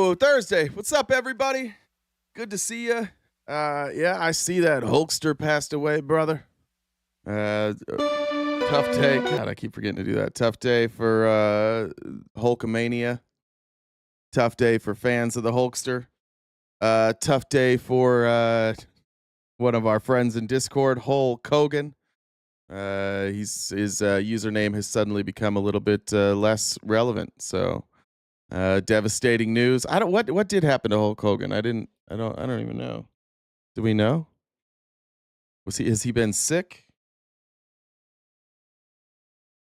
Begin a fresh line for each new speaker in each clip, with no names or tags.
Whoa, Thursday. What's up, everybody? Good to see you. Yeah, I see that Hulkster passed away, brother. Tough day. God, I keep forgetting to do that. Tough day for Hulkamania. Tough day for fans of the Hulkster. Tough day for one of our friends in Discord, Hulk Hogan. His username has suddenly become a little bit less relevant. So, devastating news. What did happen to Hulk Hogan? I don't even know. Do we know? Has he been sick?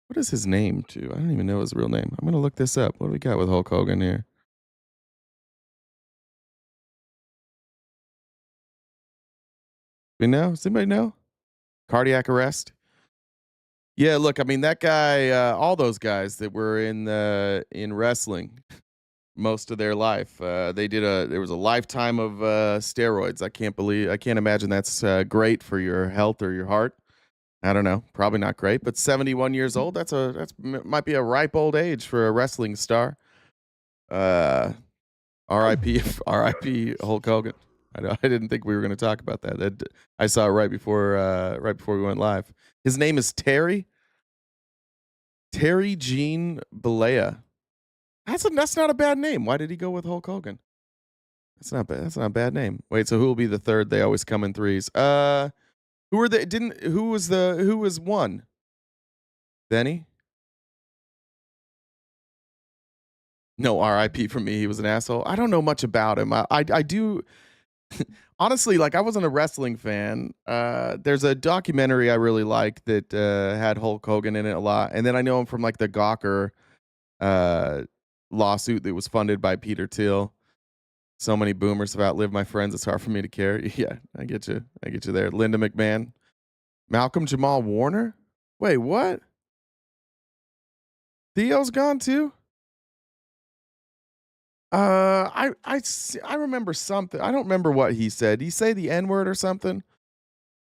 What is his name too? I don't even know his real name. I'm gonna look this up. What do we got with Hulk Hogan here? We know? Does anybody know? Cardiac arrest? Yeah, look, I mean that guy, all those guys that were in wrestling most of their life, there was a lifetime of steroids. I can't imagine that's great for your health or your heart. I don't know, probably not great, but 71 years old, might be a ripe old age for a wrestling star. R.I.P. R.I.P. Hulk Hogan. I didn't think we were going to talk about that. I saw it right before we went live. His name is Terry Gene Balea. That's not a bad name. Why did he go with Hulk Hogan? That's not bad. That's not a bad name. Wait, so who will be the third? They always come in threes. Who was one? Benny? No, R.I.P. from me. He was an asshole. I don't know much about him. I do. Honestly, like I wasn't a wrestling fan. There's a documentary I really like that had Hulk Hogan in it a lot, and then I know him from like the Gawker lawsuit that was funded by Peter Thiel. So many boomers have outlived my friends. It's hard for me to carry. Yeah, I get you there. Linda McMahon, Malcolm Jamal Warner. Wait, what? Theo's gone too. I remember something. I don't remember what he said. Did he say the N-word or something?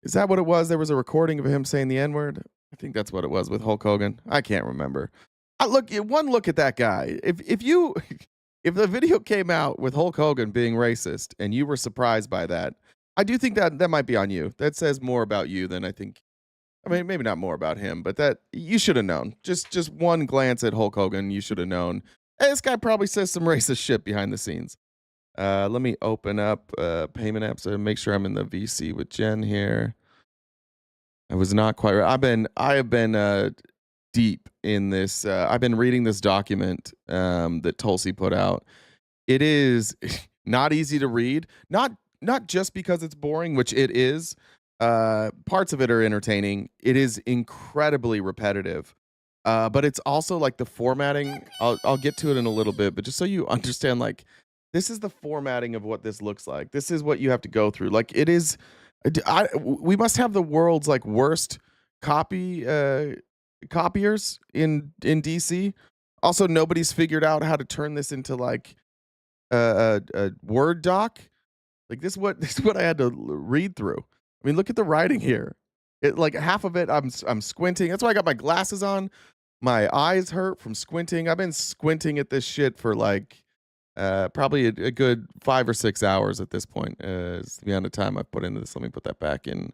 Is that what it was? There was a recording of him saying the N-word. I think that's what it was with Hulk Hogan. I can't remember. One look at that guy. If the video came out with Hulk Hogan being racist and you were surprised by that, I do think that might be on you. That says more about you than I think. I mean, maybe not more about him, but that you should have known. Just one glance at Hulk Hogan, you should have known. Hey, this guy probably says some racist shit behind the scenes. Let me open up payment apps and make sure I'm in the VC with Jen here. I was not quite right. I have been deep in this. I've been reading this document that Tulsi put out. It is not easy to read. Not just because it's boring, which it is. Parts of it are entertaining. It is incredibly repetitive. But it's also like the formatting. I'll get to it in a little bit, but just so you understand, like this is the formatting of what this looks like. This is what you have to go through. Like it is. We must have the world's like worst copiers in DC. Also, nobody's figured out how to turn this into like a Word doc. Like this is what I had to read through. I mean, look at the writing here. It like half of it I'm squinting. That's why I got my glasses on. My eyes hurt from squinting. I've been squinting at this shit for like probably a good 5 or 6 hours at this point. Is the amount of time I've put into this. Let me put that back in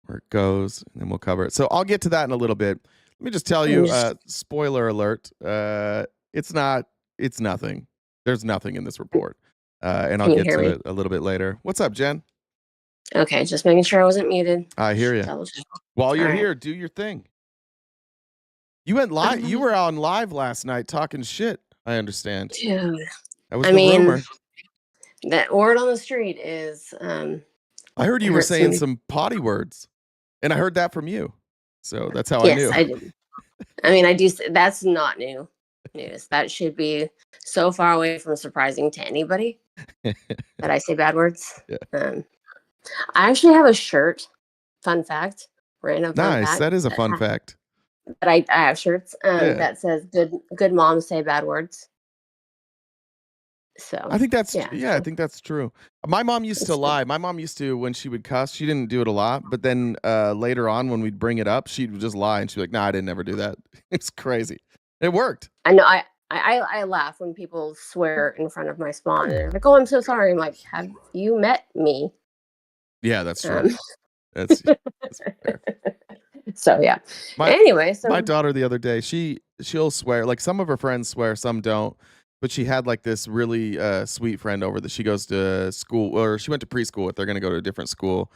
where it goes, and then we'll cover it. So I'll get to that in a little bit. Let me just tell you, spoiler alert, it's nothing. There's nothing in this report. And I'll get to it a little bit later. What's up, Jen?
Okay, just making sure I wasn't muted.
I hear you. While you're here, do your thing. You went live. You were on live last night talking shit. I understand.
Dude,
that was the rumor.
That word on the street is.
I heard you were saying some potty words, and I heard that from you. So that's how
I
knew.
Yes, I did. I mean, I do. That's not new news. That should be so far away from surprising to anybody that I say bad words.
Yeah.
I actually have a shirt. Fun fact. Random fun
nice.
fact.
That is a fun fact.
But I have shirts that says good moms say bad words. So
I think that's I think that's true. My mom used to lie. My mom used to, when she would cuss, she didn't do it a lot, but then later on when we'd bring it up, she'd just lie and she'd be like, "Nah, I didn't ever do that." It's crazy. It worked.
I know. I laugh when people swear in front of my spawn and they're like, "Oh, I'm so sorry." I'm like, "Have you met me?"
Yeah, that's true.
Um,
That's fair.
so yeah.
My
Anyway,
my
so
daughter the other day, she'll swear. Like some of her friends swear, some don't. But she had like this really sweet friend over that she goes to school, or she went to preschool with. They're gonna go to a different school.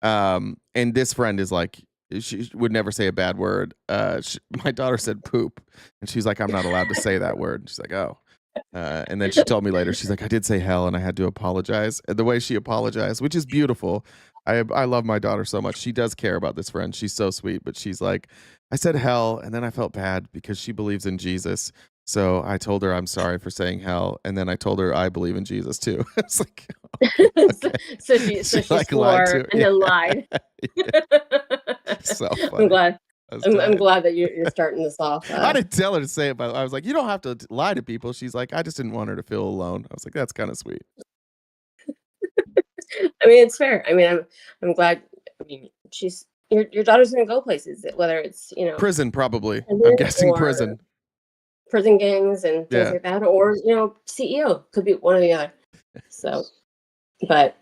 And this friend is like, she would never say a bad word. My daughter said poop, and she's like, I'm not allowed to say that word. She's like, oh. And then she told me later, she's like, I did say hell, and I had to apologize. And the way she apologized, which is beautiful. I love my daughter so much. She does care about this friend. She's so sweet, but she's like, I said hell, and then I felt bad because she believes in Jesus. So I told her I'm sorry for saying hell, and then I told her I believe in Jesus too. It's like, okay.
so she
like lied
swore
to
and then lied.
So
I'm
funny.
glad.
I was
I'm
dying.
glad that you're starting this off.
I didn't tell her to say it, but I was like, you don't have to lie to people. She's like, I just didn't want her to feel alone. I was like, that's kind of sweet.
I mean, it's fair. I mean, I'm glad. I mean, she's your daughter's gonna go places, whether it's
Prison, probably. I'm
prison
guessing
or
prison.
prison gangs and things
Yeah.
like that, or CEO could be one or the other. So, but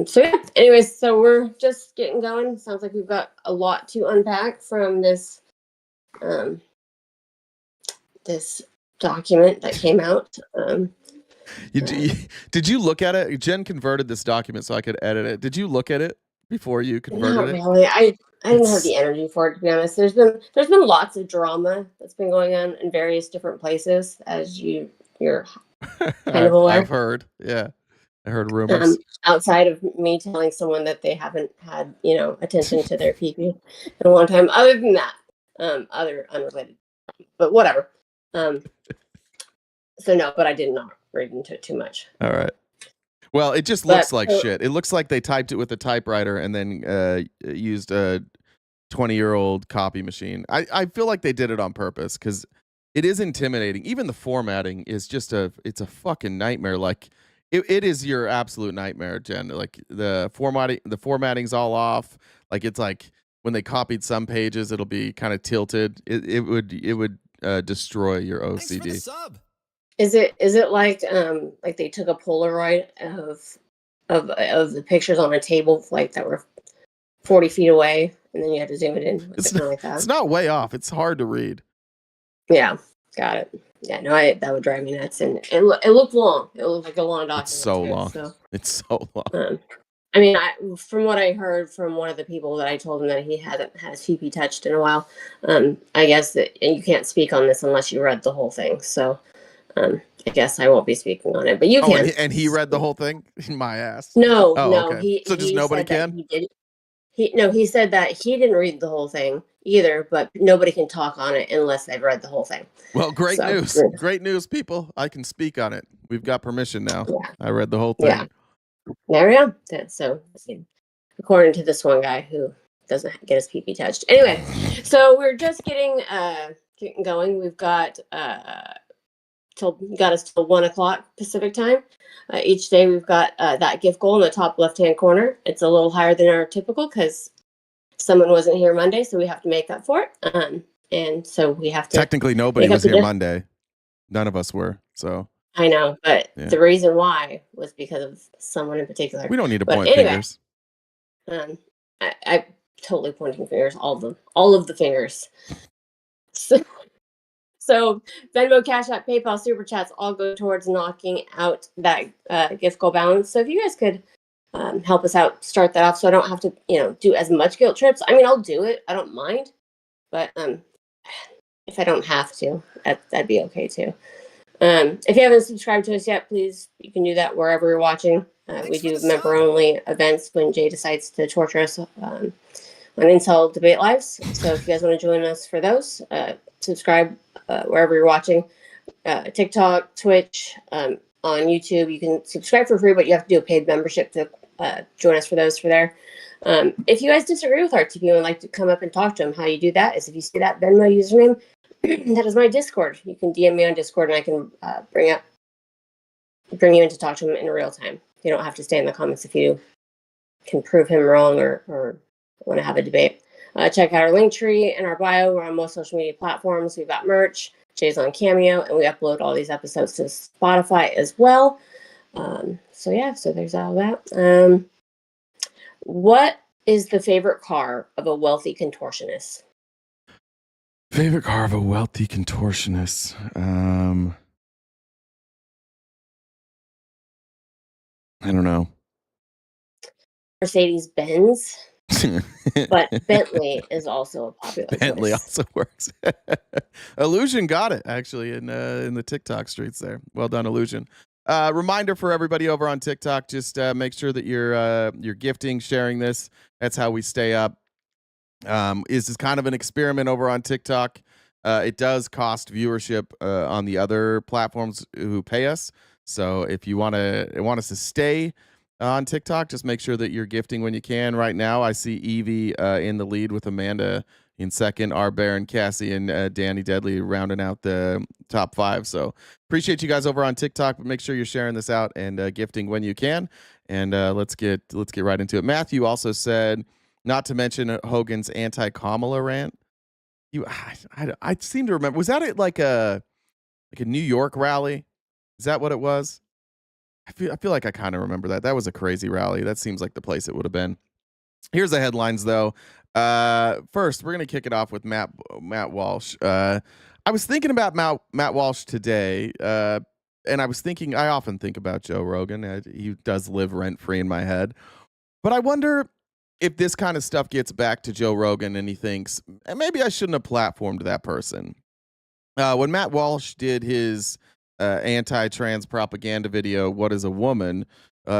so yeah. Anyways, so we're just getting going. Sounds like we've got a lot to unpack from this this document that came out.
Did you look at it? Jen converted this document so I could edit it. Did you look at it before you converted
Not
it?
really. I didn't have the energy for it, to be honest. There's been lots of drama that's been going on in various different places, as you're kind of aware.
I've heard. Yeah, I heard rumors.
Outside of me telling someone that they haven't had attention to their pee in a long time. Other than that, other unrelated, but whatever. So no, but I did not read into it too much.
All right. Well, it just looks like shit. It looks like they typed it with a typewriter and then used a 20-year-old copy machine. I feel like they did it on purpose because it is intimidating. Even the formatting is just it's a fucking nightmare. Like it is your absolute nightmare, Jen. Like the formatting's all off. Like it's like when they copied some pages, it'll be kind of tilted. It would destroy your OCD.
Thanks for the sub.
Is it like they took a Polaroid of the pictures on a table like that were 40 feet away and then you had to zoom it in?
It's
not like that.
It's not way off. It's hard to read.
Yeah, got it. Yeah, no, that would drive me nuts. And it looked long. It looked like a long document.
It's so
too,
long.
So.
It's so long.
I mean, from what I heard from one of the people that I told him that he hadn't had his PP touched in a while, I guess that you can't speak on this unless you read the whole thing. So I guess I won't be speaking on it, but you can.
And he read the whole thing? My ass.
No,
Oh,
no.
okay. So just nobody can?
He said that he didn't read the whole thing either, but nobody can talk on it unless they've read the whole thing.
Well, great news. Great news, people. I can speak on it. We've got permission now. Yeah. I read the whole thing.
Yeah. There we go. So according to this one guy who doesn't get his PP touched. Anyway, so we're just getting going. We've got got us till 1:00 Pacific time. Each day we've got that gift goal in the top left-hand corner. It's a little higher than our typical because someone wasn't here Monday, so we have to make up for it. And so we have to.
Technically, nobody was here Monday. None of us were. So
I know, but the reason why was because of someone in particular.
We don't need to point fingers.
I totally pointing fingers, all of the fingers. So Venmo, Cash App, PayPal, Super Chats all go towards knocking out that gift goal balance. So if you guys could help us out, start that off, so I don't have to do as much guilt trips. I mean, I'll do it. I don't mind, but if I don't have to, that'd be okay too. If you haven't subscribed to us yet, please, you can do that wherever you're watching. We do member-only events when Jay decides to torture us on Incel Debate Lives. So if you guys want to join us for those, subscribe wherever you're watching. TikTok, Twitch, on YouTube. You can subscribe for free, but you have to do a paid membership to join us for those for there. If you guys disagree with RTP and would like to come up and talk to him, how you do that is if you see that Venmo username, that is my Discord. You can DM me on Discord and I can bring you in to talk to him in real time. You don't have to stay in the comments if you can prove him wrong or want to have a debate. Check out our link tree and our bio. We're on most social media platforms. We've got merch. Jay's on Cameo, and we upload all these episodes to Spotify as well. So there's all that. What is the favorite car of a wealthy contortionist?
Favorite car of a wealthy contortionist. I don't know.
Mercedes Benz. But Bentley is also a popular
Bentley
choice.
also works. Illusion got it actually in the TikTok streets there. Well done, Illusion. Reminder for everybody over on TikTok: just make sure that you're gifting, sharing this. That's how we stay up. Is kind of an experiment over on TikTok. It does cost viewership on the other platforms who pay us. So if you want us to stay on TikTok, just make sure that you're gifting when you can. Right now, I see Evie in the lead with Amanda in second, our Baron, Cassie, and Danny Deadly rounding out the top 5. So appreciate you guys over on TikTok, but make sure you're sharing this out and gifting when you can. And let's get right into it. Matthew also said, not to mention Hogan's anti-Kamala rant. I seem to remember. Was that at like a New York rally? Is that what it was? I feel like I kind of remember that. That was a crazy rally. That seems like the place it would have been. Here's the headlines, though. First, we're gonna kick it off with Matt Walsh. I was thinking about Matt Walsh today, and I was thinking. I often think about Joe Rogan. He does live rent free in my head, but I wonder if this kind of stuff gets back to Joe Rogan and he thinks maybe I shouldn't have platformed that person. When Matt Walsh did his anti-trans propaganda video, "What is a Woman?"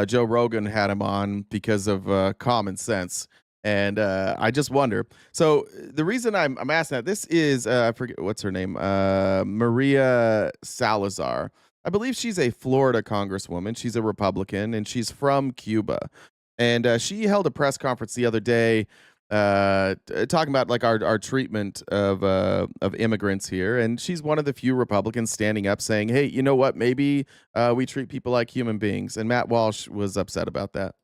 Joe Rogan had him on because of common sense, and I just wonder. So the reason I'm asking that, this is I forget what's her name, Maria Salazar. I believe she's a Florida congresswoman. She's a Republican, and she's from Cuba. And she held a press conference the other day talking about like our treatment of immigrants here, and she's one of the few Republicans standing up saying, "Hey, you know what? Maybe we treat people like human beings." And Matt Walsh was upset about that.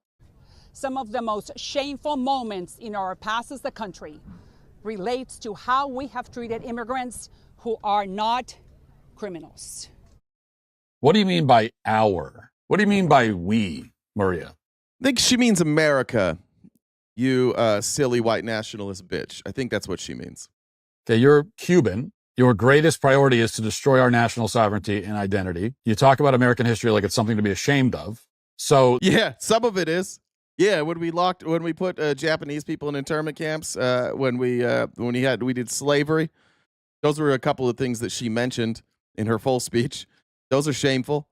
Some of the most shameful moments in our past as the country relates to how we have treated immigrants who are not criminals.
What do you mean by our? What do you mean by we, Maria?
I think she means America. You silly white nationalist bitch. I think that's what she means.
Okay, you're Cuban. Your greatest priority is to destroy our national sovereignty and identity. You talk about American history like it's something to be ashamed of. So
yeah, some of it is. Yeah, when we put Japanese people in internment camps, when we did slavery, those were a couple of things that she mentioned in her full speech. Those are shameful.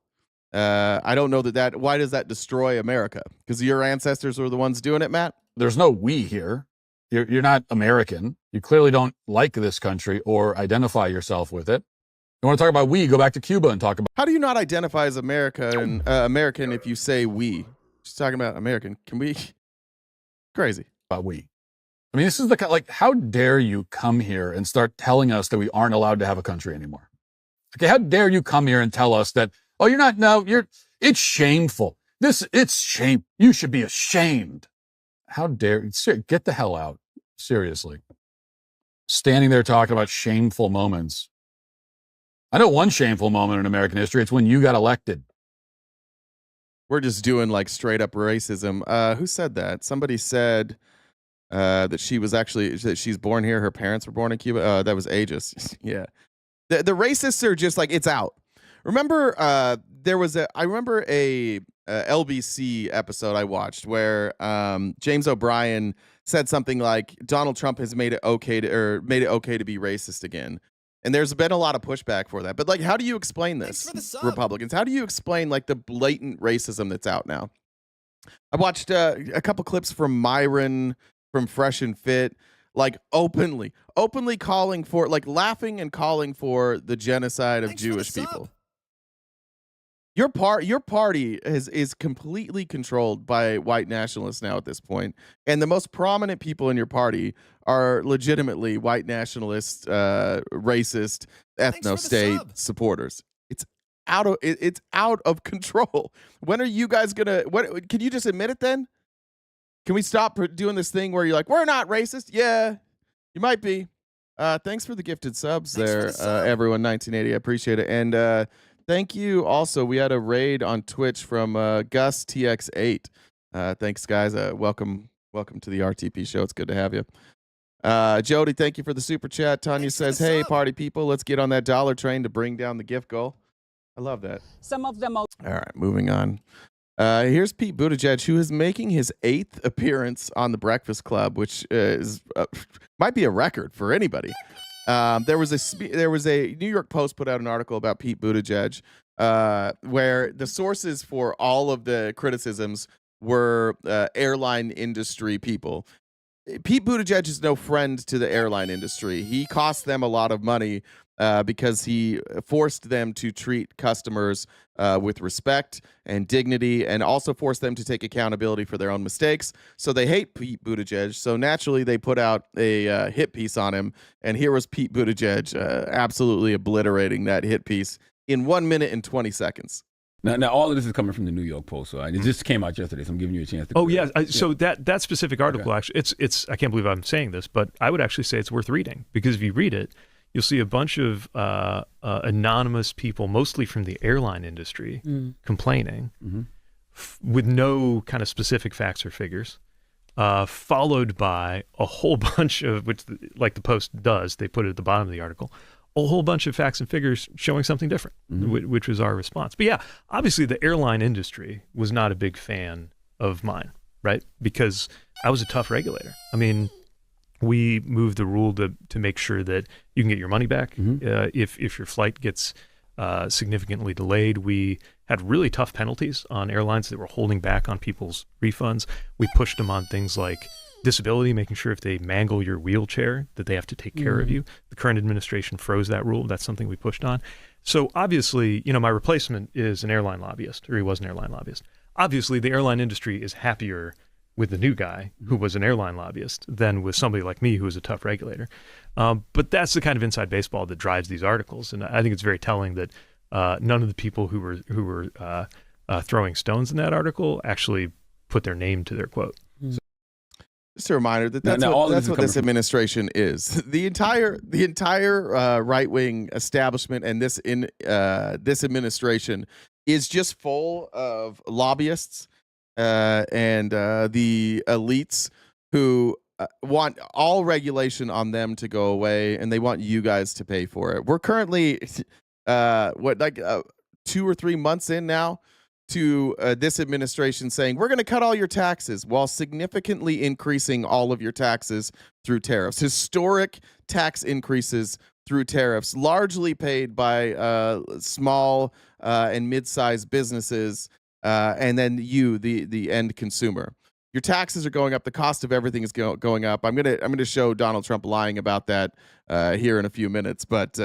I don't know that. Why does that destroy America? Because your ancestors were the ones doing it, Matt?
There's no we here. You're not American. You clearly don't like this country or identify yourself with it. You want to talk about we? Go back to Cuba and talk about.
How do you not identify as American if you say we? She's talking about American. Can we? Crazy.
About we. I mean, this is how dare you come here and start telling us that we aren't allowed to have a country anymore? Okay, how dare you come here and tell us that, oh, you're not, no, it's shameful. It's shame. You should be ashamed. How dare you? Get the hell out. Seriously. Standing there talking about shameful moments. I know one shameful moment in American history. It's when you got elected.
We're just doing like straight up racism. Who said that? Somebody said that she's born here. Her parents were born in Cuba. That was ageist. Yeah. The racists are just like, it's out. Remember, I remember a LBC episode I watched where James O'Brien said something like Donald Trump has made it okay to be racist again. And there's been a lot of pushback for that. But like, how do you explain this, Republicans? How do you explain like the blatant racism that's out now? I watched a couple clips from Myron from Fresh and Fit, like openly calling for, like laughing and calling for the genocide of Jewish people. Your party is completely controlled by white nationalists now at this point, and the most prominent people in your party are legitimately white nationalist, racist, ethno-state supporters. It's out of control. When are you guys gonna? What can you just admit it then? Can we stop doing this thing where you're like, we're not racist? Yeah, you might be. Thanks for the gifted subs there, everyone. 1980, I appreciate it. And thank you also. We had a raid on Twitch from Gus TX8. Thanks, guys. Welcome to the RTP show. It's good to have you. Jody, thank you for the super chat. Tanya says, "Hey, party people, let's get on that dollar train to bring down the gift goal." I love that.
Some of the most.
All right, moving on. Here's Pete Buttigieg, who is making his 8th appearance on the Breakfast Club, which is might be a record for anybody. There was a New York Post put out an article about Pete Buttigieg, where the sources for all of the criticisms were airline industry people. Pete Buttigieg is no friend to the airline industry. He cost them a lot of money because he forced them to treat customers with respect and dignity, and also forced them to take accountability for their own mistakes. So they hate Pete Buttigieg. So naturally, they put out a hit piece on him. And here was Pete Buttigieg absolutely obliterating that hit piece in 1 minute and 20 seconds.
Now, all of this is coming from the New York Post, so it just came out yesterday. So I'm giving you a chance to.
Oh yeah, so that specific article actually, it's I can't believe I'm saying this, but I would actually say it's worth reading, because if you read it, you'll see a bunch of anonymous people, mostly from the airline industry, complaining with no kind of specific facts or figures, followed by a whole bunch of, which like the Post does, they put it at the bottom of the article, a whole bunch of facts and figures showing something different, which was our response. But yeah, obviously the airline industry was not a big fan of mine, right? Because I was a tough regulator. I mean, we moved the rule to make sure that you can get your money back if your flight gets significantly delayed. We had really tough penalties on airlines that were holding back on people's refunds. We pushed them on things like disability, making sure if they mangle your wheelchair that they have to take care of you. The current administration froze that rule. That's something we pushed on. So obviously, my replacement is an airline lobbyist, or he was an airline lobbyist. Obviously, the airline industry is happier with the new guy who was an airline lobbyist than with somebody like me who was a tough regulator. But that's the kind of inside baseball that drives these articles. And I think it's very telling that none of the people who were throwing stones in that article actually put their name to their quote.
Just a reminder that that's what this administration is. The entire right-wing establishment and this administration is just full of lobbyists and the elites who want all regulation on them to go away, and they want you guys to pay for it. We're currently 2 or 3 months in now to this administration saying we're going to cut all your taxes while significantly increasing all of your taxes through tariffs. Historic tax increases through tariffs, largely paid by small and mid-sized businesses, and then you, the end consumer. Your taxes are going up. The cost of everything is going up. I'm gonna show Donald Trump lying about that here in a few minutes, but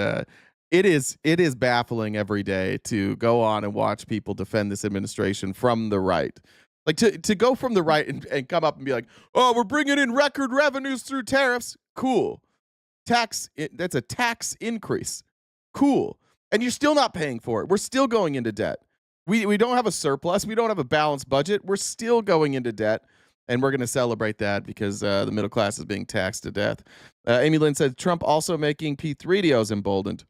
it is baffling every day to go on and watch people defend this administration from the right. Like to go from the right and come up and be like, oh, we're bringing in record revenues through tariffs. Cool. That's a tax increase. Cool. And you're still not paying for it. We're still going into debt. We don't have a surplus. We don't have a balanced budget. We're still going into debt. And we're going to celebrate that because the middle class is being taxed to death. Amy Lynn said, Trump also making P3DOs emboldened.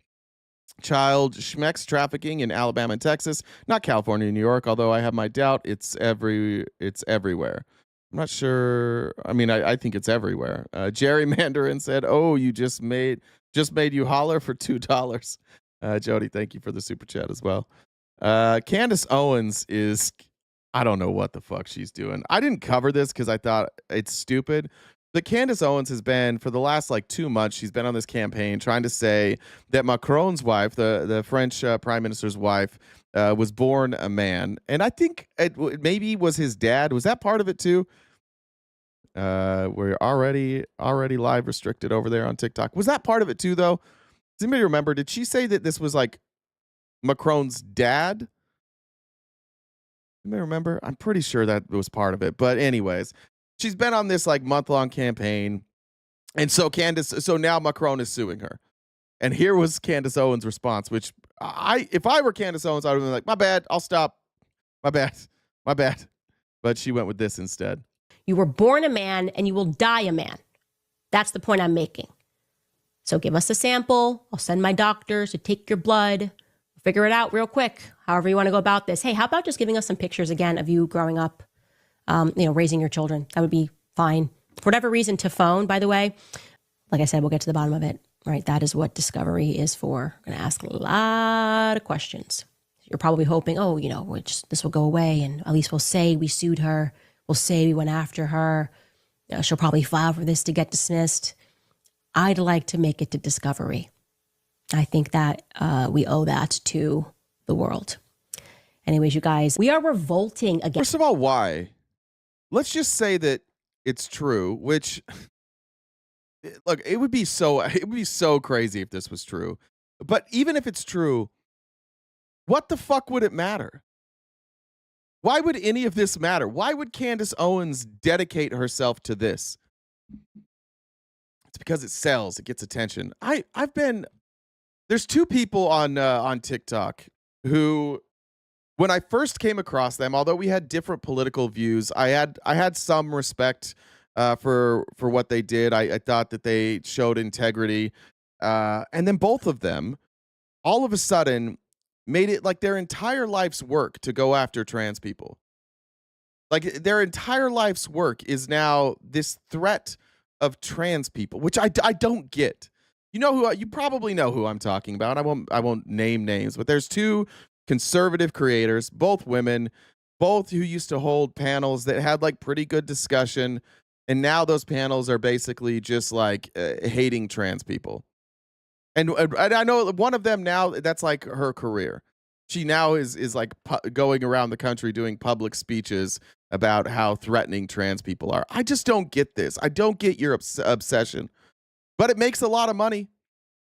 Child schmecks trafficking in Alabama and Texas, not California and New York, although I have my doubt it's everywhere. I'm not sure. I mean, I think it's everywhere. Jerry Mandarin said, oh, you just made you holler for $2. Jody, thank you for the super chat as well. Candace Owens is, I don't know what the fuck she's doing. I didn't cover this because I thought it's stupid. But Candace Owens has been, for the last 2 months, she's been on this campaign trying to say that Macron's wife, the French prime minister's wife, was born a man. And I think it maybe was his dad. Was that part of it too? We're already live restricted over there on TikTok. Was that part of it too, though? Does anybody remember? Did she say that this was Macron's dad? Anybody remember? I'm pretty sure that was part of it. But anyways, she's been on this month-long campaign. And so now Macron is suing her. And here was Candace Owens' response, which if I were Candace Owens, I would have been like, my bad, I'll stop. My bad. But she went with this instead.
You were born a man and you will die a man. That's the point I'm making. So give us a sample. I'll send my doctors to take your blood. Figure it out real quick, however you want to go about this. Hey, how about just giving us some pictures again of you growing up, raising your children? That would be fine. For whatever reason, to phone, by the way, like I said, we'll get to the bottom of it, right? That is what Discovery is for. I'm going to ask a lot of questions. You're probably hoping, this will go away, and at least we'll say we sued her. We'll say we went after her. She'll probably file for this to get dismissed. I'd like to make it to Discovery. I think that we owe that to the world. Anyways, you guys, we are revolting against.
First of all, why? Let's just say that it's true, which, look, it would be so crazy if this was true. But even if it's true, what the fuck would it matter? Why would any of this matter? Why would Candace Owens dedicate herself to this? It's because it sells. It gets attention. There's two people on TikTok who, when I first came across them, although we had different political views, I had some respect for what they did. I thought that they showed integrity, and then both of them, all of a sudden, made it like their entire life's work to go after trans people. Like their entire life's work is now this threat of trans people, which I don't get. You probably know who I'm talking about. I won't name names, but there's two conservative creators, both women, both who used to hold panels that had like pretty good discussion, and now those panels are basically just like hating trans people. And I know one of them now, that's like her career. She now is like going around the country doing public speeches about how threatening trans people are. I just don't get this. I don't get your obsession. But it makes a lot of money.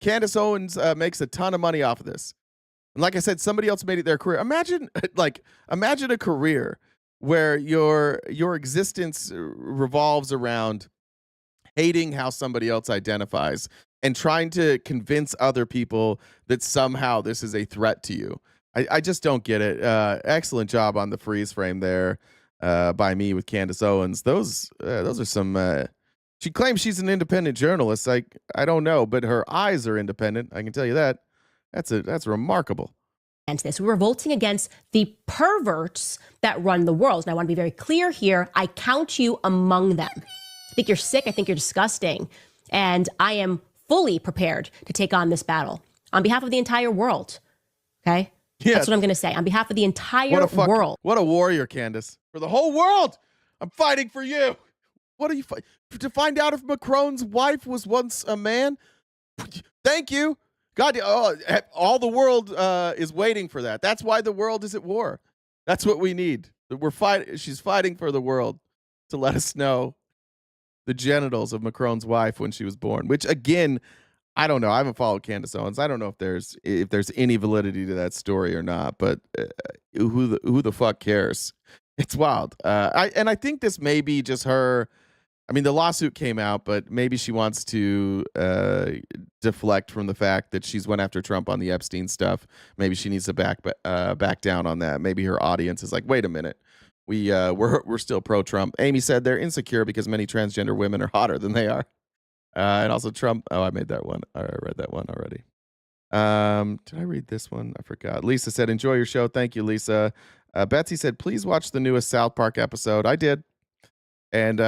Candace Owens makes a ton of money off of this. And like I said, somebody else made it their career. Imagine a career where your existence revolves around hating how somebody else identifies and trying to convince other people that somehow this is a threat to you. I just don't get it. Excellent job on the freeze frame there by me with Candace Owens. Those are some... She claims she's an independent journalist. I don't know, but her eyes are independent. I can tell you that. That's remarkable.
Against this. We're revolting against the perverts that run the world. And I want to be very clear here. I count you among them. I think you're sick. I think you're disgusting. And I am fully prepared to take on this battle on behalf of the entire world. Okay? Yeah. That's what I'm going to say. On behalf of the entire world.
What a warrior, Candace. For the whole world, I'm fighting for you. What are you fighting? To find out if Macron's wife was once a man? Thank you. God, all the world is waiting for that. That's why the world is at war. That's what we need. She's fighting for the world to let us know the genitals of Macron's wife when she was born, which, again, I don't know. I haven't followed Candace Owens. I don't know if there's any validity to that story or not, but who the fuck cares? It's wild. I think this may be just her. I mean, the lawsuit came out, but maybe she wants to deflect from the fact that she's went after Trump on the Epstein stuff. Maybe she needs to back down on that. Maybe her audience is like, wait a minute, we're still pro-Trump. Amy said they're insecure because many transgender women are hotter than they are. And also Trump. Oh, I made that one. I read that one already. Did I read this one? I forgot. Lisa said, enjoy your show. Thank you, Lisa. Betsy said, please watch the newest South Park episode. I did. And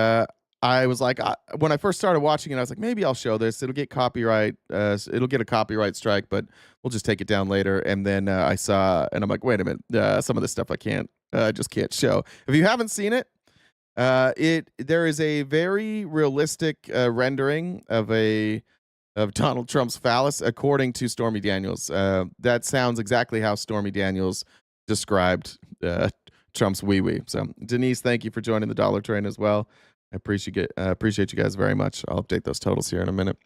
I was like, when I first started watching it, I was like, maybe I'll show this. It'll get copyright. It'll get a copyright strike, but we'll just take it down later. And then I saw, and I'm like, wait a minute. Some of this stuff I just can't show. If you haven't seen it, there is a very realistic rendering of Donald Trump's phallus, according to Stormy Daniels. That sounds exactly how Stormy Daniels described Trump's wee-wee. So, Denise, thank you for joining the Dollar Train as well. I appreciate you guys very much. I'll update those totals here in a minute.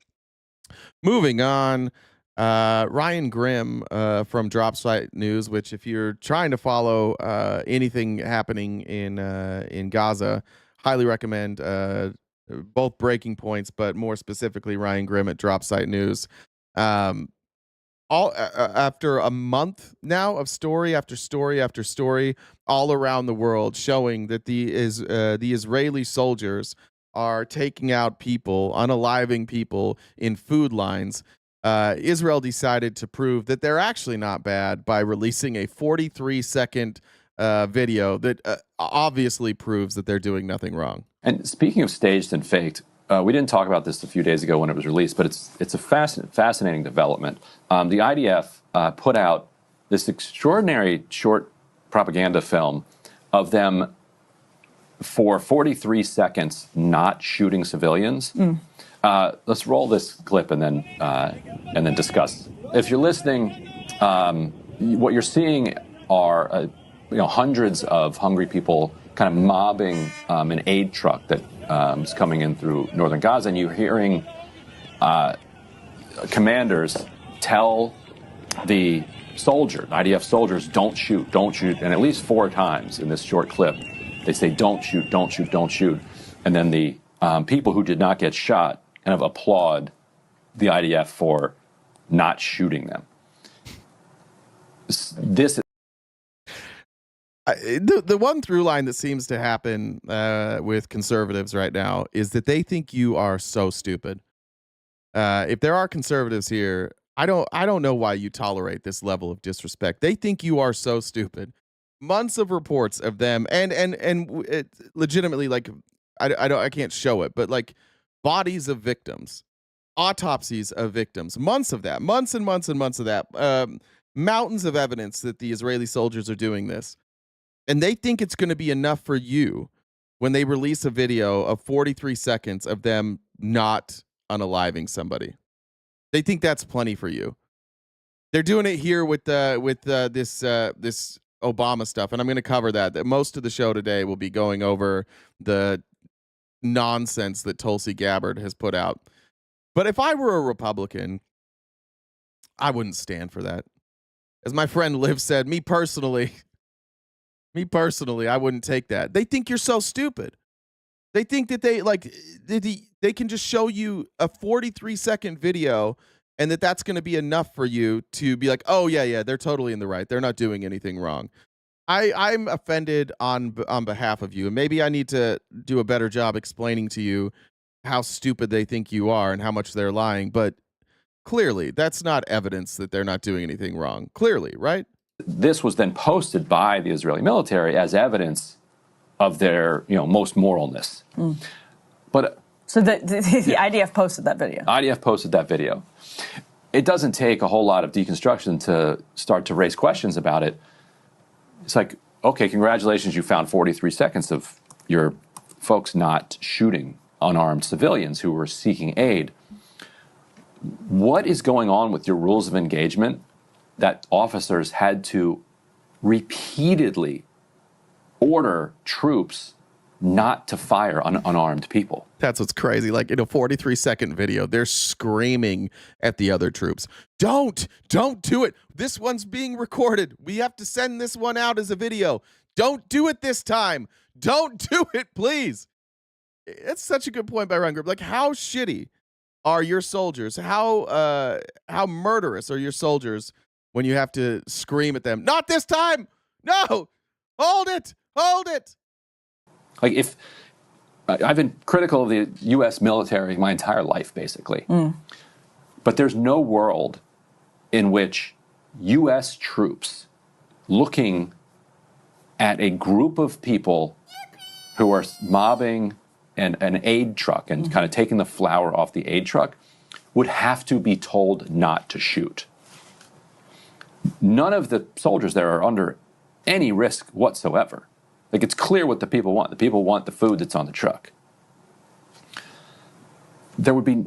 Moving on, Ryan Grimm from Dropsite News, which if you're trying to follow anything happening in Gaza, highly recommend both Breaking Points, but more specifically Ryan Grimm at Dropsite News. After a month now of story after story after story all around the world showing that the Israeli soldiers are taking out people, unaliving people in food lines, Israel decided to prove that they're actually not bad by releasing a 43-second video that obviously proves that they're doing nothing wrong.
And speaking of staged and faked, we didn't talk about this a few days ago when it was released, but it's a fascinating development. The IDF put out this extraordinary short propaganda film of them for 43 seconds not shooting civilians. Let's roll this clip and then discuss. If you're listening, what you're seeing are hundreds of hungry people kind of mobbing an aid truck that is coming in through northern Gaza, and you're hearing commanders tell the IDF soldiers, don't shoot, and at least 4 times in this short clip, they say, don't shoot, don't shoot, don't shoot. And then the people who did not get shot kind of applaud the IDF for not shooting them. This
the one through line that seems to happen with conservatives right now is that they think you are so stupid. If there are conservatives here, I don't know why you tolerate this level of disrespect. They think you are so stupid. Months of reports of them, and it legitimately, like, I can't show it, but like bodies of victims, autopsies of victims, months of that, months and months and months of that, mountains of evidence that the Israeli soldiers are doing this. And they think it's going to be enough for you when they release a video of 43 seconds of them not unaliving somebody. They think that's plenty for you. They're doing it here with this Obama stuff, and I'm going to cover that. Most of the show today will be going over the nonsense that Tulsi Gabbard has put out. But if I were a Republican, I wouldn't stand for that. As my friend Liv said, me personally, I wouldn't take that. They think you're so stupid. They think that they can just show you a 43-second video and that's going to be enough for you to be like, oh, yeah, they're totally in the right. They're not doing anything wrong. I'm offended on behalf of you, and maybe I need to do a better job explaining to you how stupid they think you are and how much they're lying. But clearly, that's not evidence that they're not doing anything wrong. Clearly, right?
This was then posted by the Israeli military as evidence of their, most moralness. But
so the IDF posted that video.
IDF posted that video. It doesn't take a whole lot of deconstruction to start to raise questions about it. It's like, okay, congratulations, you found 43 seconds of your folks not shooting unarmed civilians who were seeking aid. What is going on with your rules of engagement that officers had to repeatedly order troops not to fire on unarmed people?
That's what's crazy. Like, in a 43-second video, they're screaming at the other troops. Don't do it. This one's being recorded. We have to send this one out as a video. Don't do it this time. Don't do it, please. It's such a good point by Run Group. Like, how shitty are your soldiers? How murderous are your soldiers when you have to scream at them? Not this time. No, hold it. Like,
if I've been critical of the U.S. military my entire life, basically. But there's no world in which U.S. troops looking at a group of people who are mobbing an aid truck and kind of taking the flour off the aid truck would have to be told not to shoot. None of the soldiers there are under any risk whatsoever. Like, it's clear what the people want. The people want the food that's on the truck. There would be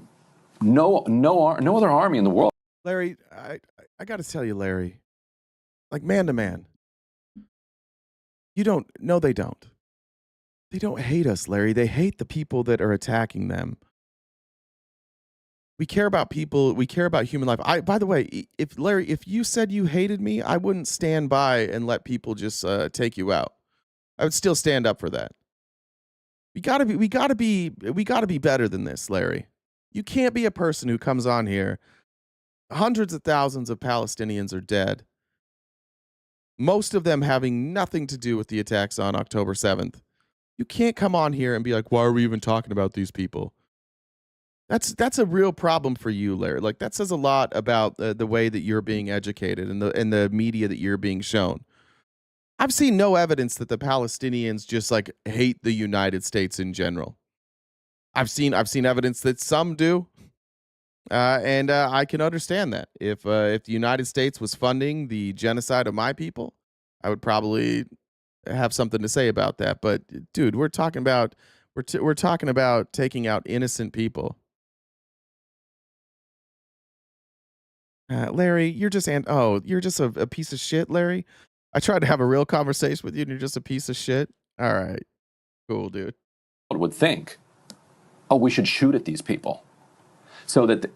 no other army in the world.
Larry, I got to tell you, Larry, like, man to man, they don't. They don't hate us, Larry. They hate the people that are attacking them. We care about people. We care about human life. By the way, if you said you hated me, I wouldn't stand by and let people just take you out. I would still stand up for that. We gotta be better than this, Larry. You can't be a person who comes on here. Hundreds of thousands of Palestinians are dead. Most of them having nothing to do with the attacks on October 7th. You can't come on here and be like, why are we even talking about these people? That's a real problem for you, Larry. Like, that says a lot about the way that you're being educated and the media that you're being shown. I've seen no evidence that the Palestinians just like hate the United States in general. I've seen evidence that some do, and I can understand that. If the United States was funding the genocide of my people, I would probably have something to say about that. But dude, we're talking about taking out innocent people. Larry, you're just you're just a piece of shit, Larry. I tried to have a real conversation with you, and you're just a piece of shit. All right, cool, dude.
Would think, oh, we should shoot at these people, so that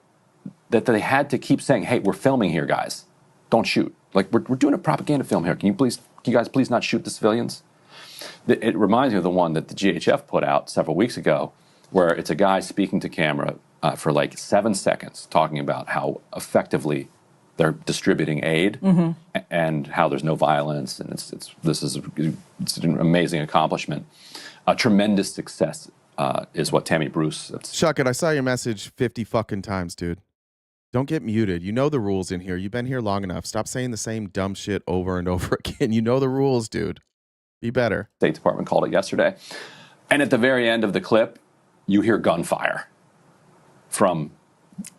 they had to keep saying, hey, we're filming here, guys. Don't shoot. Like, we're doing a propaganda film here. Can you guys please not shoot the civilians? It reminds me of the one that the GHF put out several weeks ago, where it's a guy speaking to camera for like 7 seconds, talking about how effectively they're distributing aid and how there's no violence, and it's an amazing accomplishment. A tremendous success is what Tammy Bruce.
Shuck it, I saw your message 50 fucking times, dude. Don't get muted. You know the rules in here. You've been here long enough. Stop saying the same dumb shit over and over again. You know the rules, dude. Be better.
State Department called it yesterday. And at the very end of the clip, you hear gunfire from,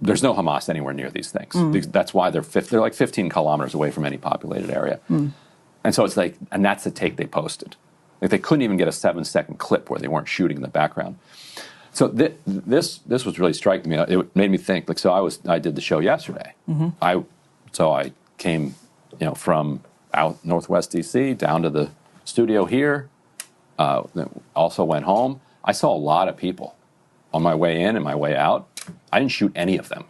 there's no Hamas anywhere near these things. That's why they're like 15 kilometers away from any populated area. And so it's like, and that's the take they posted. Like, they couldn't even get a 7-second clip where they weren't shooting in the background. So this was really striking me. It made me think. Like, so I did the show yesterday. I came, from out Northwest DC down to the studio here. Also went home. I saw a lot of people on my way in and my way out. I didn't shoot any of them.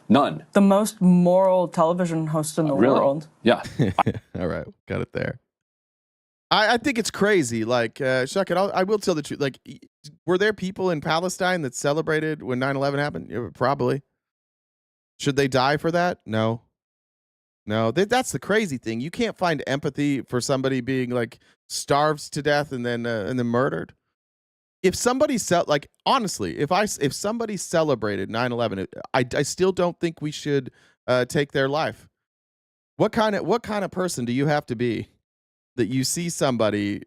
None.
The most moral television host in the world.
Yeah.
All right, got it there. I think it's crazy. Like, Shuck it, I will tell the truth. Like, were there people in Palestine that celebrated when 9/11 happened? Yeah, probably. Should they die for that? No. That's the crazy thing. You can't find empathy for somebody being like starved to death and then murdered. If somebody honestly, if somebody celebrated 9/11, I still don't think we should take their life. What kind of person do you have to be that you see somebody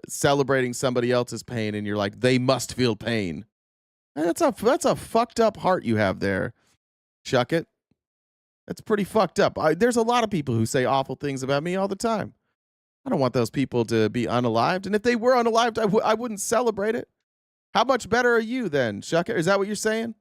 celebrating somebody else's pain and you're like, they must feel pain? That's a fucked up heart you have there, Shuck it. That's pretty fucked up. There's a lot of people who say awful things about me all the time. I don't want those people to be unalived. And if they were unalived, I wouldn't celebrate it. How much better are you then, Shuck it? Is that what you're saying?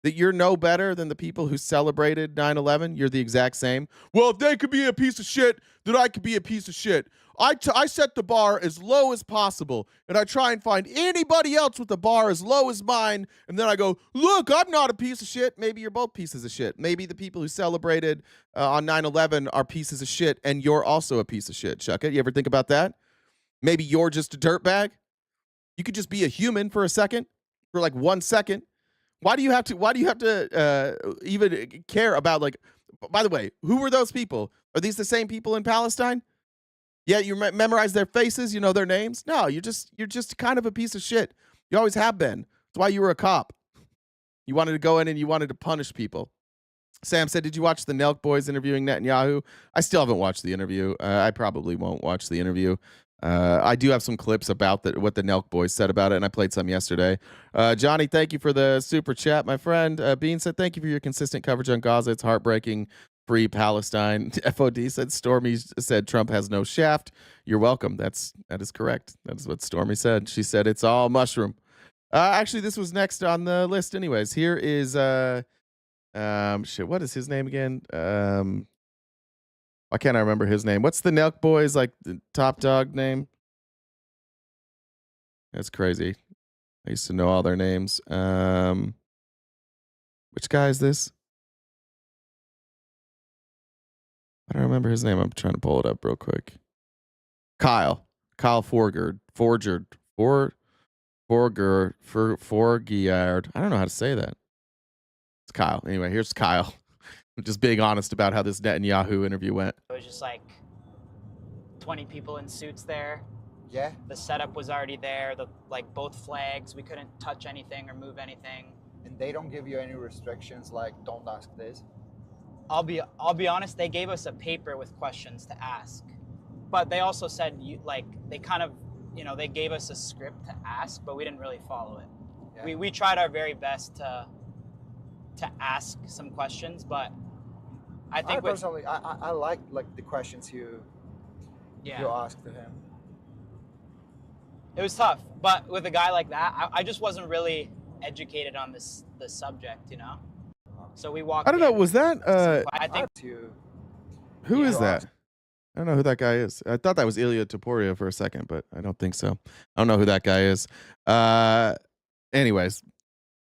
That you're no better than the people who celebrated 9/11? You're the exact same? Well, if they could be a piece of shit, then I could be a piece of shit. I set the bar as low as possible, and I try and find anybody else with the bar as low as mine, and then I go, look, I'm not a piece of shit. Maybe you're both pieces of shit. Maybe the people who celebrated on 9/11 are pieces of shit, and you're also a piece of shit, Shuck it. You ever think about that? Maybe you're just a dirtbag. You could just be a human for a second, for like 1 second. Why do you have to even care about, like, by the way, who were those people? Are these the same people in Palestine? Yeah, you memorize their faces, you know their names? No, you're just kind of a piece of shit. You always have been. That's why you were a cop. You wanted to go in and you wanted to punish people. Sam said, did you watch the Nelk boys interviewing Netanyahu? I still haven't watched the interview. I probably won't watch the interview. I do have some clips about what the Nelk boys said about it, and I played some yesterday. Johnny, thank you for the super chat, my friend. Bean said, thank you for your consistent coverage on Gaza. It's heartbreaking. Free Palestine. FOD said, Stormy said Trump has no shaft. You're welcome. That is correct. That is what Stormy said. She said it's all mushroom. Actually, this was next on the list anyways. Here is what is his name again? Why can't I remember his name? What's the Nelk boys, like, the top dog name? That's crazy. I used to know all their names. Which guy is this? I don't remember his name. I'm trying to pull it up real quick. Kyle Forgard. I don't know how to say that. It's Kyle. Anyway, here's Kyle. Just being honest about how this Netanyahu interview went.
It was just like 20 people in suits there. Yeah.
The setup was already there. Both flags, we couldn't touch anything or move anything.
And they don't give you any restrictions like don't ask this.
I'll be honest. They gave us a paper with questions to ask, but they also said they kind of they gave us a script to ask, but we didn't really follow it. Yeah. We tried our very best to ask some questions, but I think
personally I like the questions you asked to him.
It was tough, but with a guy like that, I just wasn't really educated on the subject, So we walked.
I don't know.
in.
Was that?
I think.
Who is that? I don't know who that guy is. I thought that was Ilya Taporia for a second, but I don't think so. I don't know who that guy is. Anyways,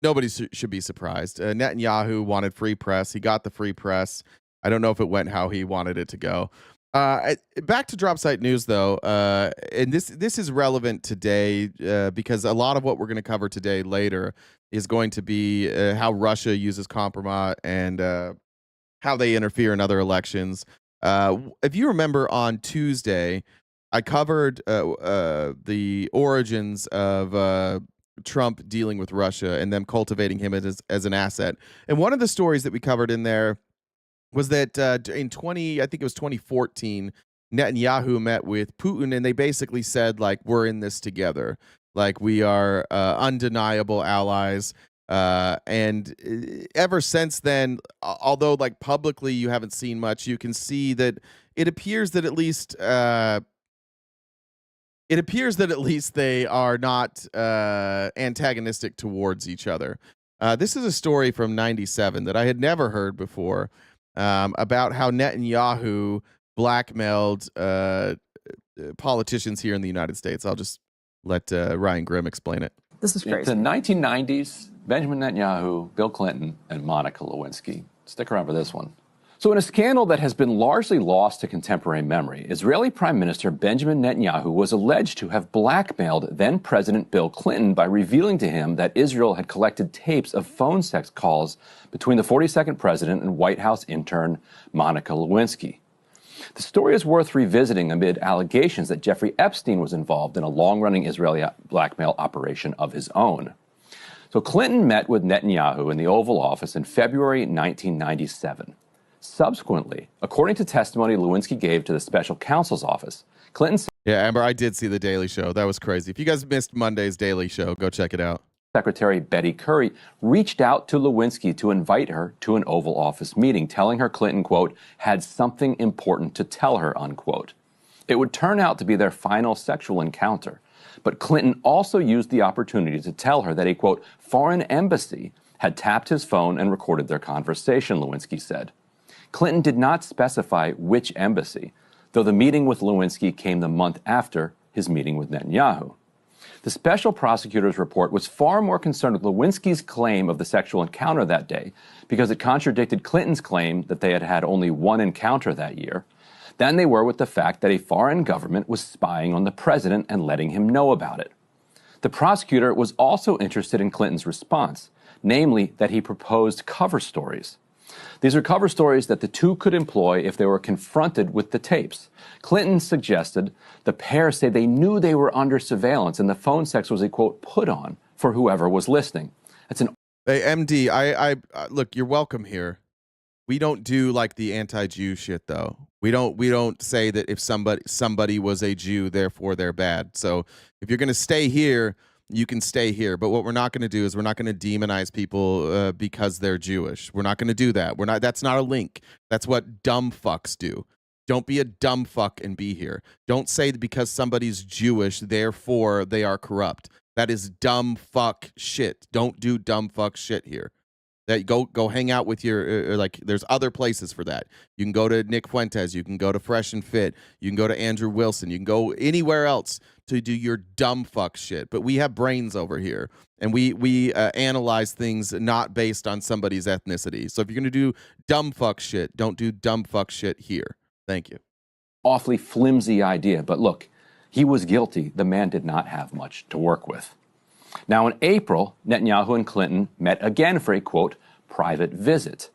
nobody should be surprised. Netanyahu wanted free press. He got the free press. I don't know if it went how he wanted it to go. Back to drop site news though, and this is relevant today because a lot of what we're going to cover today later is going to be how Russia uses compromise and how they interfere in other elections. If you remember on Tuesday, I covered the origins of Trump dealing with Russia and them cultivating him as an asset. And one of the stories that we covered in there was that in 2014, Netanyahu met with Putin, and they basically said, like, we're in this together. Like, we are undeniable allies. And ever since then, although like publicly you haven't seen much, you can see that it appears that at least they are not antagonistic towards each other. This is a story from '97 that I had never heard before about how Netanyahu blackmailed politicians here in the United States. I'll just let Ryan Grimm explain it.
This is crazy.
In the 1990s, Benjamin Netanyahu, Bill Clinton, and Monica Lewinsky. Stick around for this one. So in a scandal that has been largely lost to contemporary memory, Israeli Prime Minister Benjamin Netanyahu was alleged to have blackmailed then-President Bill Clinton by revealing to him that Israel had collected tapes of phone sex calls between the 42nd president and White House intern Monica Lewinsky. The story is worth revisiting amid allegations that Jeffrey Epstein was involved in a long-running Israeli blackmail operation of his own. So Clinton met with Netanyahu in the Oval Office in February 1997. Subsequently, according to testimony Lewinsky gave to the special counsel's office, Clinton said,
yeah, Amber, I did see the Daily Show. That was crazy. If you guys missed Monday's Daily Show, go check it out.
Secretary Betty Curry reached out to Lewinsky to invite her to an Oval Office meeting, telling her Clinton, quote, had something important to tell her, unquote. It would turn out to be their final sexual encounter. But Clinton also used the opportunity to tell her that a, quote, foreign embassy had tapped his phone and recorded their conversation, Lewinsky said. Clinton did not specify which embassy, though the meeting with Lewinsky came the month after his meeting with Netanyahu. The special prosecutor's report was far more concerned with Lewinsky's claim of the sexual encounter that day because it contradicted Clinton's claim that they had had only one encounter that year than they were with the fact that a foreign government was spying on the president and letting him know about it. The prosecutor was also interested in Clinton's response, namely that he proposed cover stories. These are cover stories that the two could employ if they were confronted with the tapes. Clinton suggested the pair say they knew they were under surveillance and the phone sex was a, quote, put on for whoever was listening. That's an...
Hey, MD, I look, you're welcome here. We don't do like the anti-Jew shit though. We don't say that if somebody was a Jew, therefore they're bad. So if you're going to stay here, you can stay here. But what we're not going to do is we're not going to demonize people because they're Jewish. We're not going to do that. That's not a link. That's what dumb fucks do. Don't be a dumb fuck and be here. Don't say that because somebody's Jewish, therefore they are corrupt. That is dumb fuck shit. Don't do dumb fuck shit here. That go hang out with your there's other places for that. You can go to Nick Fuentes, you can go to Fresh and Fit, you can go to Andrew Wilson, you can go anywhere else to do your dumb fuck shit. But we have brains over here, and we analyze things not based on somebody's ethnicity. So if you're gonna do dumb fuck shit, don't do dumb fuck shit here. Thank you.
Awfully flimsy idea, but look, he was guilty. The man did not have much to work with. Now, in April, Netanyahu and Clinton met again for a, quote, private visit.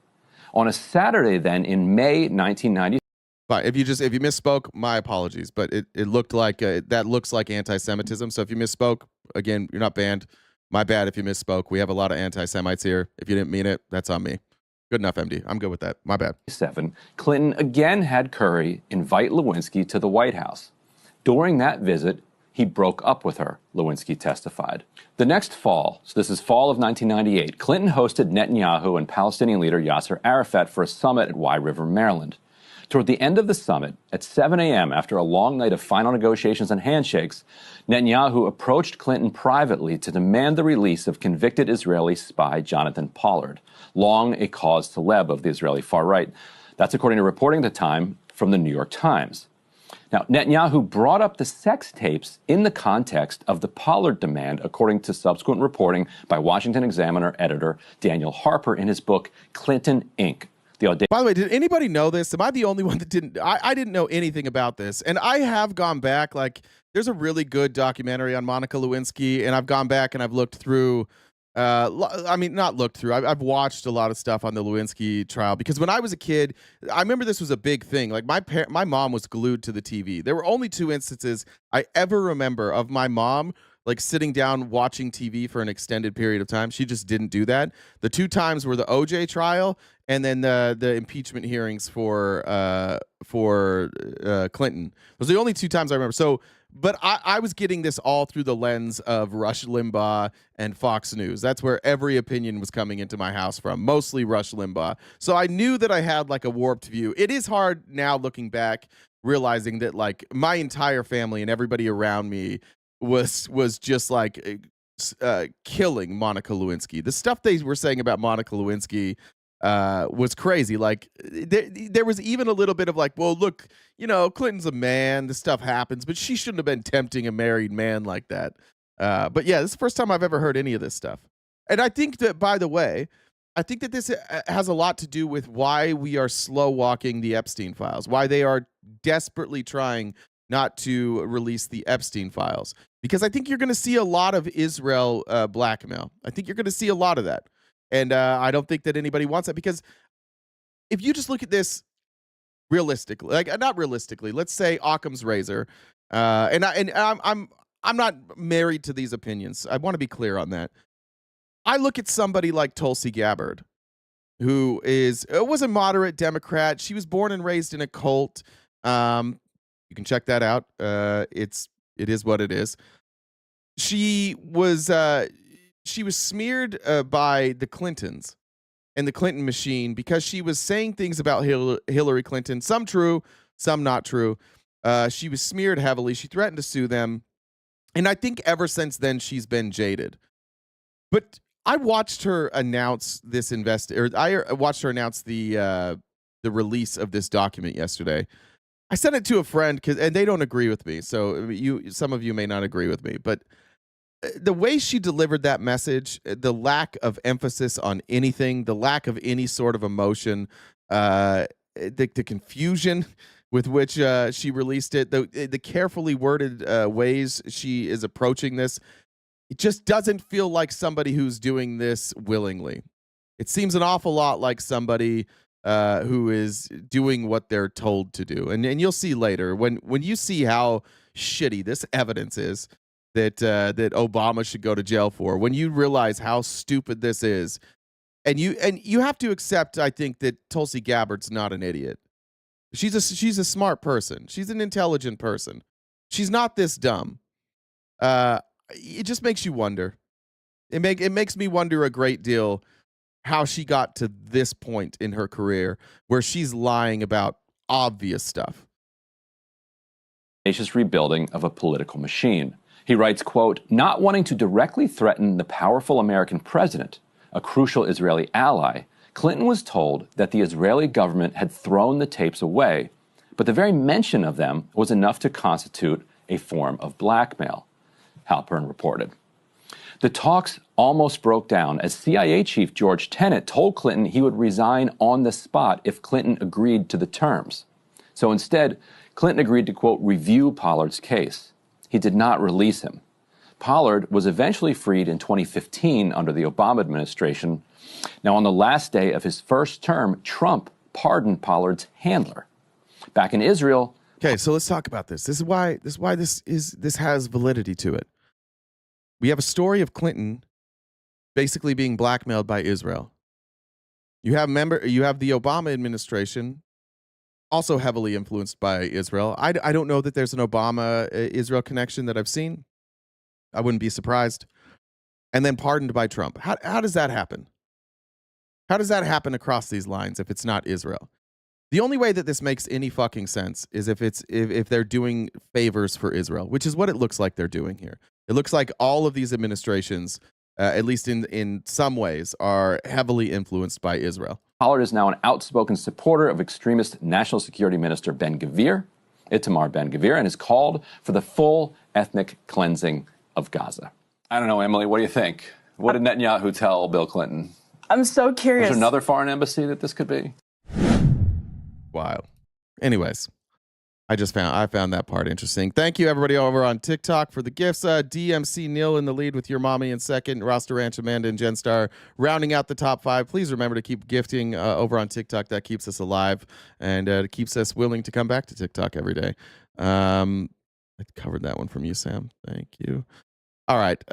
On a Saturday then in May 1990,
Fine. If you misspoke, my apologies. But it looked like that looks like anti-Semitism. So if you misspoke, again, you're not banned. My bad if you misspoke. We have a lot of anti-Semites here. If you didn't mean it, that's on me. Good enough, MD. I'm good with that. My bad.
Clinton again had Curry invite Lewinsky to the White House. During that visit, he broke up with her, Lewinsky testified. The next fall, so this is fall of 1998, Clinton hosted Netanyahu and Palestinian leader Yasser Arafat for a summit at Wye River, Maryland. Toward the end of the summit, at 7 a.m., after a long night of final negotiations and handshakes, Netanyahu approached Clinton privately to demand the release of convicted Israeli spy Jonathan Pollard, long a cause célèbre of the Israeli far right. That's according to reporting at the time from the New York Times. Now, Netanyahu brought up the sex tapes in the context of the Pollard demand, according to subsequent reporting by Washington Examiner editor Daniel Harper in his book, Clinton, Inc.
By the way, did anybody know this? Am I the only one that didn't? I didn't know anything about this. And I have gone back. Like, there's a really good documentary on Monica Lewinsky, and I've gone back and I've looked through. Not looked through. I've watched a lot of stuff on the Lewinsky trial because when I was a kid, I remember this was a big thing. Like my mom was glued to the TV. There were only 2 instances I ever remember of my mom like sitting down watching TV for an extended period of time. She just didn't do that. The 2 times were the OJ trial and then the impeachment hearings for Clinton. Those are the only 2 times I remember. So, but I was getting this all through the lens of Rush Limbaugh and Fox News. That's where every opinion was coming into my house from, mostly Rush Limbaugh. So I knew that I had like a warped view. It is hard now looking back, realizing that like my entire family and everybody around me was just like killing Monica Lewinsky. The stuff they were saying about Monica Lewinsky was crazy. Like there was even a little bit of like, well, look, Clinton's a man, this stuff happens, but she shouldn't have been tempting a married man like that. But yeah, this is the first time I've ever heard any of this stuff. And I think that, by the way, I think that this has a lot to do with why we are slow walking the Epstein files, why they are desperately trying not to release the Epstein files, because I think you're going to see a lot of Israel blackmail. I think you're going to see a lot of that. And I don't think that anybody wants that, because if you just look at this realistically, like not realistically, let's say Occam's razor, and I'm not married to these opinions. I want to be clear on that. I look at somebody like Tulsi Gabbard, who was a moderate Democrat. She was born and raised in a cult. You can check that out. It is what it is. She was smeared by the Clintons and the Clinton machine because she was saying things about Hillary Clinton, some true, some not true. She was smeared heavily. She threatened to sue them. And I think ever since then, she's been jaded. But I watched her announce this I watched her announce the release of this document yesterday. I sent it to a friend and they don't agree with me. So some of you may not agree with me, but the way she delivered that message, the lack of emphasis on anything, the lack of any sort of emotion, the confusion with which she released it, the carefully worded ways she is approaching this, it just doesn't feel like somebody who's doing this willingly. It seems an awful lot like somebody who is doing what they're told to do. And you'll see later when you see how shitty this evidence is that Obama should go to jail for, when you realize how stupid this is, and you have to accept, I think, that Tulsi Gabbard's not an idiot. She's a smart person. She's an intelligent person. She's not this dumb. It just makes you wonder. It makes me wonder a great deal how she got to this point in her career where she's lying about obvious stuff.
Rebuilding of a political machine. He writes, quote, not wanting to directly threaten the powerful American president, a crucial Israeli ally, Clinton was told that the Israeli government had thrown the tapes away, but the very mention of them was enough to constitute a form of blackmail, Halpern reported. The talks almost broke down as CIA Chief George Tenet told Clinton he would resign on the spot if Clinton agreed to the terms. So instead, Clinton agreed to, quote, review Pollard's case. He did not release him. Pollard was eventually freed in 2015 under the Obama administration. Now, on the last day of his first term, Trump pardoned Pollard's handler. Back in Israel.
Okay, so let's talk about this. This is why this has validity to it. We have a story of Clinton basically being blackmailed by Israel. You have the Obama administration also heavily influenced by Israel. I don't know that there's an Obama Israel connection that I've seen. I wouldn't be surprised. And then pardoned by Trump. How does that happen? How does that happen across these lines if it's not Israel? The only way that this makes any fucking sense is if they're doing favors for Israel, which is what it looks like they're doing here. It looks like all of these administrations, at least in some ways, are heavily influenced by Israel.
Pollard is now an outspoken supporter of extremist National Security Minister Itamar Ben-Gvir, and has called for the full ethnic cleansing of Gaza. I don't know, Emily, what do you think? What did Netanyahu tell Bill Clinton?
I'm so curious.
There's another foreign embassy that this could be?
Wild. Anyways, I found that part interesting. Thank you, everybody over on TikTok for the gifts. DMC Neil in the lead with Your Mommy in second. Roster Ranch, Amanda, and Jen Star rounding out the top 5. Please remember to keep gifting over on TikTok. That keeps us alive and keeps us willing to come back to TikTok every day. I covered that one from you, Sam. Thank you. All right.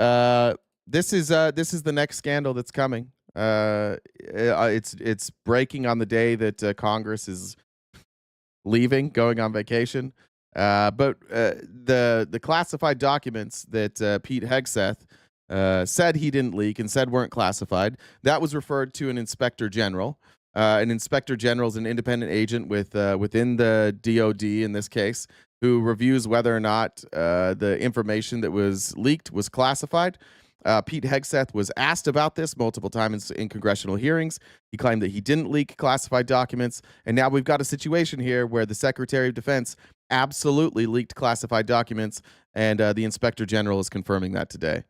This is the next scandal that's coming. It's breaking on the day that Congress is leaving, going on vacation. But the classified documents that Pete Hegseth said he didn't leak and said weren't classified, that was referred to an inspector general. An inspector general is an independent agent within the DOD in this case, who reviews whether or not the information that was leaked was classified. Pete Hegseth was asked about this multiple times in congressional hearings. He claimed that he didn't leak classified documents. And now we've got a situation here where the Secretary of Defense absolutely leaked classified documents. And the Inspector General is confirming that today.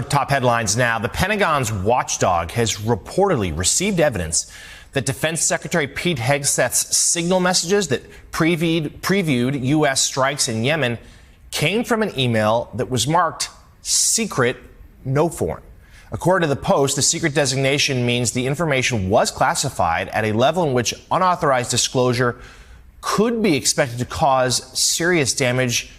Top headlines now. The Pentagon's watchdog has reportedly received evidence that Defense Secretary Pete Hegseth's signal messages that previewed U.S. strikes in Yemen came from an email that was marked secret, no foreign. According to the Post, the secret designation means the information was classified at a level in which unauthorized disclosure could be expected to cause serious damage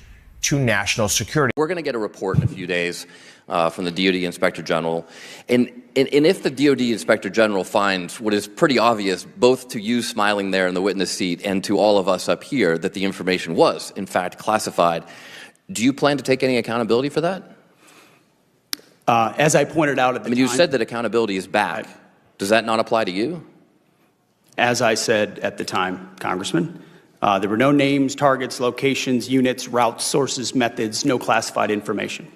to national security.
We're going to get a report in a few days from the DOD Inspector General. And if the DOD Inspector General finds what is pretty obvious, both to you smiling there in the witness seat and to all of us up here, that the information was, in fact, classified, do you plan to take any accountability for that?
As I pointed out at the time...
you said that accountability is back. Does that not apply to you?
As I said at the time, Congressman, there were no names, targets, locations, units, routes, sources, methods, no classified information.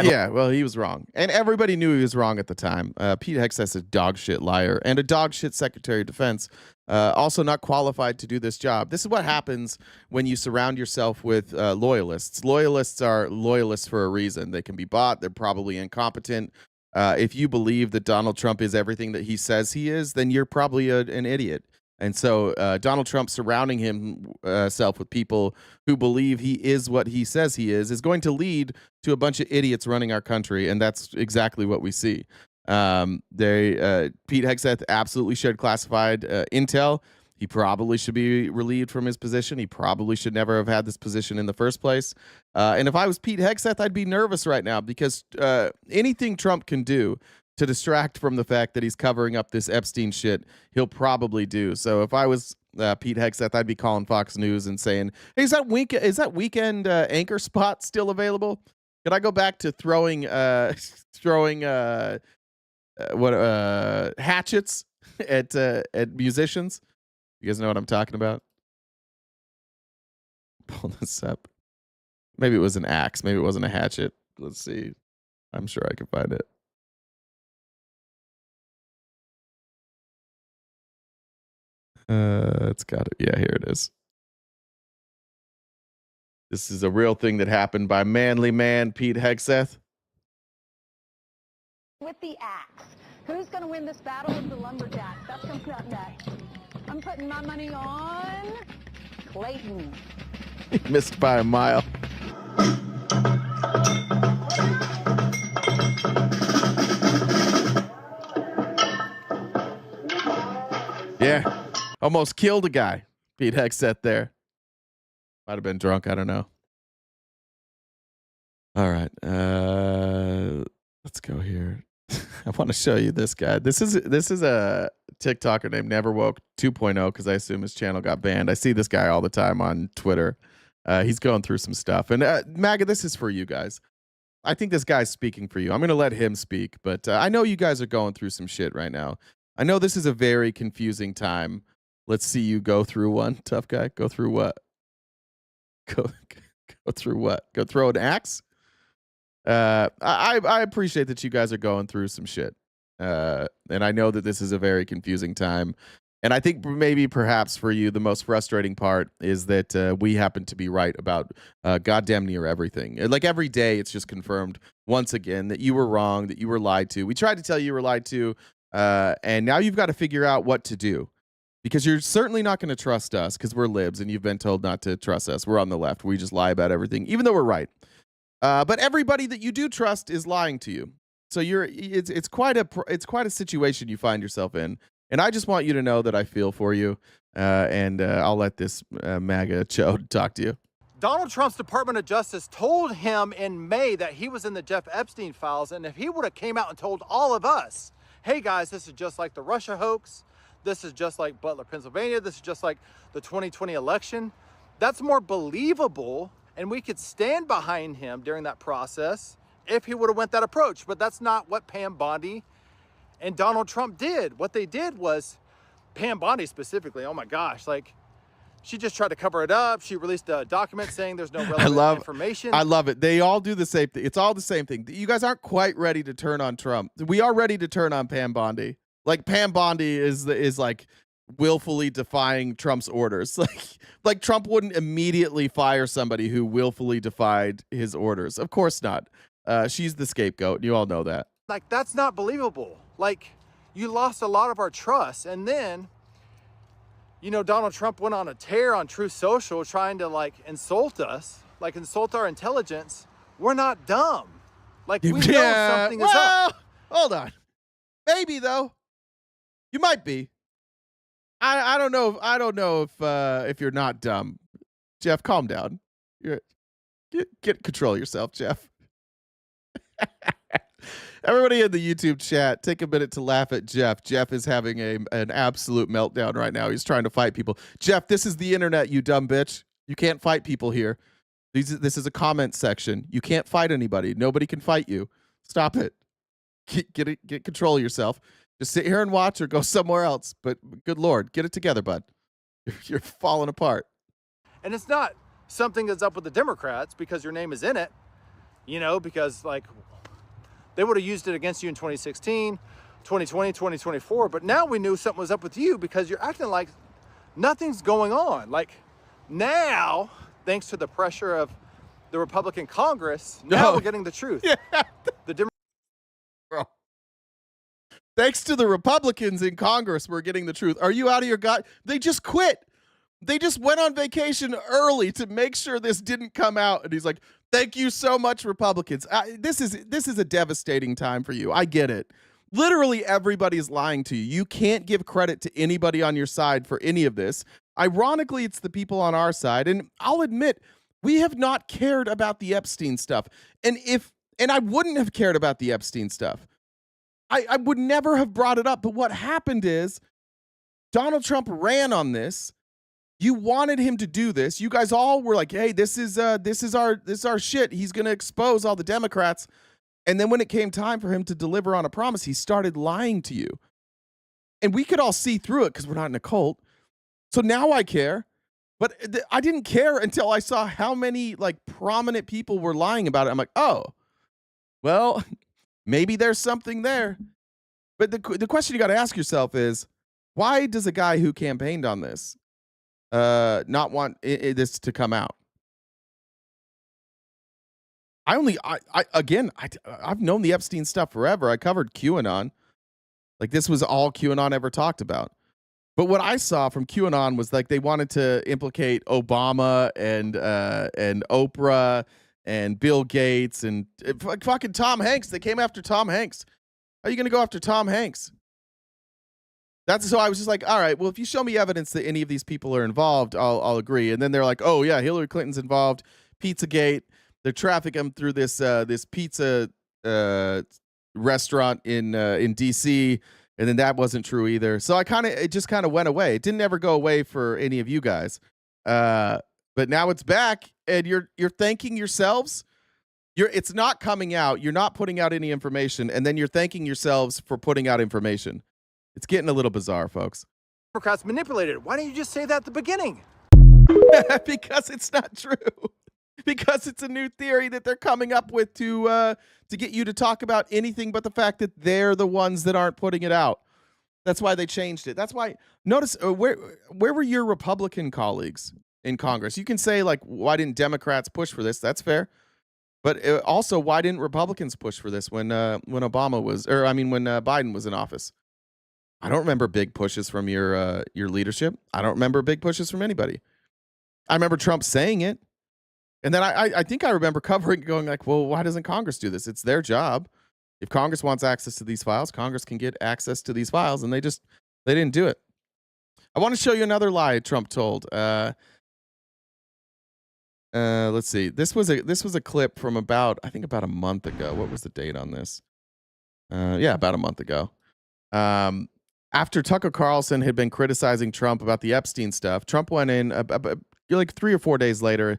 Yeah, well, he was wrong. And everybody knew he was wrong at the time. Pete Hegseth's a dog shit liar and a dog shit Secretary of Defense, also not qualified to do this job. This is what happens when you surround yourself with loyalists. Loyalists are loyalists for a reason. They can be bought. They're probably incompetent. If you believe that Donald Trump is everything that he says he is, then you're probably an idiot. And so Donald Trump surrounding himself with people who believe he is what he says he is going to lead to a bunch of idiots running our country. And that's exactly what we see. Pete Hegseth absolutely shared classified intel. He probably should be relieved from his position. He probably should never have had this position in the first place. And if I was Pete Hegseth, I'd be nervous right now because anything Trump can do to distract from the fact that he's covering up this Epstein shit, he'll probably do. So if I was Pete Hegseth, I'd be calling Fox News and saying, hey, is that weekend anchor spot still available? Could I go back to throwing hatchets at musicians? You guys know what I'm talking about? Pull this up. Maybe it was an axe. Maybe it wasn't a hatchet. Let's see. I'm sure I can find it. It's got it. Yeah, here it is. This is a real thing that happened by manly man Pete Hegseth.
With the axe. Who's going to win this battle of the lumberjacks? That's coming up next. I'm putting my money on Clayton.
He missed by a mile. Yeah. Almost killed a guy. Pete Hegseth there. Might have been drunk. I don't know. All right. Let's go here. I want to show you this guy. This is a TikToker named Neverwoke 2.0 because I assume his channel got banned. I see this guy all the time on Twitter. He's going through some stuff. And MAGA, this is for you guys. I think this guy's speaking for you. I'm going to let him speak, but I know you guys are going through some shit right now. I know this is a very confusing time. Let's see you go through one. Tough guy. Go through what? Go through what? Go throw an axe? I appreciate that you guys are going through some shit. And I know that this is a very confusing time. And I think maybe perhaps for you, the most frustrating part is that we happen to be right about goddamn near everything. Like every day, it's just confirmed once again that you were wrong, that you were lied to. We tried to tell you were lied to. And now you've got to figure out what to do. Because you're certainly not going to trust us because we're libs and you've been told not to trust us. We're on the left. We just lie about everything, even though we're right. But everybody that you do trust is lying to you. So it's quite a situation you find yourself in. And I just want you to know that I feel for you. And I'll let this MAGA chode talk to you.
Donald Trump's Department of Justice told him in May that he was in the Jeff Epstein files. And if he would have came out and told all of us, hey guys, this is just like the Russia hoax. This is just like Butler, Pennsylvania. This is just like the 2020 election. That's more believable, and we could stand behind him during that process if he would have went that approach. But that's not what Pam Bondi and Donald Trump did. What they did was, Pam Bondi specifically, oh my gosh, like she just tried to cover it up. She released a document saying there's no relevant information.
I love it. They all do the same thing. It's all the same thing. You guys aren't quite ready to turn on Trump. We are ready to turn on Pam Bondi. Like Pam Bondi is like willfully defying Trump's orders. Like Trump wouldn't immediately fire somebody who willfully defied his orders. Of course not. She's the scapegoat. You all know that.
Like, that's not believable. Like, you lost a lot of our trust. And then, you know, Donald Trump went on a tear on Truth Social trying to like insult us, like insult our intelligence. We're not dumb. Like, we know something is up.
Hold on. Maybe though. You might be. I don't know. I don't know if you're not dumb. Jeff, calm down. Get control yourself, Jeff. Everybody in the YouTube chat, take a minute to laugh at Jeff. Jeff is having an absolute meltdown right now. He's trying to fight people. Jeff, this is the internet, you dumb bitch. You can't fight people here. This is a comment section. You can't fight anybody. Nobody can fight you. Stop it. Get control of yourself. Just sit here and watch or go somewhere else. But good Lord, get it together, bud. You're falling apart.
And it's not something that's up with the Democrats because your name is in it, you know, because like they would have used it against you in 2016, 2020, 2024. But now we knew something was up with you because you're acting like nothing's going on. Like now, thanks to the pressure of the Republican Congress, now we're getting the truth.
Yeah.
The
Bro. Thanks to the Republicans in Congress, we're getting the truth. Are you out of your god? They just quit. They just went on vacation early to make sure this didn't come out. And he's like, thank you so much, Republicans. This is a devastating time for you. I get it. Literally everybody's lying to you. You can't give credit to anybody on your side for any of this. Ironically, it's the people on our side. And I'll admit, we have not cared about the Epstein stuff. And I wouldn't have cared about the Epstein stuff. I would never have brought it up. But what happened is Donald Trump ran on this. You wanted him to do this. You guys all were like, hey, this is our shit. He's going to expose all the Democrats. And then when it came time for him to deliver on a promise, he started lying to you. And we could all see through it because we're not in a cult. So now I care. But I didn't care until I saw how many like prominent people were lying about it. I'm like, oh, well, maybe there's something there. But the question you got to ask yourself is, why does a guy who campaigned on this not want this to come out? I've known the Epstein stuff forever. I covered QAnon. Like this was all QAnon ever talked about. But what I saw from QAnon was like they wanted to implicate Obama and Oprah and Bill Gates and fucking Tom Hanks. They came after Tom Hanks. How are you going to go after Tom Hanks? So I was just like, all right, well, if you show me evidence that any of these people are involved, I'll agree. And then they're like, oh yeah, Hillary Clinton's involved, Pizzagate. They're trafficking them through this pizza restaurant in DC, and then that wasn't true either. So it just kind of went away. It didn't ever go away for any of you guys. But now it's back, and you're thanking yourselves. It's not coming out. You're not putting out any information, and then you're thanking yourselves for putting out information. It's getting a little bizarre, folks.
Democrats manipulated it. Why don't you just say that at the beginning?
Because it's not true. Because it's a new theory that they're coming up with to get you to talk about anything but the fact that they're the ones that aren't putting it out. That's why they changed it. That's why. Notice where were your Republican colleagues in Congress? You can say, like, why didn't Democrats push for this? That's fair. But also, why didn't Republicans push for this when Biden was in office? I don't remember big pushes from your leadership. I don't remember big pushes from anybody. I remember Trump saying it. And then I think I remember covering, going like, well, why doesn't Congress do this? It's their job. If Congress wants access to these files, Congress can get access to these files, and they didn't do it. I want to show you another lie Trump told. Let's see. This was a clip from about a month ago. What was the date on this? About a month ago. After Tucker Carlson had been criticizing Trump about the Epstein stuff, Trump went in like 3 or 4 days later.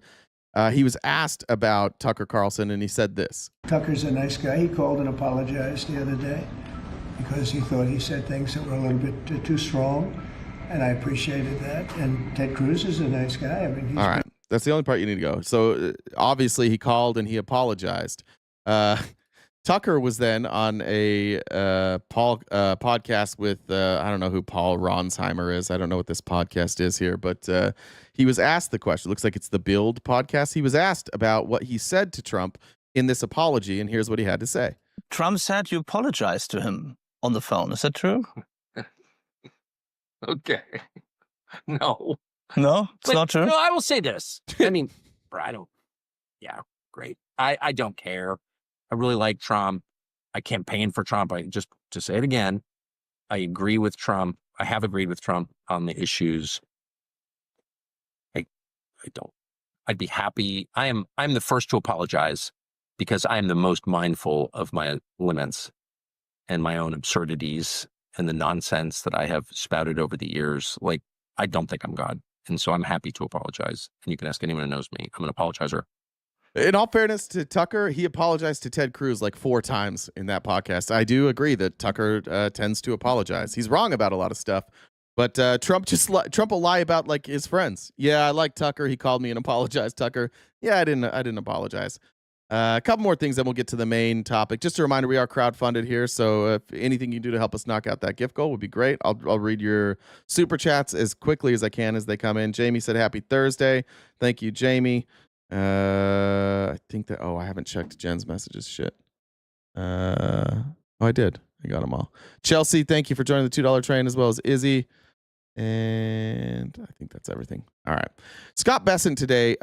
He was asked about Tucker Carlson, and he said this.
Tucker's a nice guy. He called and apologized the other day because he thought he said things that were a little bit too strong, and I appreciated that. And Ted Cruz is a nice guy. I mean,
all right. That's the only part you need to go. So obviously he called and he apologized. Tucker was then on a podcast with, I don't know who Paul Ronsheimer is. I don't know what this podcast is here, but he was asked the question. It looks like it's the Build podcast. He was asked about what he said to Trump in this apology, and here's what he had to say.
Trump said you apologized to him on the phone. Is that true?
Okay. No.
No, it's not true.
No, I will say this. I mean, yeah, great. I don't care. I really like Trump. I campaigned for Trump. I just to say it again, I agree with Trump. I have agreed with Trump on the issues. I'd be happy. I'm the first to apologize because I am the most mindful of my limits and my own absurdities and the nonsense that I have spouted over the years. Like, I don't think I'm God. And so I'm happy to apologize. And you can ask anyone who knows me. I'm an apologizer.
In all fairness to Tucker, he apologized to Ted Cruz like 4 times in that podcast. I do agree that Tucker tends to apologize. He's wrong about a lot of stuff, but Trump will lie about like his friends. Yeah, I like Tucker. He called me and apologized. Tucker. Yeah, I didn't apologize. A couple more things, then we'll get to the main topic. Just a reminder, we are crowdfunded here, so if anything you do to help us knock out that gift goal would be great. I'll read your super chats as quickly as I can as they come in. Jamie said, happy Thursday. Thank you, Jamie. I think that, I haven't checked Jen's messages. Shit. I did. I got them all. Chelsea, thank you for joining the $2 train, as well as Izzy. And I think that's everything. All right. Scott Bessent today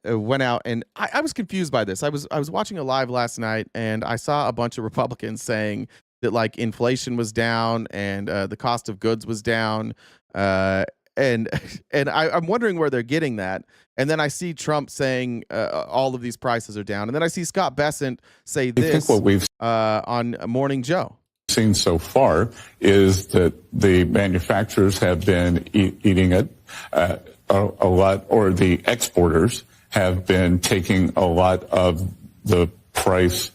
went out, and I was confused by this. I was watching a live last night, and I saw a bunch of Republicans saying that like inflation was down and the cost of goods was down. And I'm wondering where they're getting that. And then I see Trump saying all of these prices are down. And then I see Scott Bessent say this
I think what we've
on Morning Joe.
Seen so far is that the manufacturers have been eating it a lot, or the exporters have been taking a lot of the price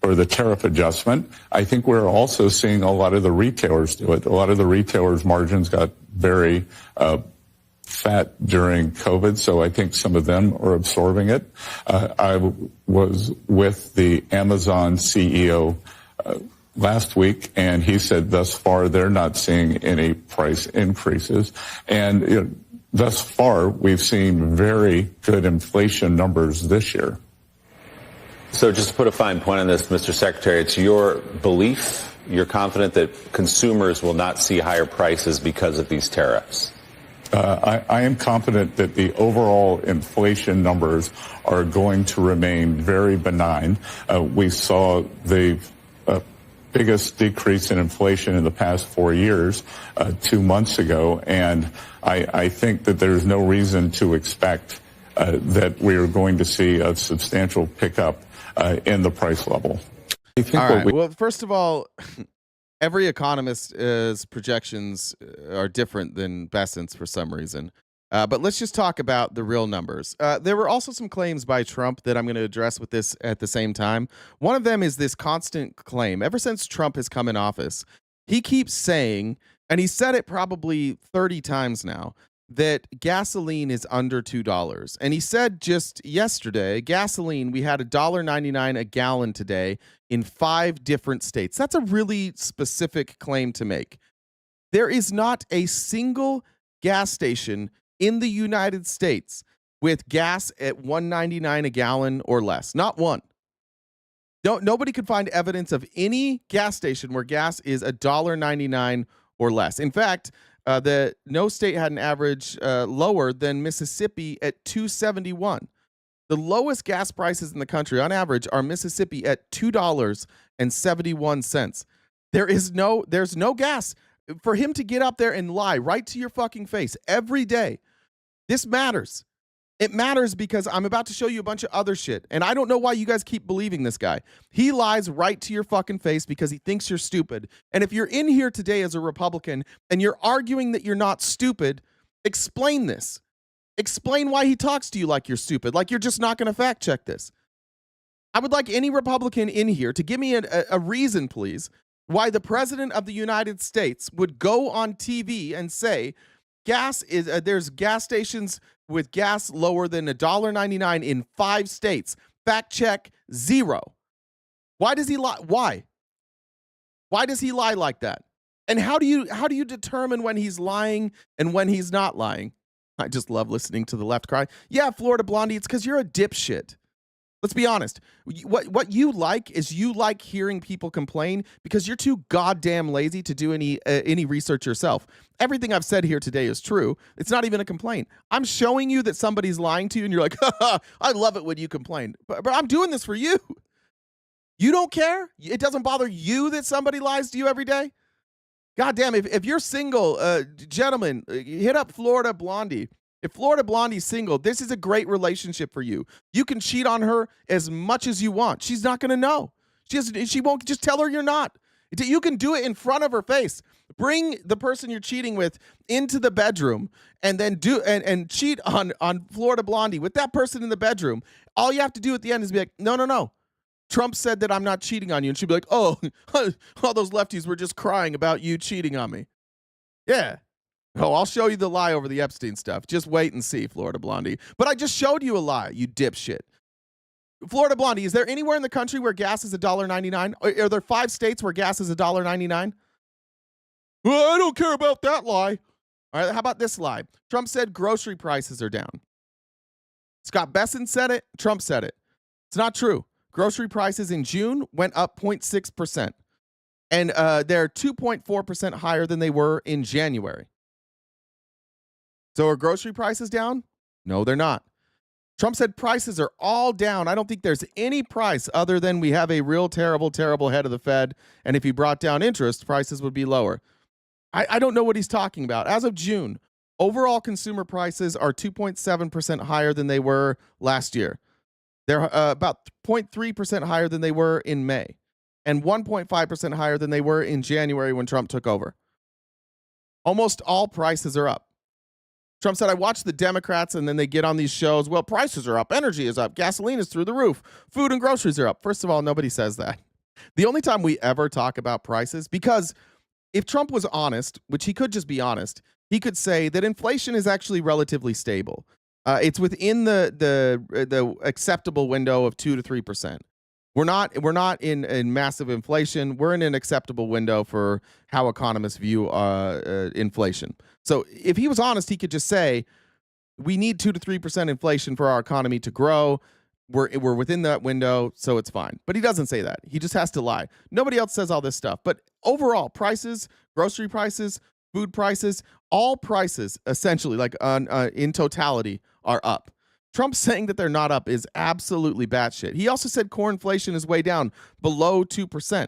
or the tariff adjustment. I think we're also seeing a lot of the retailers do it. A lot of the retailers' margins got very fat during COVID, so I think some of them are absorbing it. I was with the Amazon CEO last week, and he said thus far they're not seeing any price increases. And thus far, we've seen very good inflation numbers this year.
So just to put a fine point on this, Mr. Secretary, it's your belief, you're confident that consumers will not see higher prices because of these tariffs?
I am confident that the overall inflation numbers are going to remain very benign. We saw the biggest decrease in inflation in the past 4 years 2 months ago. And I think that there's no reason to expect that we are going to see a substantial pickup in the price level. I think
all right. Well, first of all, every economist's projections are different than Bessent's for some reason. But let's just talk about the real numbers. There were also some claims by Trump that I'm going to address with this at the same time. One of them is this constant claim. Ever since Trump has come in office, he keeps saying, and he said it probably 30 times now, that gasoline is under $2. And he said just yesterday, gasoline, we had $1.99 a gallon today in 5 different states. That's a really specific claim to make. There is not a single gas station in the United States with gas at $1.99 a gallon or less. Not one. Nobody could find evidence of any gas station where gas is $1.99 or less. In fact, no state had an average lower than Mississippi at $2.71. The lowest gas prices in the country on average are Mississippi at $2.71. There's no gas. For him to get up there and lie right to your fucking face every day, this matters. It matters because I'm about to show you a bunch of other shit, and I don't know why you guys keep believing this guy. He lies right to your fucking face because he thinks you're stupid. And if you're in here today as a Republican and you're arguing that you're not stupid, explain this. Explain why he talks to you like you're stupid, like you're just not going to fact check this. I would like any Republican in here to give me a reason, please, why the president of the United States would go on TV and say there's gas stations with gas lower than $1.99 in 5 states. Fact check 0. Why does he lie? Why does he lie like that? And how do you determine when he's lying and when he's not lying? I just love listening to the left cry. Yeah, Florida Blondie, it's because you're a dipshit. Let's be honest. What you like is you like hearing people complain because you're too goddamn lazy to do any research yourself. Everything I've said here today is true. It's not even a complaint. I'm showing you that somebody's lying to you, and you're like, I love it when you complain. But I'm doing this for you. You don't care? It doesn't bother you that somebody lies to you every day? God damn, if you're single, gentlemen, hit up Florida Blondie. If Florida Blondie's single, this is a great relationship for you. You can cheat on her as much as you want. She's not going to know. She won't. Just tell her you're not. You can do it in front of her face. Bring the person you're cheating with into the bedroom and then and cheat on Florida Blondie with that person in the bedroom. All you have to do at the end is be like, no. Trump said that I'm not cheating on you. And she'd be like, oh, all those lefties were just crying about you cheating on me. Yeah. Oh, I'll show you the lie over the Epstein stuff. Just wait and see, Florida Blondie. But I just showed you a lie, you dipshit. Florida Blondie, is there anywhere in the country where gas is $1.99? Are there 5 states where gas is $1.99? Well, I don't care about that lie. All right, how about this lie? Trump said grocery prices are down. Scott Bessent said it. Trump said it. It's not true. Grocery prices in June went up 0.6%. And they're 2.4% higher than they were in January. So are grocery prices down? No, they're not. Trump said prices are all down. I don't think there's any price other than we have a real terrible, terrible head of the Fed. And if he brought down interest, prices would be lower. I don't know what he's talking about. As of June, overall consumer prices are 2.7% higher than they were last year. They're about 0.3% higher than they were in May and 1.5% higher than they were in January when Trump took over. Almost all prices are up. Trump said, I watch the Democrats and then they get on these shows. Well, prices are up. Energy is up. Gasoline is through the roof. Food and groceries are up. First of all, nobody says that. The only time we ever talk about prices, because if Trump was honest, which he could just be honest, he could say that inflation is actually relatively stable. It's within the acceptable window of 2 to 3%. We're not in massive inflation. We're in an acceptable window for how economists view inflation. So if he was honest, he could just say, we need 2 to 3% inflation for our economy to grow. We're within that window, so it's fine. But he doesn't say that. He just has to lie. Nobody else says all this stuff. But overall, prices, grocery prices, food prices, all prices essentially, like in totality, are up. Trump saying that they're not up is absolutely batshit. He also said core inflation is way down, below 2%.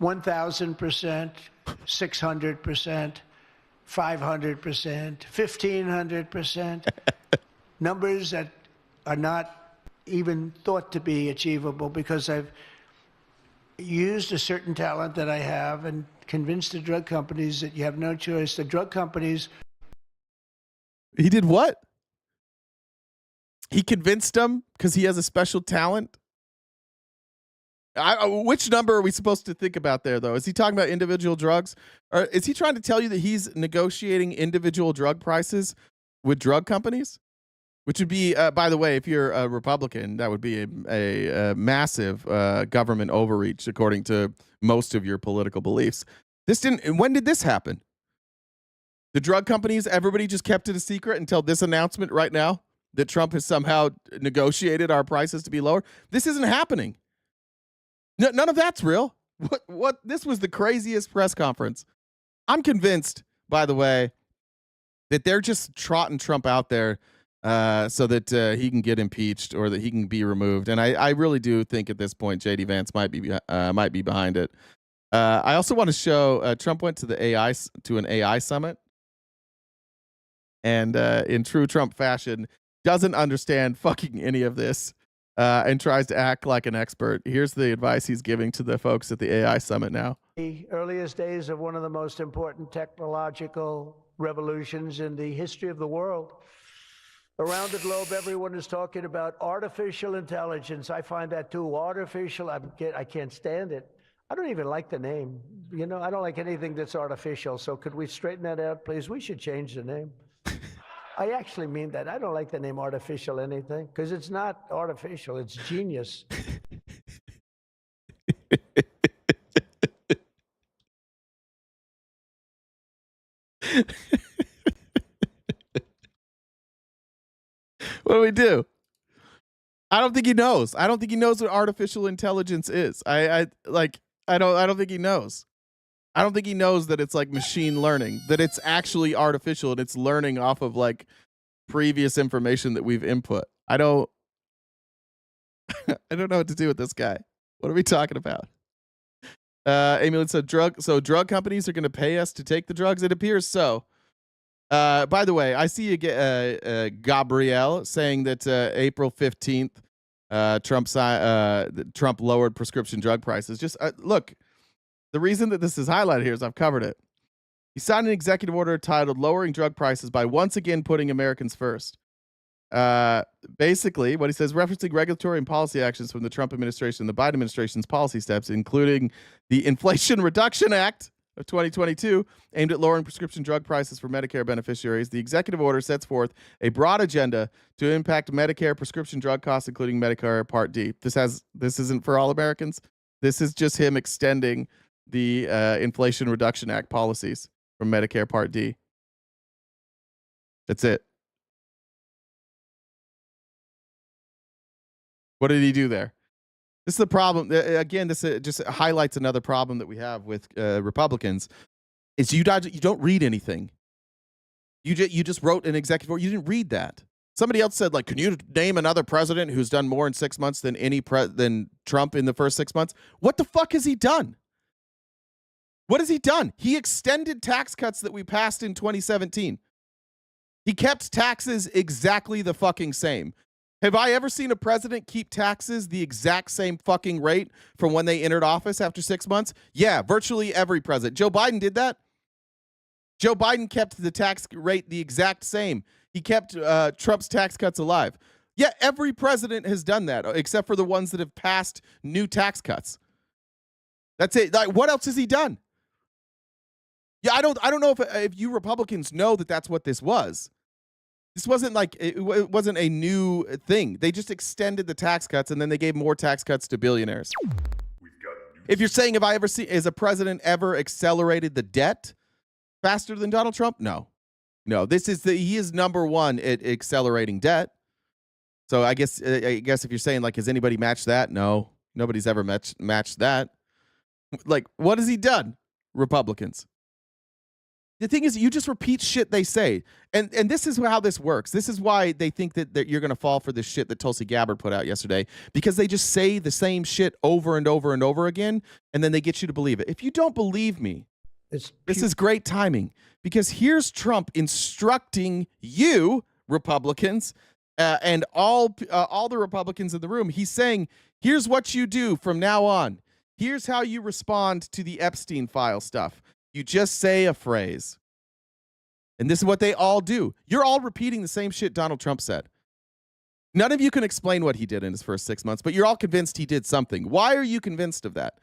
1,000%, 600%, 500%, 1,500%. Numbers that are not even thought to be achievable because I've used a certain talent that I have and convinced the drug companies that you have no choice. The drug companies.
He did what? He convinced them because he has a special talent? Which number are we supposed to think about there, though? Is he talking about individual drugs? Or is he trying to tell you that he's negotiating individual drug prices with drug companies? Which would be, by the way, if you're a Republican, that would be a massive government overreach, according to most of your political beliefs. When did this happen? The drug companies, everybody just kept it a secret until this announcement right now that Trump has somehow negotiated our prices to be lower. This isn't happening. None of that's real. What? This was the craziest press conference. I'm convinced, by the way, that they're just trotting Trump out there so that he can get impeached or that he can be removed. And I really do think at this point J.D. Vance might be behind it. I also want to show Trump went to an AI summit, and in true Trump fashion, doesn't understand fucking any of this. And tries to act like an expert. Here's the advice he's giving to the folks at the AI summit now.
The earliest days of one of the most important technological revolutions in the history of the world. Around the globe, everyone is talking about artificial intelligence. I find that too. Artificial, I can't stand it. I don't even like the name. I don't like anything that's artificial. So could we straighten that out, please? We should change the name. I actually mean that. I don't like the name artificial anything because it's not artificial. It's genius.
What do we do? I don't think he knows. I don't think he knows what artificial intelligence is. I don't think he knows. I don't think he knows that it's like machine learning, that it's actually artificial and it's learning off of like previous information that we've input. I don't know what to do with this guy. What are we talking about? Amy Lynn said drug companies are going to pay us to take the drugs. It appears so. By the way, I see you Gabrielle saying that April 15th, Trump lowered prescription drug prices. Just look. The reason that this is highlighted here is I've covered it. He signed an executive order titled Lowering Drug Prices by once again putting Americans first. Basically, what he says, referencing regulatory and policy actions from the Trump administration and the Biden administration's policy steps, including the Inflation Reduction Act of 2022, aimed at lowering prescription drug prices for Medicare beneficiaries. The executive order sets forth a broad agenda to impact Medicare prescription drug costs, including Medicare Part D. This isn't for all Americans. This is just him extending the Inflation Reduction Act policies from Medicare Part D. That's it. What did he do there? This is the problem. Again, this just highlights another problem that we have with Republicans. Is you don't read anything. You just wrote an executive order. You didn't read that. Somebody else said, like, can you name another president who's done more in 6 months than than Trump in the first 6 months? What the fuck has he done? What has he done? He extended tax cuts that we passed in 2017. He kept taxes exactly the fucking same. Have I ever seen a president keep taxes the exact same fucking rate from when they entered office after 6 months? Yeah, virtually every president. Joe Biden did that. Joe Biden kept the tax rate the exact same. He kept Trump's tax cuts alive. Yeah, every president has done that, except for the ones that have passed new tax cuts. That's it. Like, what else has he done? Yeah, I don't know if you Republicans know that that's what this was. This wasn't like it wasn't a new thing. They just extended the tax cuts and then they gave more tax cuts to billionaires. If you're saying, has a president ever accelerated the debt faster than Donald Trump? No. He is number one at accelerating debt. So I guess if you're saying, like, has anybody matched that? No, nobody's ever matched that. Like, what has he done? Republicans. The thing is, you just repeat shit they say. And this is how this works. This is why they think that you're going to fall for this shit that Tulsi Gabbard put out yesterday, because they just say the same shit over and over and over again, and then they get you to believe it. If you don't believe me, this is great timing, because here's Trump instructing you, Republicans, and all the Republicans in the room. He's saying, here's what you do from now on. Here's how you respond to the Epstein file stuff. You just say a phrase. And this is what they all do. You're all repeating the same shit Donald Trump said. None of you can explain what he did in his first 6 months, but you're all convinced he did something. Why are you convinced of that?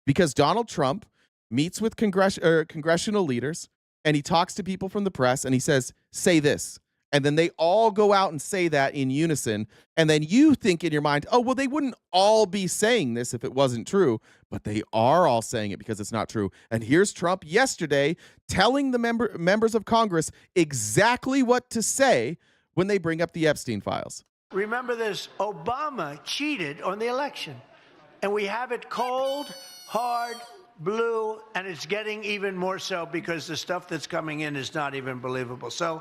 Because Donald Trump meets with congressional leaders, and he talks to people from the press, and he says, say this. And then they all go out and say that in unison. And then you think in your mind, oh, well, they wouldn't all be saying this if it wasn't true. But they are all saying it because it's not true. And here's Trump yesterday telling the members of Congress exactly what to say when they bring up the Epstein files.
Remember this, Obama cheated on the election. And we have it cold, hard, blue, and it's getting even more so because the stuff that's coming in is not even believable. So,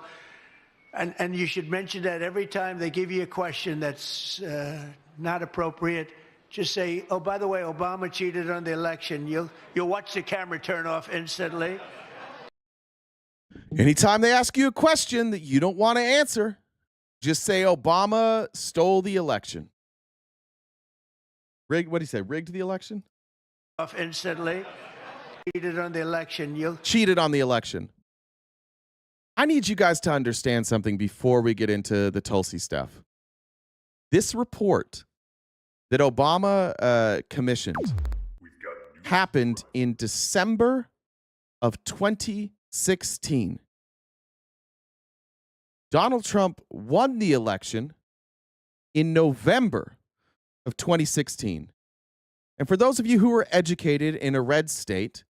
and you should mention that every time they give you a question that's not appropriate, just say, oh, by the way, Obama cheated on the election. You'll watch the camera turn off instantly.
Anytime they ask you a question that you don't want to answer, just say Obama stole the election. What do you say? Rigged the election?
Off instantly. Cheated on the election.
Cheated on the election. I need you guys to understand something before we get into the Tulsi stuff. This report that Obama commissioned happened in December of 2016. Donald Trump won the election in November of 2016. And for those of you who are educated in a red state,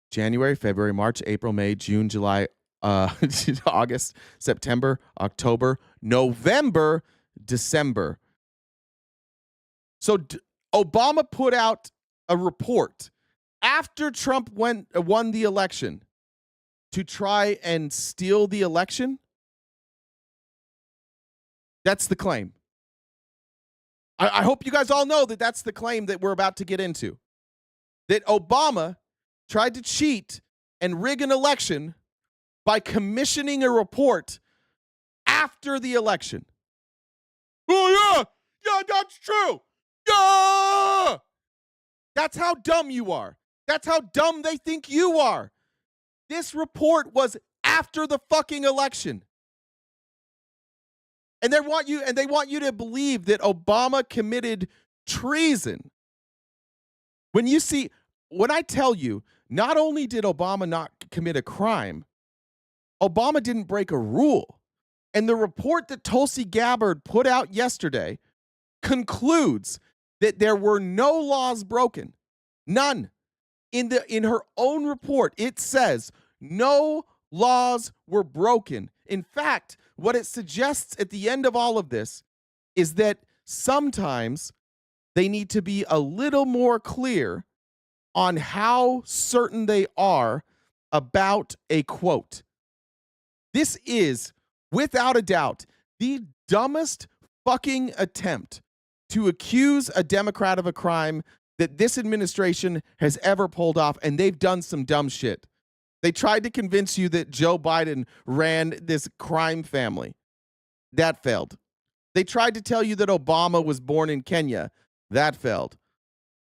January, February, March, April, May, June, July, August, September, October, November, December. So Obama put out a report after Trump won the election to try and steal the election. That's the claim. I hope you guys all know that that's the claim that we're about to get into. That Obama tried to cheat and rig an election by commissioning a report after the election. Oh, yeah, that's true. Yeah! That's how dumb you are. That's how dumb they think you are. This report was after the fucking election. And they want you to believe that Obama committed treason. When I tell you, not only did Obama not commit a crime, Obama didn't break a rule. And the report that Tulsi Gabbard put out yesterday concludes that there were no laws broken. None. In her own report, it says no laws were broken. In fact, what it suggests at the end of all of this is that sometimes they need to be a little more clear on how certain they are about a quote. This is, without a doubt, the dumbest fucking attempt to accuse a Democrat of a crime that this administration has ever pulled off, and they've done some dumb shit. They tried to convince you that Joe Biden ran this crime family. That failed. They tried to tell you that Obama was born in Kenya. That failed.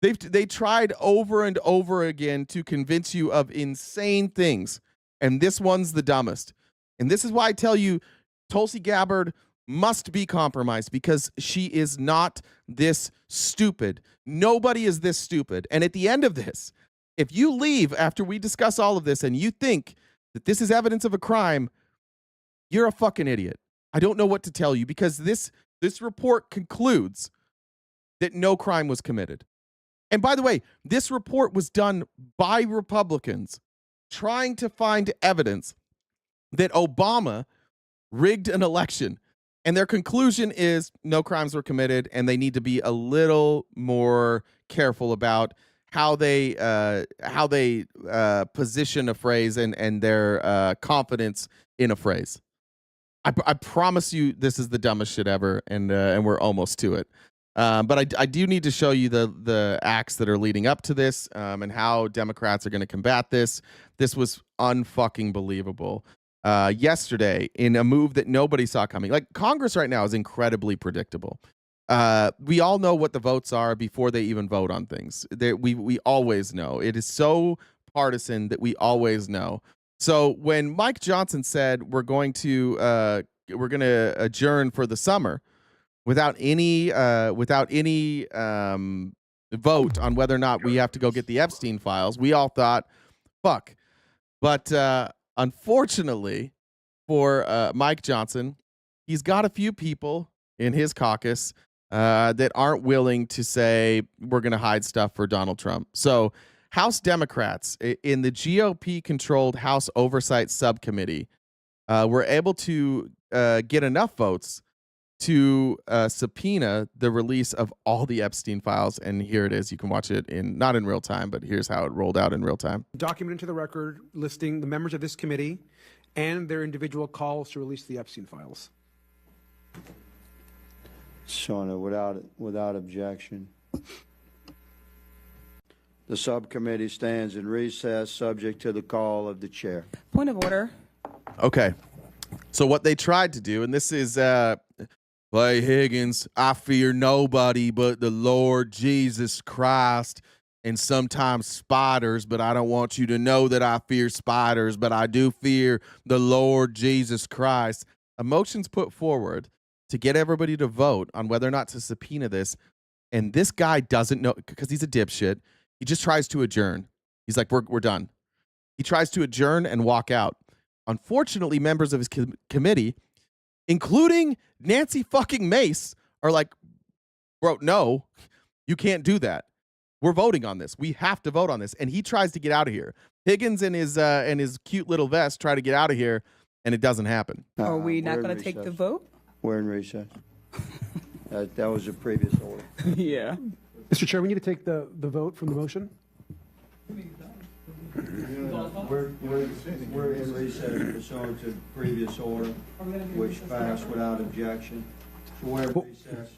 They tried over and over again to convince you of insane things, and this one's the dumbest. And this is why I tell you Tulsi Gabbard must be compromised, because she is not this stupid. Nobody is this stupid. And at the end of this, if you leave after we discuss all of this and you think that this is evidence of a crime, you're a fucking idiot. I don't know what to tell you, because this report concludes that no crime was committed. And by the way, this report was done by Republicans trying to find evidence that Obama rigged an election. And their conclusion is no crimes were committed, and they need to be a little more careful about how they position a phrase and their confidence in a phrase. I promise you, this is the dumbest shit ever, and we're almost to it. But I do need to show you the acts that are leading up to this, and how Democrats are going to combat this. This was unfucking believable. Yesterday, in a move that nobody saw coming, like Congress right now is incredibly predictable. We all know what the votes are before they even vote on things. We always know. It is so partisan that we always know. So when Mike Johnson said we're going to adjourn for the summer without any vote on whether or not we have to go get the Epstein files, we all thought, fuck. But unfortunately for Mike Johnson, he's got a few people in his caucus that aren't willing to say we're going to hide stuff for Donald Trump. So House Democrats in the GOP-controlled House Oversight Subcommittee were able to get enough votes to subpoena the release of all the Epstein files. And here it is. You can watch it not in real time, but here's how it rolled out in real time.
Document into the record listing the members of this committee and their individual calls to release the Epstein files.
Shauna, without objection. The subcommittee stands in recess, subject to the call of the chair.
Point of order.
Okay. So what they tried to do, and this is Clay Higgins, I fear nobody but the Lord Jesus Christ, and sometimes spiders, but I don't want you to know that I fear spiders, but I do fear the Lord Jesus Christ. A motion's put forward to get everybody to vote on whether or not to subpoena this, and this guy doesn't know because he's a dipshit. He just tries to adjourn. He's like, we're done. He tries to adjourn and walk out. Unfortunately, members of his committee, including Nancy fucking Mace, are like, bro, no, you can't do that. We're voting on this. We have to vote on this. And he tries to get out of here. Higgins and his cute little vest try to get out of here, and it doesn't happen.
Are we not going to take the vote?
We're in recess. That was a previous order.
Yeah.
Mr. Chair, we need to take the vote from the motion.
We're in recess pursuant to previous order, which passed without objection. So we're in recess,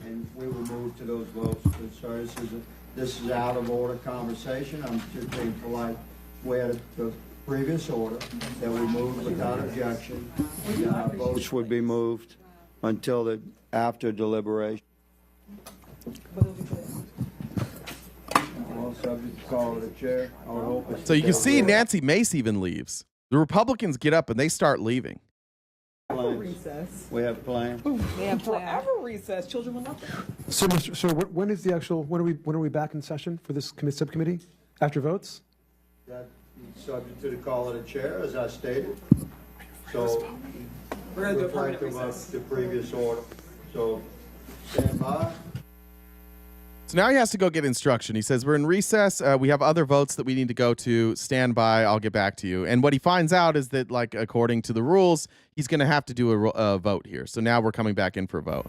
and we will move to those votes. Sorry, this is out of order conversation. I'm just being polite. We had the previous order that we moved without objection. Votes would be moved until after deliberation. Subject to call of the chair.
So you can see Nancy Mace even leaves. The Republicans get up and they start leaving.
Recess.
We have plans.
We have forever recess. Children will not.
So, when is the actual? When are we back in session for this subcommittee? After votes?
That subject to the call of the chair, as I stated. So
we're going to do a permanent recess.
The previous order. So stand by.
So now he has to go get instruction. He says, we're in recess. We have other votes that we need to go to. Stand by. I'll get back to you. And what he finds out is that, like, according to the rules, he's going to have to do a vote here. So now we're coming back in for a vote.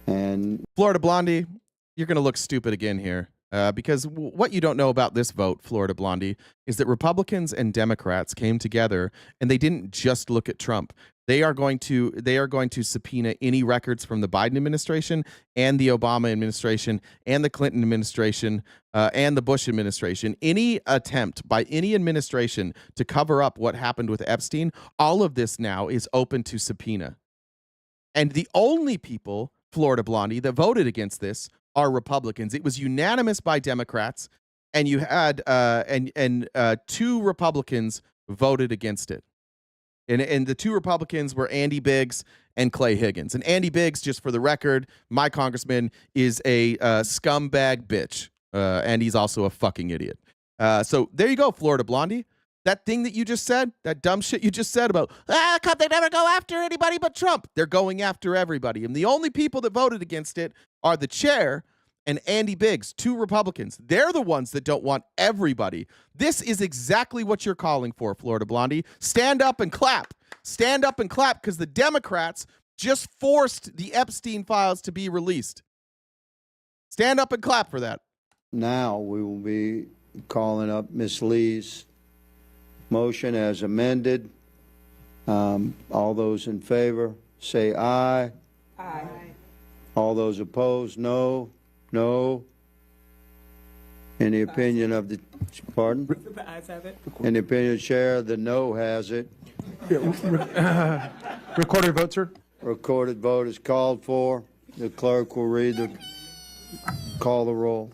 And
Florida Blondie, you're going to look stupid again here. Because what you don't know about this vote, Florida Blondie, is that Republicans and Democrats came together and they didn't just look at Trump. They are going to subpoena any records from the Biden administration and the Obama administration and the Clinton administration and the Bush administration. Any attempt by any administration to cover up what happened with Epstein, all of this now is open to subpoena. And the only people, Florida Blondie, that voted against this are Republicans. It was unanimous by Democrats, and you had two Republicans voted against it. And the two Republicans were Andy Biggs and Clay Higgins. And Andy Biggs, just for the record, my congressman, is a scumbag bitch. And he's also a fucking idiot. So there you go, Florida Blondie. That thing that you just said, that dumb shit you just said about, they never go after anybody but Trump. They're going after everybody. And the only people that voted against it are the chair and Andy Biggs, two Republicans. They're the ones that don't want everybody. This is exactly what you're calling for, Florida Blondie. Stand up and clap. Stand up and clap, because the Democrats just forced the Epstein files to be released. Stand up and clap for that.
Now we will be calling up Ms. Lee's motion as amended. All those in favor, say aye.
Aye.
All those opposed, no. No. In the opinion of the, pardon?
The ayes have it.
In the opinion of the chair, the no has it.
Recorded vote, sir.
Recorded vote is called for. The clerk will call the roll.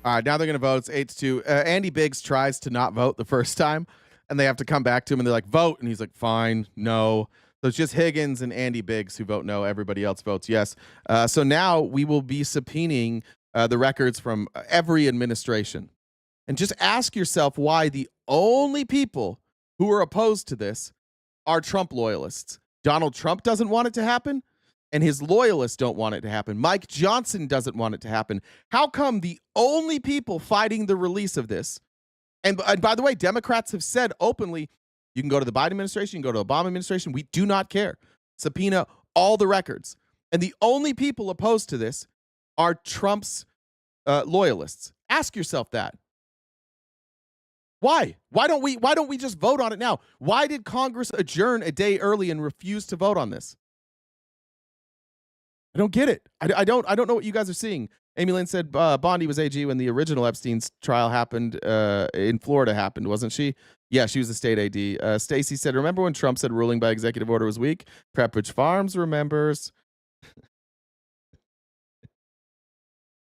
All right, now they're going to vote. It's 8-2. Andy Biggs tries to not vote the first time, and they have to come back to him, and they're like, vote. And he's like, fine, no. So it's just Higgins and Andy Biggs who vote no. Everybody else votes yes. So now we will be subpoenaing the records from every administration. And just ask yourself why the only people who are opposed to this are Trump loyalists. Donald Trump doesn't want it to happen, and his loyalists don't want it to happen. Mike Johnson doesn't want it to happen. How come the only people fighting the release of this, and by the way, Democrats have said openly, you can go to the Biden administration, you can go to the Obama administration, we do not care. Subpoena all the records. And the only people opposed to this are Trump's loyalists. Ask yourself that. Why? Why don't we just vote on it now? Why did Congress adjourn a day early and refuse to vote on this? I don't get it. I don't know what you guys are seeing. Amy Lynn said Bondi was AG when the original Epstein's trial happened in Florida happened, wasn't she? Yeah, she was the state AD. Stacy said, remember when Trump said ruling by executive order was weak? Pepperidge Farms remembers.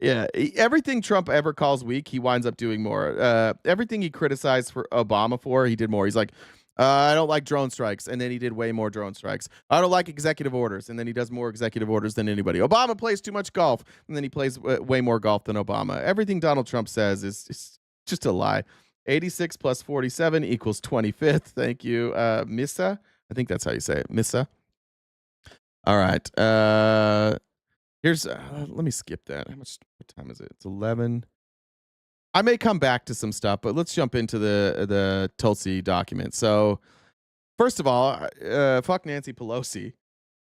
Yeah, everything Trump ever calls weak, he winds up doing more. Everything he criticized for Obama for, he did more. He's like, I don't like drone strikes, and then he did way more drone strikes. I don't like executive orders, and then he does more executive orders than anybody. Obama plays too much golf, and then he plays way more golf than Obama. Everything Donald Trump says is just a lie. 86 plus 47 equals 25th. Thank you, Missa. I think that's how you say it, Missa. All right. Here's let me skip that. What time is it? It's 11. I may come back to some stuff, but let's jump into the Tulsi document. So, first of all, fuck Nancy Pelosi,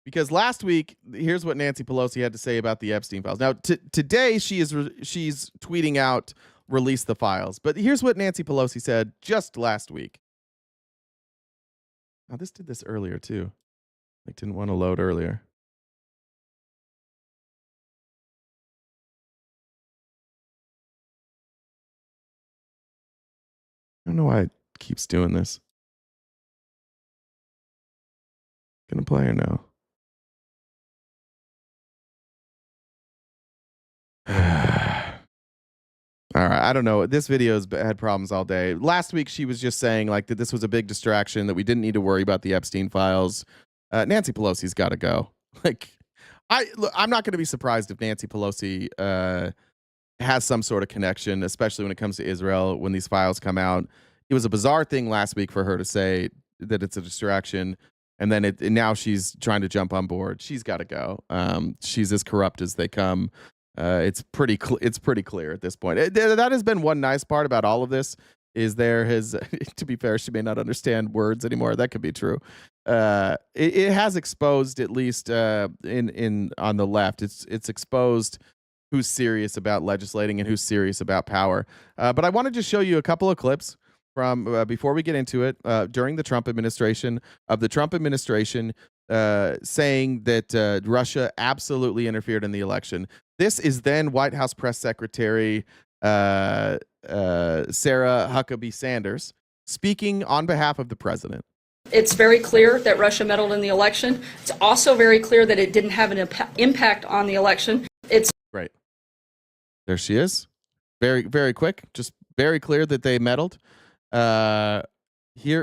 because last week, here's what Nancy Pelosi had to say about the Epstein files. Now, today she's tweeting out, release the files. But here's what Nancy Pelosi said just last week. Now, this did this earlier too. I didn't want to load earlier. I don't know why it keeps doing this. Gonna play or no? All right, I don't know. This video's had problems all day. Last week, she was just saying like that this was a big distraction, that we didn't need to worry about the Epstein files. Nancy Pelosi's got to go. Like, I'm not going to be surprised if Nancy Pelosi has some sort of connection, especially when it comes to Israel, when these files come out. It was a bizarre thing last week for her to say that it's a distraction, and then now she's trying to jump on board. She's got to go. She's as corrupt as they come. It's pretty clear at this point. That has been one nice part about all of this, is there has, to be fair, she may not understand words anymore. That could be true. It has exposed, at least in on the left, it's exposed who's serious about legislating and who's serious about power. But I want to just show you a couple of clips from before we get into it, during the Trump administration, of the Trump administration saying that Russia absolutely interfered in the election. This is then White House Press Secretary Sarah Huckabee Sanders speaking on behalf of the president.
It's very clear that Russia meddled in the election. It's also very clear that it didn't have an impact on the election. It's
great. There she is. Very, very quick. Just very clear that they meddled. Here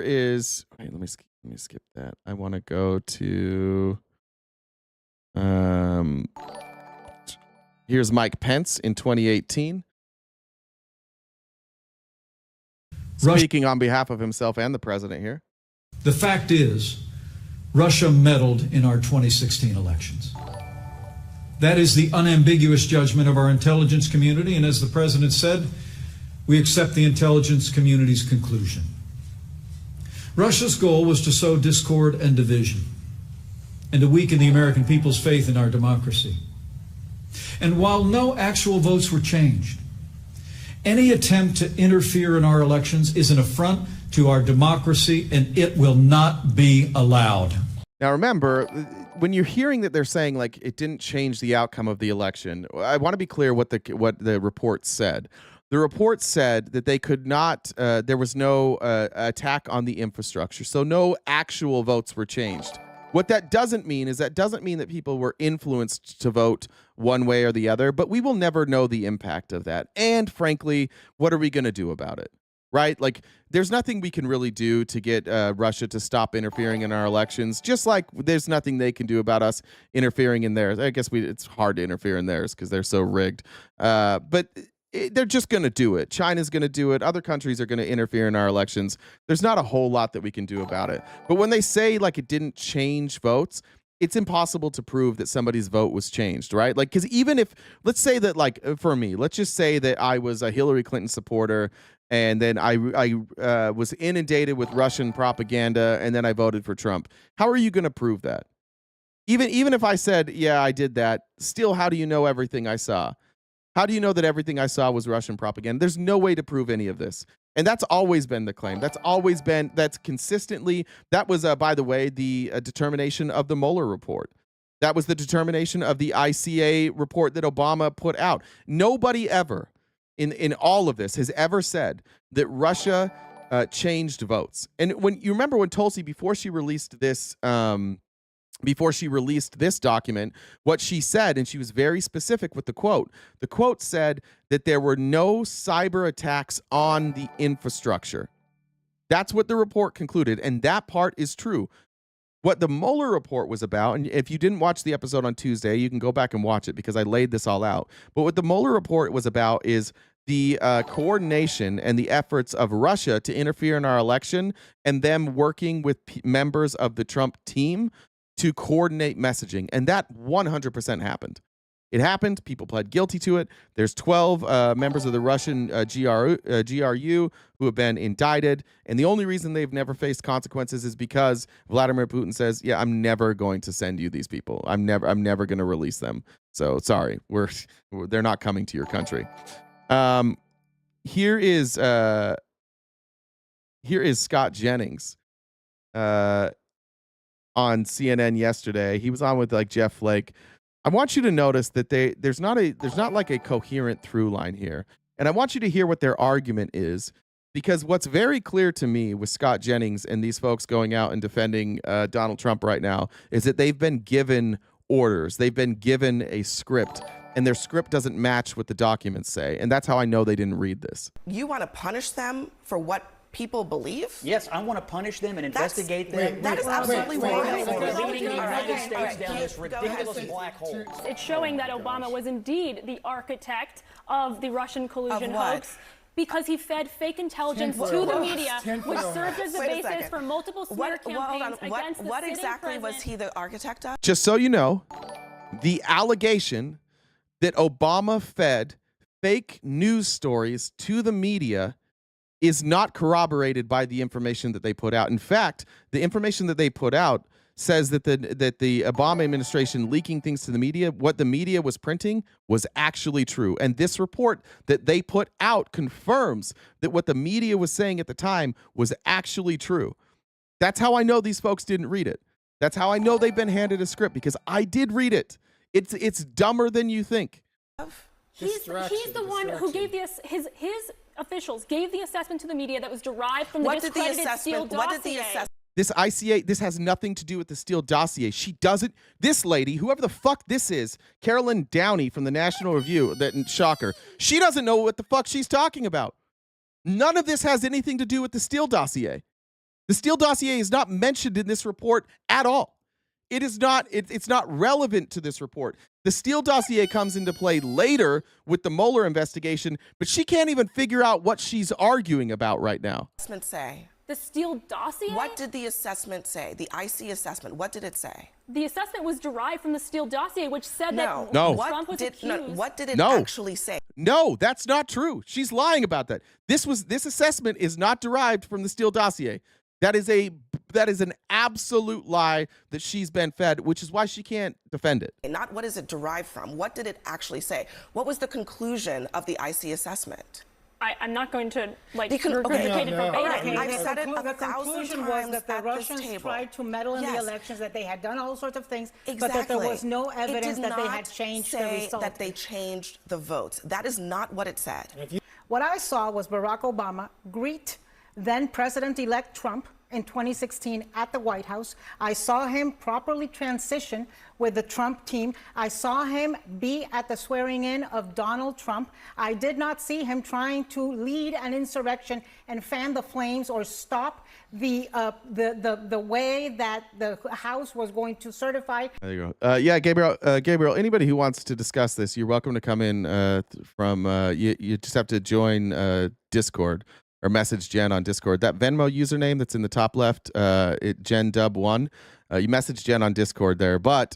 is. Wait, let me skip that. I want to go to. Here's Mike Pence in 2018. Speaking on behalf of himself and the president here.
The fact is, Russia meddled in our 2016 elections. That is the unambiguous judgment of our intelligence community, and as the president said, we accept the intelligence community's conclusion. Russia's goal was to sow discord and division. and to weaken the American people's faith in our democracy. And while no actual votes were changed, any attempt to interfere in our elections is an affront to our democracy, and it will not be allowed.
Now, remember, when you're hearing that they're saying like it didn't change the outcome of the election, I want to be clear what the report said. The report said that they could not, there was no attack on the infrastructure, so no actual votes were changed. What that doesn't mean is that people were influenced to vote one way or the other, but we will never know the impact of that. And frankly, what are we going to do about it? Right? Like, there's nothing we can really do to get Russia to stop interfering in our elections, just like there's nothing they can do about us interfering in theirs. I guess it's hard to interfere in theirs because they're so rigged. But they're just going to do it. China's going to do it. Other countries are going to interfere in our elections. There's not a whole lot that we can do about it. But when they say like it didn't change votes, it's impossible to prove that somebody's vote was changed, right? Like, because even if, let's say that, like, for me, let's just say that I was a Hillary Clinton supporter and then I was inundated with Russian propaganda and then I voted for Trump. How are you going to prove that? Even if I said, yeah, I did that, still, how do you know everything I saw? How do you know that everything I saw was Russian propaganda? There's no way to prove any of this. And that's always been the claim. That's consistently, that was, by the way, the determination of the Mueller report. That was the determination of the ICA report that Obama put out. Nobody ever in all of this has ever said that Russia changed votes. And when you remember when Tulsi, before she released this document, what she said, and she was very specific with the quote said that there were no cyber attacks on the infrastructure. That's what the report concluded, and that part is true. What the Mueller report was about, and if you didn't watch the episode on Tuesday, you can go back and watch it because I laid this all out. But what the Mueller report was about is the coordination and the efforts of Russia to interfere in our election and them working with members of the Trump team to coordinate messaging. And that 100% happened. It happened. People pled guilty to it. There's 12 members of the Russian GRU who have been indicted. And the only reason they've never faced consequences is because Vladimir Putin says, yeah, I'm never going to send you these people. I'm never going to release them. So sorry, they're not coming to your country. Here is Scott Jennings on CNN yesterday. He was on with like Jeff Flake. I want you to notice that there's not like a coherent through line here. And I want you to hear what their argument is, because what's very clear to me with Scott Jennings and these folks going out and defending Donald Trump right now is that they've been given orders. They've been given a script, and their script doesn't match what the documents say. And that's how I know they didn't read this.
You want to punish them for what people believe?
Yes, I want to punish them and investigate them.
That is absolutely wrong.
For leading the United States down this ridiculous black hole.
It's showing that Obama was indeed the architect of the Russian collusion hoax, because he fed fake intelligence to the media, which served as the basis for multiple smear campaigns against the
What
sitting
exactly was
president.
he the architect of?
Just so you know, the allegation that Obama fed fake news stories to the media is not corroborated by the information that they put out. In fact, the information that they put out says that the Obama administration leaking things to the media, what the media was printing was actually true. And this report that they put out confirms that what the media was saying at the time was actually true. That's how I know these folks didn't read it. That's how I know they've been handed a script, because I did read it. It's dumber than you think.
He's the one who gave his officials gave the assessment to the media that was derived from the discredited Steele dossier.
This ICA, this has nothing to do with the Steele dossier. She doesn't, this lady, whoever the fuck this is, Carolyn Downey from the National Review, shocker, she doesn't know what the fuck she's talking about. None of this has anything to do with the Steele dossier. The Steele dossier is not mentioned in this report at all. It's not relevant to this report. The Steele dossier comes into play later with the Mueller investigation, but she can't even figure out what she's arguing about right now.
Assessment say?
The Steele dossier?
What did the assessment say? The IC assessment, what did it say?
The assessment was derived from the Steele dossier, which said that
No.
Trump was accused.
What did it actually say?
No, that's not true. She's lying about that. This assessment is not derived from the Steele dossier. That is a that is an absolute lie that she's been fed, which is why she can't defend it.
Not what is it derived from? What did it actually say? What was the conclusion of the IC assessment?
I'm not going to
Okay.
regurgitate it verbatim.
Okay. I've said it
The conclusion was that the Russians tried to meddle in the elections, that they had done all sorts of things, but that there was no evidence that they had changed the result.
That they changed the votes. That is not what it said.
What I saw was Barack Obama greet then President-elect Trump in 2016 at the White House. I saw him properly transition with the Trump team. I saw him be at the swearing in of Donald Trump. I did not see him trying to lead an insurrection and fan the flames or stop the way that the House was going to certify.
There you go. Yeah, Gabriel, anybody who wants to discuss this, you're welcome to come in you just have to join Discord or message Jen on Discord. That Venmo username that's in the top left, JenDub1. You message Jen on Discord there, but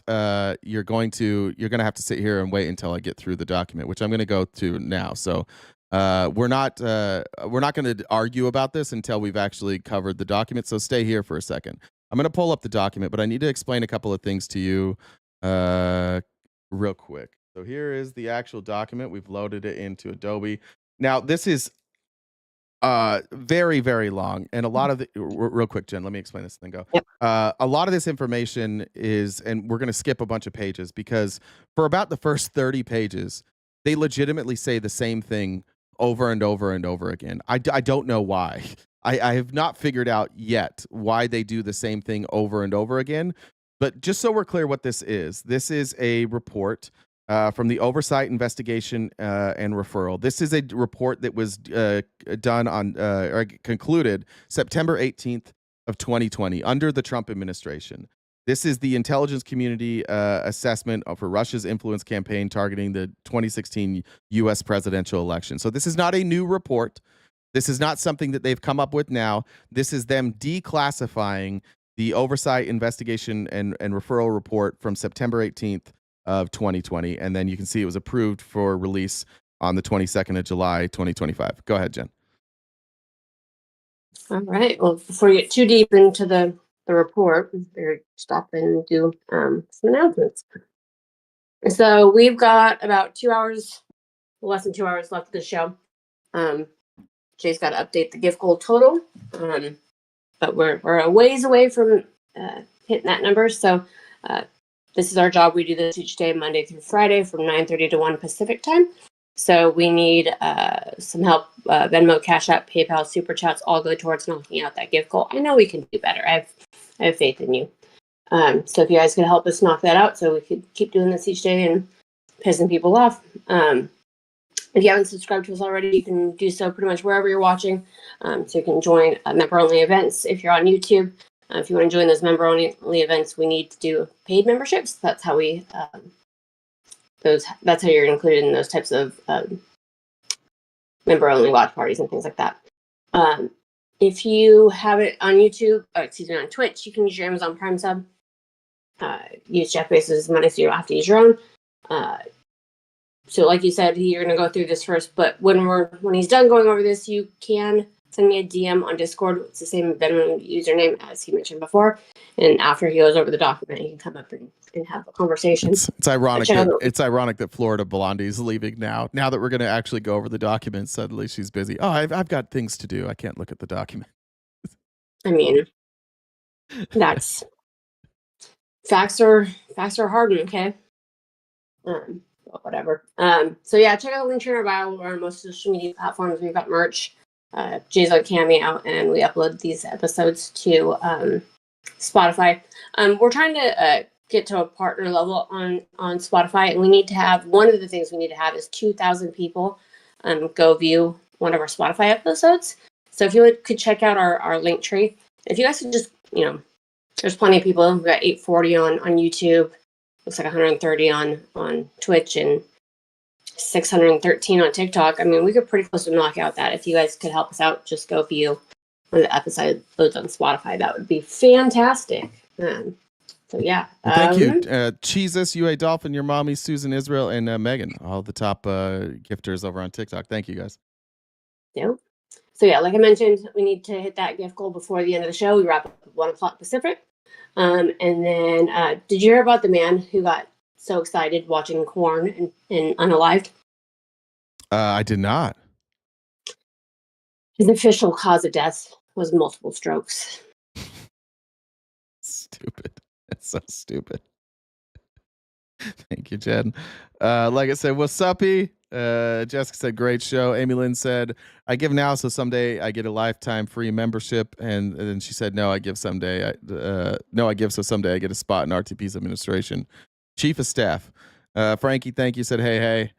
you're gonna have to sit here and wait until I get through the document, which I'm gonna go to now. So we're not going to argue about this until we've actually covered the document. So stay here for a second. I'm gonna pull up the document, but I need to explain a couple of things to you real quick. So here is the actual document. We've loaded it into Adobe. Now this is very, very long, and a lot of the real quick, Jen, let me explain this and then go.
Yep.
A lot of this information is, and we're going to skip a bunch of pages because for about the first 30 pages, they legitimately say the same thing over and over and over again. I don't know why. I have not figured out yet why they do the same thing over and over again. But just so we're clear what this is a report from the Oversight, Investigation, and Referral. This is a report that was done on or concluded September 18th of 2020 under the Trump administration. This is the intelligence community assessment for Russia's influence campaign targeting the 2016 U.S. presidential election. So this is not a new report. This is not something that they've come up with now. This is them declassifying the Oversight, Investigation, and Referral report from September 18th of 2020, and then you can see it was approved for release on the 22nd of July, 2025. Go ahead, Jen.
All right. Well, before you get too deep into the report, we better stop and do some announcements. So we've got about 2 hours, less than 2 hours left of the show. Jay's got to update the gift goal total, but we're a ways away from hitting that number. So this is our job. We do this each day, Monday through Friday, from 9:30 to 1 Pacific time. So we need some help. Venmo, Cash App, PayPal, Super Chats all go towards knocking out that gift goal. I know we can do better. I have faith in you. So if you guys could help us knock that out so we could keep doing this each day and pissing people off. If you haven't subscribed to us already, you can do so pretty much wherever you're watching. So you can join member-only events if you're on YouTube. If you want to join those member-only events, we need to do paid memberships. That's how we that's how you're included in those types of member-only watch parties and things like that. If you have it on YouTube, on Twitch, you can use your Amazon Prime sub. Use Jeff Bezos' money, so you don't have to use your own. So like you said, you're going to go through this first, but when he's done going over this, you can send me a DM on Discord. It's the same Venmo username as he mentioned before. And after he goes over the document, he can come up and have a conversation.
It's ironic. It's ironic that Florida Blondie's leaving now. Now that we're going to actually go over the document, suddenly she's busy. Oh, I've got things to do. I can't look at the document.
I mean, that's facts are hard, okay? Whatever. So yeah, check out the link in our bio. We're on most social media platforms. We've got merch. Jay's on Cameo, and we upload these episodes to Spotify. We're trying to get to a partner level on Spotify, and we need to have, one of the things we need to have is 2,000 people go view one of our Spotify episodes. So if you could check out our link tree, if you guys could just, there's plenty of people. We've got 840 on YouTube. Looks like 130 on Twitch and 613 on TikTok. I mean, we could pretty close to knock out that. If you guys could help us out, just go view one of the episodes on Spotify. That would be fantastic. So yeah.
Thank you. Cheesus, UA Dolphin, your mommy, Susan Israel, and Megan, all the top gifters over on TikTok. Thank you guys.
Yep. So yeah, like I mentioned, we need to hit that gift goal before the end of the show. We wrap up at 1 o'clock Pacific. And then, did you hear about the man who got so excited watching corn and unalived?
I did not.
His official cause of death was multiple strokes.
Stupid. That's so stupid. Thank you, Jen. Like I said, what's uppy? Jessica said, great show. Amy Lynn said, I give now, so someday I get a lifetime free membership. And then she said, no, I give someday. No, I give, so someday I get a spot in RTP's administration. Chief of Staff. Frankie, thank you, said, hey.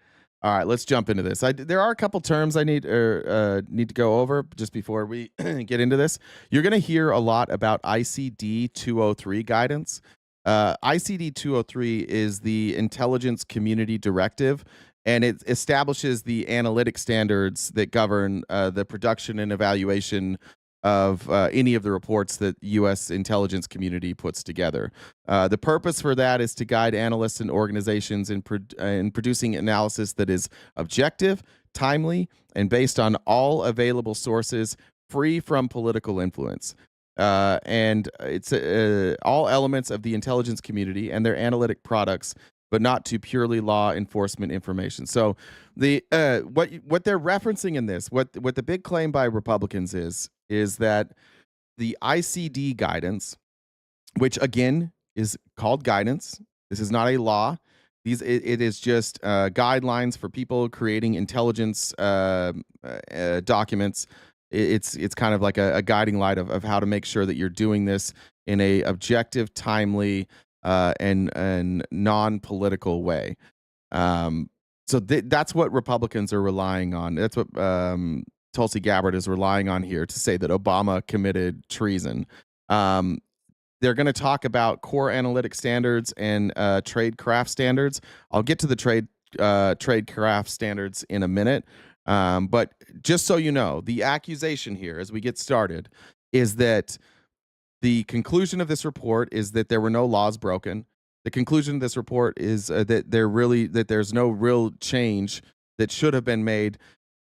All right, let's jump into this. There are a couple terms I need to go over just before we get into this. You're going to hear a lot about ICD 203 guidance. ICD 203 is the Intelligence Community Directive, and it establishes the analytic standards that govern the production and evaluation of any of the reports that U.S. intelligence community puts together. The purpose for that is to guide analysts and organizations in producing analysis that is objective, timely, and based on all available sources, free from political influence. And it's all elements of the intelligence community and their analytic products, but not to purely law enforcement information. So the what they're referencing in this, what the big claim by Republicans is that the ICD guidance, which again is called guidance, this is not a law. It is just guidelines for people creating intelligence documents. It's kind of like a guiding light of how to make sure that you're doing this in a objective, timely, and non-political way. So that's what Republicans are relying on. That's what Tulsi Gabbard is relying on here to say that Obama committed treason. They're going to talk about core analytic standards and trade craft standards. I'll get to the trade craft standards in a minute. But just so you know, the accusation here as we get started is that the conclusion of this report is that there were no laws broken. The conclusion of this report is that there's no real change that should have been made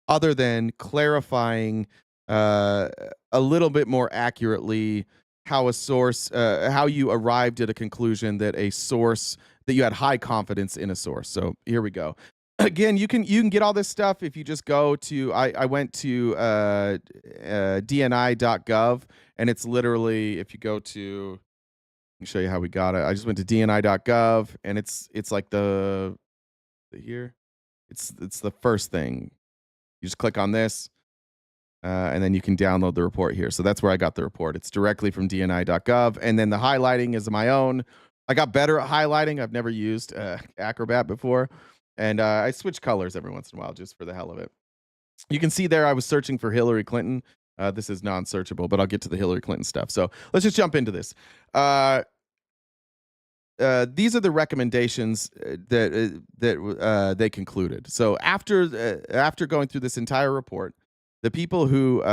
other than clarifying a little bit more accurately how how you arrived at a conclusion that you had high confidence in a source. So here we go. Again, you can get all this stuff if you just go to, I went to dni.gov, and it's literally, if you go to, let me show you how we got it. I just went to dni.gov, and it's like here, it's the first thing. You just click on this, and then you can download the report here. So that's where I got the report. It's directly from dni.gov, and then the highlighting is my own. I got better at highlighting. I've never used Acrobat before. And I switch colors every once in a while just for the hell of it. You can see there I was searching for Hillary Clinton. This is non-searchable, but I'll get to the Hillary Clinton stuff. So let's just jump into this. These are the recommendations that they concluded. So after going through this entire report, the people who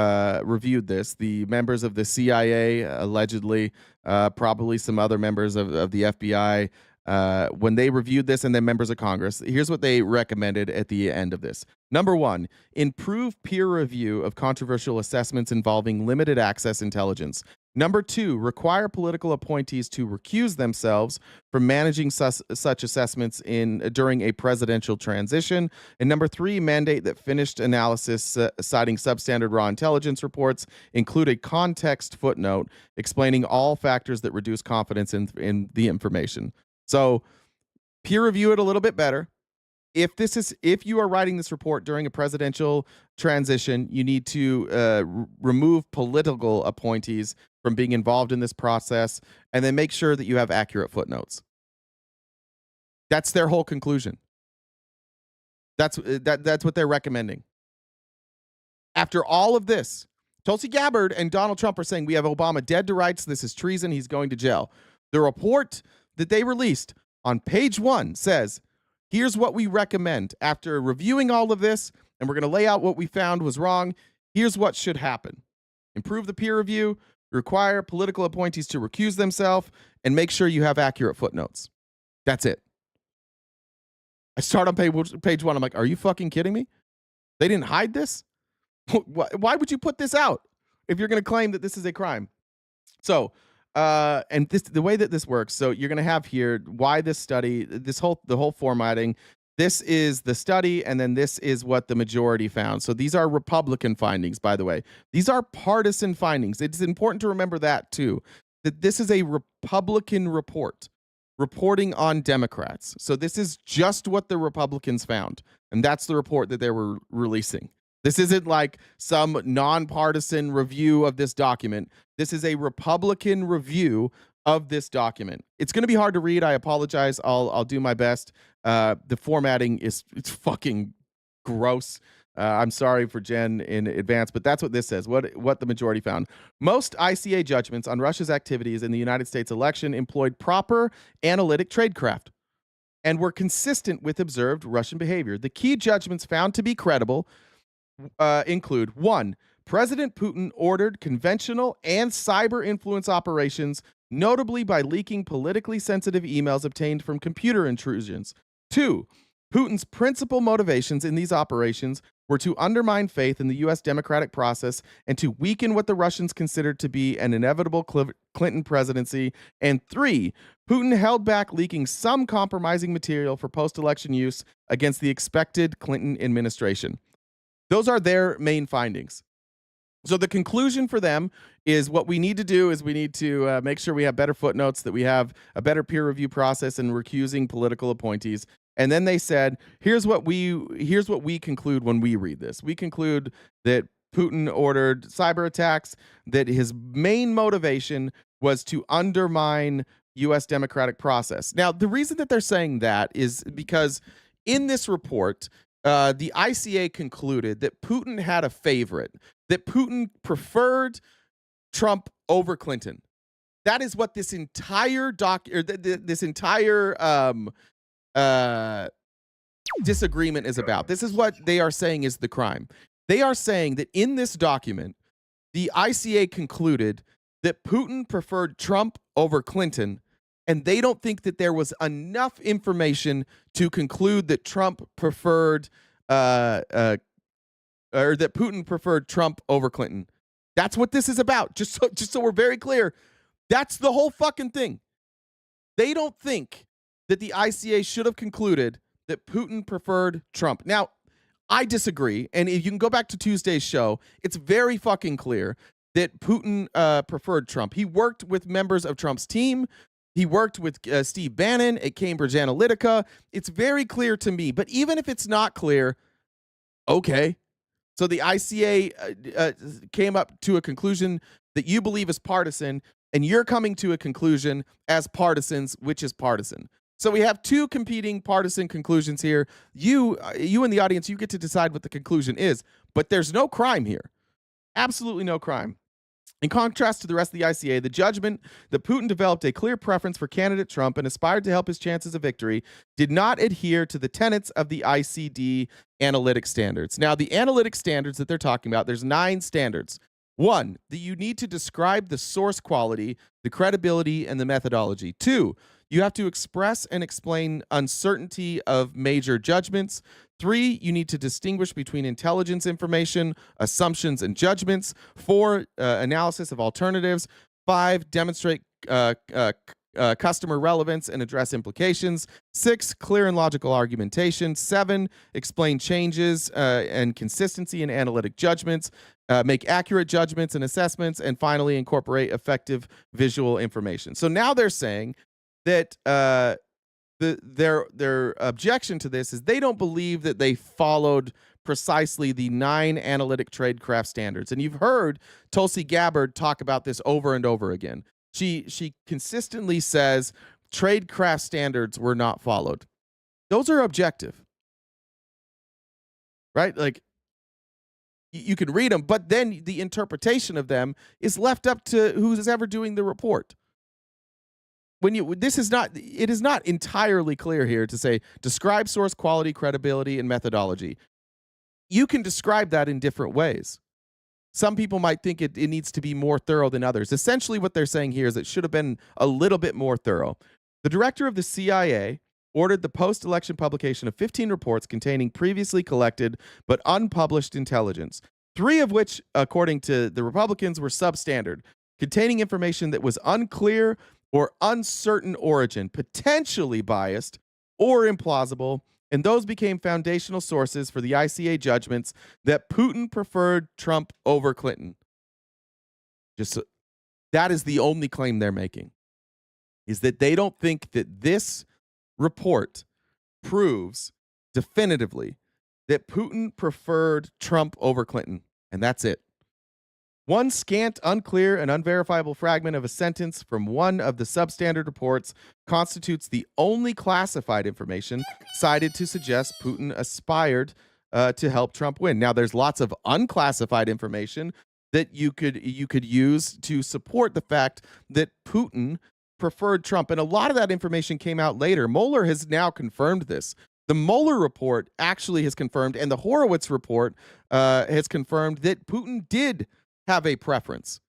reviewed this, the members of the CIA, allegedly, probably some other members of the FBI, when they reviewed this, and then members of Congress, here's what they recommended at the end of this. Number 1, improve peer review of controversial assessments involving limited access intelligence. Number 2, require political appointees to recuse themselves from managing such assessments during a presidential transition. And number 3, mandate that finished analysis citing substandard raw intelligence reports include a context footnote explaining all factors that reduce confidence in the information. So peer review it a little bit better. If you are writing this report during a presidential transition, you need to remove political appointees from being involved in this process, and then make sure that you have accurate footnotes. That's their whole conclusion. That's what they're recommending. After all of this, Tulsi Gabbard and Donald Trump are saying we have Obama dead to rights. This is treason. He's going to jail. The report that they released on page 1 says, here's what we recommend. After reviewing all of this, and we're going to lay out what we found was wrong, here's what should happen. Improve the peer review, require political appointees to recuse themselves, and make sure you have accurate footnotes. That's it. I start on page 1. I'm like, are you fucking kidding me? They didn't hide this? Why would you put this out if you're going to claim that this is a crime? So, and the way that this works, so you're going to have here why this study, the whole formatting. This is the study, and then this is what the majority found. So these are Republican findings, by the way. These are partisan findings. It's important to remember that too, that this is a Republican report reporting on Democrats. So this is just what the Republicans found, and that's the report that they were releasing. This isn't like some nonpartisan review of this document. This is a Republican review of this document. It's going to be hard to read. I apologize. I'll do my best. The formatting it's fucking gross. I'm sorry for Jen in advance, but that's what this says. What the majority found. Most ICA judgments on Russia's activities in the United States election employed proper analytic tradecraft and were consistent with observed Russian behavior. The key judgments found to be credible include 1. President Putin ordered conventional and cyber influence operations, notably by leaking politically sensitive emails obtained from computer intrusions. 2. Putin's principal motivations in these operations were to undermine faith in the U.S. democratic process and to weaken what the Russians considered to be an inevitable Clinton presidency. And 3. Putin held back leaking some compromising material for post-election use against the expected Clinton administration. Those are their main findings. So the conclusion for them is what we need to do is we need to make sure we have better footnotes, that we have a better peer review process and recusing political appointees. And then they said, here's what we conclude when we read this. We conclude that Putin ordered cyber attacks, that his main motivation was to undermine U.S. democratic process. Now, the reason that they're saying that is because in this report, the ICA concluded that Putin had a favorite, that Putin preferred Trump over Clinton. That is what this entire disagreement is about. This is what they are saying is the crime. They are saying that in this document, the ICA concluded that Putin preferred Trump over Clinton, and they don't think that there was enough information to conclude that Trump preferred, or that Putin preferred Trump over Clinton. That's what this is about. Just so we're very clear, that's the whole fucking thing. They don't think that the ICA should have concluded that Putin preferred Trump. Now, I disagree, and if you can go back to Tuesday's show, it's very fucking clear that Putin preferred Trump. He worked with members of Trump's team. He worked with Steve Bannon at Cambridge Analytica. It's very clear to me. But even if it's not clear, okay. So the ICA came up to a conclusion that you believe is partisan, and you're coming to a conclusion as partisans, which is partisan. So we have two competing partisan conclusions here. You in the audience, you get to decide what the conclusion is. But there's no crime here. Absolutely no crime. In contrast to the rest of the ICA, the judgment that Putin developed a clear preference for candidate Trump and aspired to help his chances of victory did not adhere to the tenets of the ICD analytic standards. Now, the analytic standards that they're talking about, there's 9 standards. 1, that you need to describe the source quality, the credibility, and the methodology. 2, you have to express and explain uncertainty of major judgments. 3, you need to distinguish between intelligence information, assumptions, and judgments. 4, analysis of alternatives. 5, demonstrate customer relevance and address implications. 6, clear and logical argumentation. 7, explain changes and consistency in analytic judgments. Make accurate judgments and assessments. And finally, incorporate effective visual information. So now they're saying that their objection to this is they don't believe that they followed precisely the 9 analytic tradecraft standards. And you've heard Tulsi Gabbard talk about this over and over again. She consistently says tradecraft standards were not followed. Those are objective, right? Like, you can read them, but then the interpretation of them is left up to who's ever doing the report. It is not entirely clear here to say describe source quality, credibility, and methodology. You can describe that in different ways. Some people might think it needs to be more thorough than others. Essentially, what they're saying here is it should have been a little bit more thorough. The director of the CIA ordered the post-election publication of 15 reports containing previously collected but unpublished intelligence. 3 of which, according to the Republicans, were substandard, containing information that was unclear or uncertain origin, potentially biased or implausible, and those became foundational sources for the ICA judgments that Putin preferred Trump over Clinton. That is the only claim they're making, is that they don't think that this report proves definitively that Putin preferred Trump over Clinton, and that's it. One scant, unclear, and unverifiable fragment of a sentence from one of the substandard reports constitutes the only classified information cited to suggest Putin aspired to help Trump win. Now, there's lots of unclassified information that you could use to support the fact that Putin preferred Trump, and a lot of that information came out later. Mueller has now confirmed this. The Mueller report actually has confirmed, and the Horowitz report has confirmed that Putin did have a preference,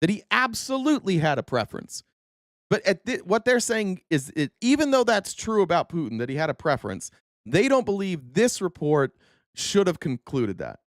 that he absolutely had a preference. But what they're saying is, even though that's true about Putin, that he had a preference, they don't believe this report should have concluded that.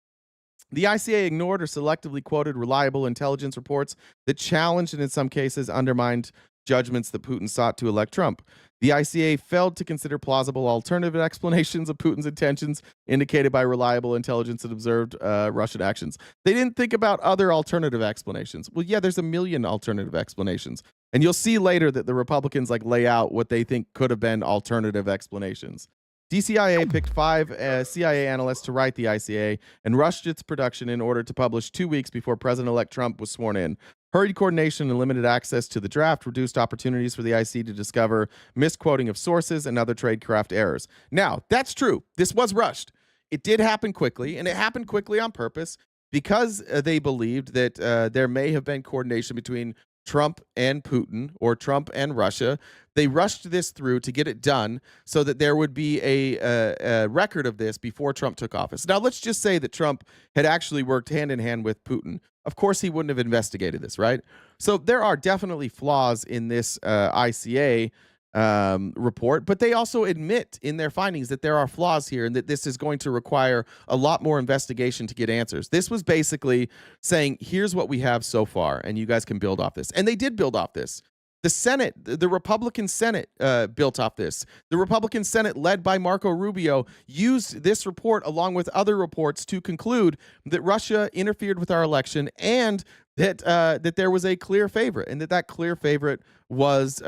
The ICA ignored or selectively quoted reliable intelligence reports that challenged and in some cases undermined judgments that Putin sought to elect Trump. The ICA failed to consider plausible alternative explanations of Putin's intentions indicated by reliable intelligence that observed Russian actions. They didn't think about other alternative explanations. Well, yeah, there's a million alternative explanations. And you'll see later that the Republicans lay out what they think could have been alternative explanations. DCIA picked 5 CIA analysts to write the ICA and rushed its production in order to publish 2 weeks before President-elect Trump was sworn in. Hurried coordination and limited access to the draft reduced opportunities for the IC to discover misquoting of sources and other tradecraft errors. Now, that's true. This was rushed. It did happen quickly, and it happened quickly on purpose because they believed that there may have been coordination between Trump and Putin or Trump and Russia. They rushed this through to get it done so that there would be a record of this before Trump took office. Now, let's just say that Trump had actually worked hand in hand with Putin. Of course, he wouldn't have investigated this, right? So there are definitely flaws in this ICA report, but they also admit in their findings that there are flaws here and that this is going to require a lot more investigation to get answers. This was basically saying, here's what we have so far, and you guys can build off this. And they did build off this. The Senate, the Republican Senate built off this. The Republican Senate, led by Marco Rubio, used this report along with other reports to conclude that Russia interfered with our election and that that there was a clear favorite, and that clear favorite was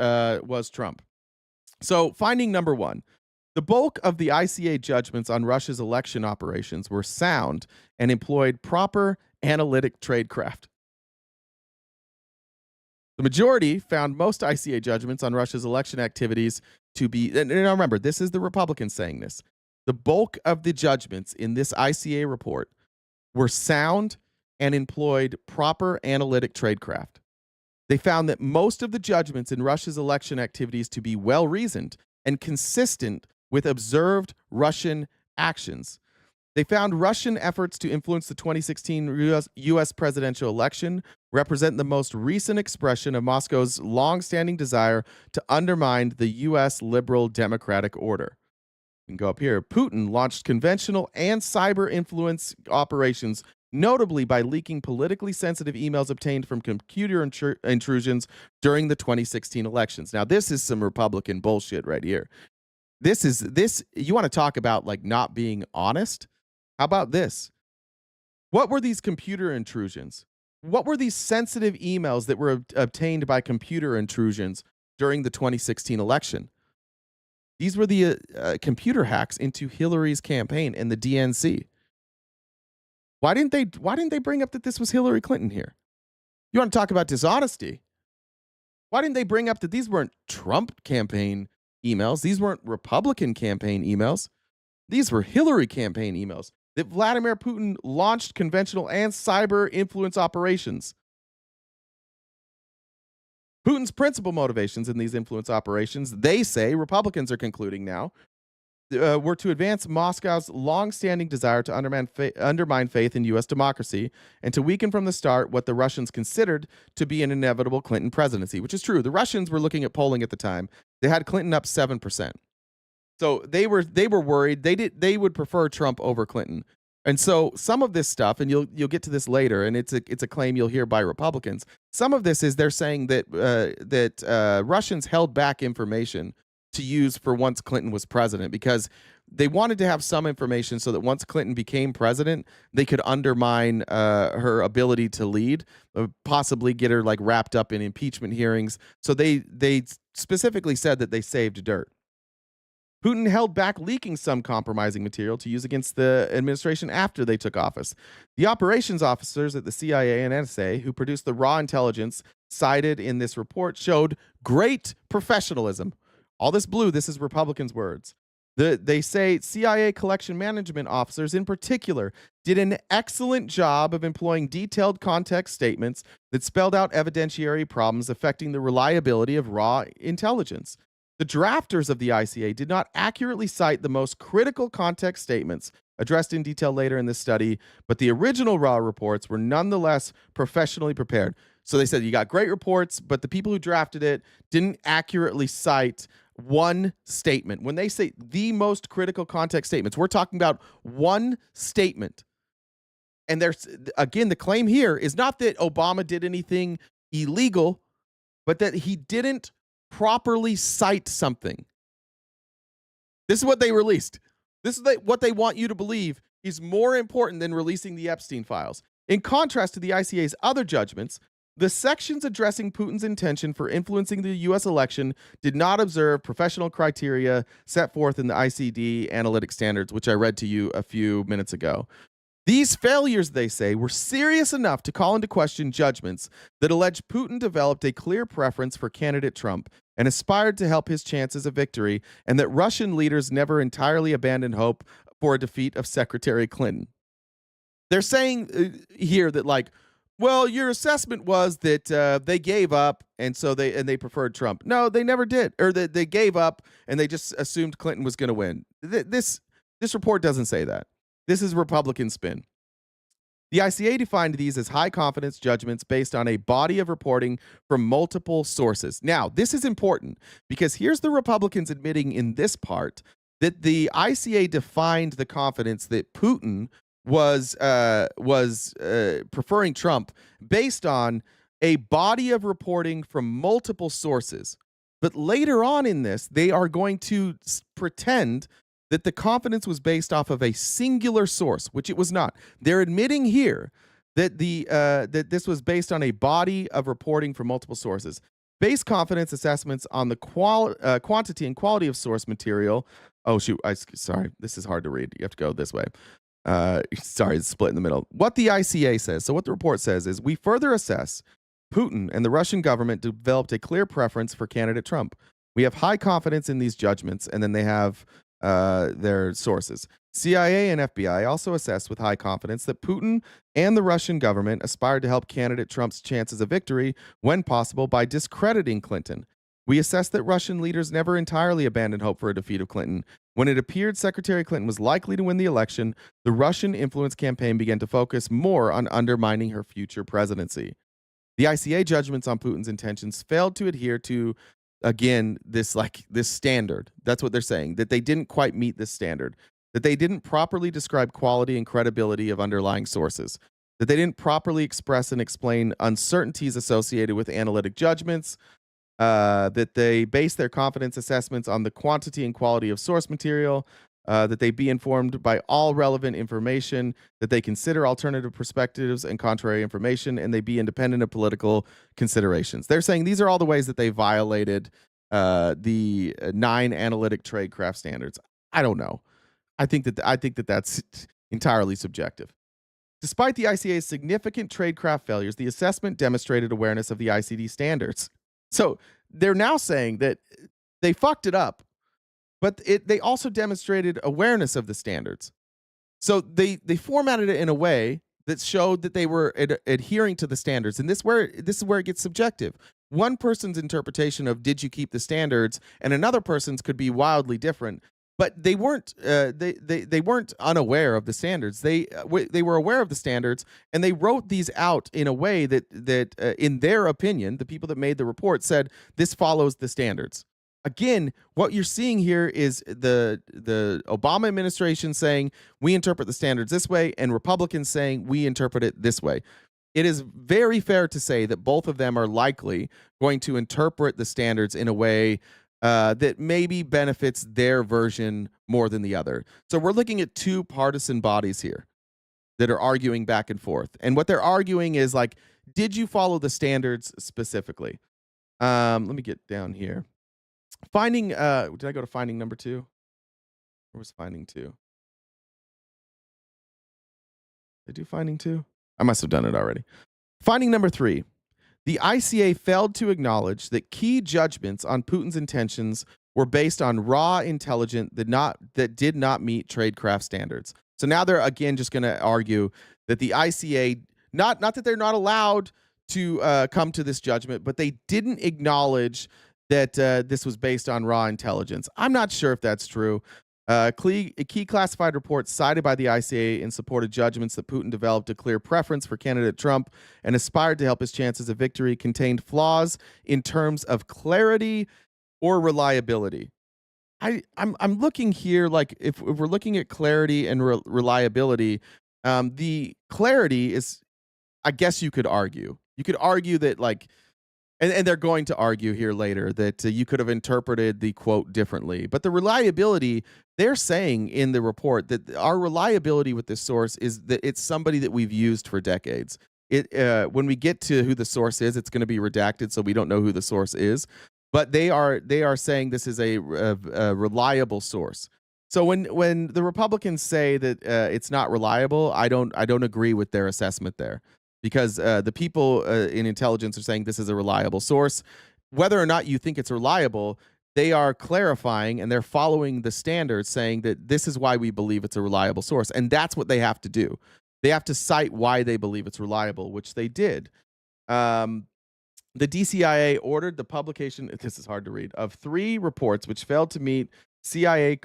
Trump. So, finding number 1, the bulk of the ICA judgments on Russia's election operations were sound and employed proper analytic tradecraft. The majority found most ICA judgments on Russia's election activities to be, and remember, this is the Republicans saying this, the bulk of the judgments in this ICA report were sound and employed proper analytic tradecraft. They found that most of the judgments in Russia's election activities to be well-reasoned and consistent with observed Russian actions. They found Russian efforts to influence the 2016 U.S. presidential election represent the most recent expression of Moscow's long-standing desire to undermine the U.S. liberal democratic order. You can go up here. Putin launched conventional and cyber influence operations, notably by leaking politically sensitive emails obtained from computer intrusions during the 2016 elections. Now, this is some Republican bullshit right here. You want to talk about not being honest? How about this? What were these computer intrusions? What were these sensitive emails that were obtained by computer intrusions during the 2016 election? These were the computer hacks into Hillary's campaign and the DNC. Why didn't they bring up that this was Hillary Clinton here? You want to talk about dishonesty? Why didn't they bring up that these weren't Trump campaign emails? These weren't Republican campaign emails. These were Hillary campaign emails that Vladimir Putin launched conventional and cyber influence operations. Putin's principal motivations in these influence operations, they say, Republicans are concluding now, were to advance Moscow's long-standing desire to undermine faith in U.S. democracy and to weaken from the start what the Russians considered to be an inevitable Clinton presidency, which is true. The Russians were looking at polling at the time. They had Clinton up 7%. So they were worried. They would prefer Trump over Clinton. And so some of this stuff, and you'll get to this later, and it's a claim you'll hear by Republicans. Some of this is they're saying that Russians held back information to use for once Clinton was president because they wanted to have some information so that once Clinton became president, they could undermine her ability to lead, possibly get her like wrapped up in impeachment hearings. So they specifically said that they saved dirt. Putin held back leaking some compromising material to use against the administration after they took office. The operations officers at the CIA and NSA who produced the raw intelligence cited in this report showed great professionalism. All this blue, this is Republicans' words. They say CIA collection management officers in particular did an excellent job of employing detailed context statements that spelled out evidentiary problems affecting the reliability of raw intelligence. The drafters of the ICA did not accurately cite the most critical context statements addressed in detail later in this study, but the original raw reports were nonetheless professionally prepared. So they said you got great reports, but the people who drafted it didn't accurately cite one statement. When they say the most critical context statements, we're talking about one statement. And there's, again, the claim here is not that Obama did anything illegal, but that he didn't properly cite something. This is what they released. This is what they want you to believe is more important than releasing the Epstein files. In contrast to the ICA's other judgments, the sections addressing Putin's intention for influencing the U.S. election did not observe professional criteria set forth in the ICD analytic standards, which I read to you a few minutes ago. These failures, they say, were serious enough to call into question judgments that allege Putin developed a clear preference for candidate Trump and aspired to help his chances of victory, and that Russian leaders never entirely abandoned hope for a defeat of Secretary Clinton. They're saying here that, like, well, your assessment was that they gave up, and so they preferred Trump. No, they never did, or that they gave up and they just assumed Clinton was going to win. This report doesn't say that. This is Republican spin. The ICA defined these as high-confidence judgments based on a body of reporting from multiple sources. Now, this is important because here's the Republicans admitting in this part that the ICA defined the confidence that Putin was preferring Trump based on a body of reporting from multiple sources. But later on in this, they are going to pretend that the confidence was based off of a singular source, which it was not. They're admitting here that that this was based on a body of reporting from multiple sources. Base confidence assessments on the quantity and quality of source material. Oh, shoot. Sorry. This is hard to read. You have to go this way. Sorry, it's split in the middle. What the ICA says, so what the report says is, we further assess Putin and the Russian government developed a clear preference for candidate Trump. We have high confidence in these judgments, and then they have their sources. CIA and FBI also assessed with high confidence that Putin and the Russian government aspired to help candidate Trump's chances of victory when possible by discrediting Clinton. We assessed that Russian leaders never entirely abandoned hope for a defeat of Clinton. When it appeared Secretary Clinton was likely to win the election, the Russian influence campaign began to focus more on undermining her future presidency. The ICA judgments on Putin's intentions failed to adhere to, again, this standard. That's what they're saying, that they didn't quite meet this standard, that they didn't properly describe quality and credibility of underlying sources, that they didn't properly express and explain uncertainties associated with analytic judgments, that they base their confidence assessments on the quantity and quality of source material, that they be informed by all relevant information, that they consider alternative perspectives and contrary information, and they be independent of political considerations. They're saying these are all the ways that they violated the 9 analytic tradecraft standards. I don't know. I think that that's entirely subjective. Despite the ICA's significant tradecraft failures, the assessment demonstrated awareness of the ICD standards. So they're now saying that they fucked it up, but they also demonstrated awareness of the standards. So they formatted it in a way that showed that they were adhering to the standards. And this is where it gets subjective. One person's interpretation of did you keep the standards and another person's could be wildly different. But they weren't they weren't unaware of the standards. They were aware of the standards, and they wrote these out in a way that in their opinion, the people that made the report said this follows the standards. Again, what you're seeing here is the Obama administration saying we interpret the standards this way, and Republicans saying we interpret it this way. It is very fair to say that both of them are likely going to interpret the standards in a way that maybe benefits their version more than the other. So we're looking at two partisan bodies here that are arguing back and forth. And what they're arguing is like, did you follow the standards specifically? Let me get down here. Finding, did I go to finding number 2? Where was finding 2? Did I do finding 2? I must have done it already. Finding number 3. The ICA failed to acknowledge that key judgments on Putin's intentions were based on raw intelligence that did not meet tradecraft standards. So now they're again just going to argue that the ICA, not that they're not allowed to come to this judgment, but they didn't acknowledge that this was based on raw intelligence. I'm not sure if that's true. Key classified reports cited by the ICA in support of judgments that Putin developed a clear preference for candidate Trump and aspired to help his chances of victory contained flaws in terms of clarity or reliability. I'm looking here, like if we're looking at clarity and reliability, the clarity is, I guess you could argue that like, and they're going to argue here later that you could have interpreted the quote differently. But the reliability, they're saying in the report that our reliability with this source is that it's somebody that we've used for decades. When we get to who the source is, it's going to be redacted, so we don't know who the source is. But they are saying this is a reliable source. So when the Republicans say that it's not reliable, I don't agree with their assessment there. Because the people in intelligence are saying this is a reliable source. Whether or not you think it's reliable, they are clarifying and they're following the standards saying that this is why we believe it's a reliable source. And that's what they have to do. They have to cite why they believe it's reliable, which they did. The DCIA ordered the publication, this is hard to read, of 3 reports which failed to meet CIA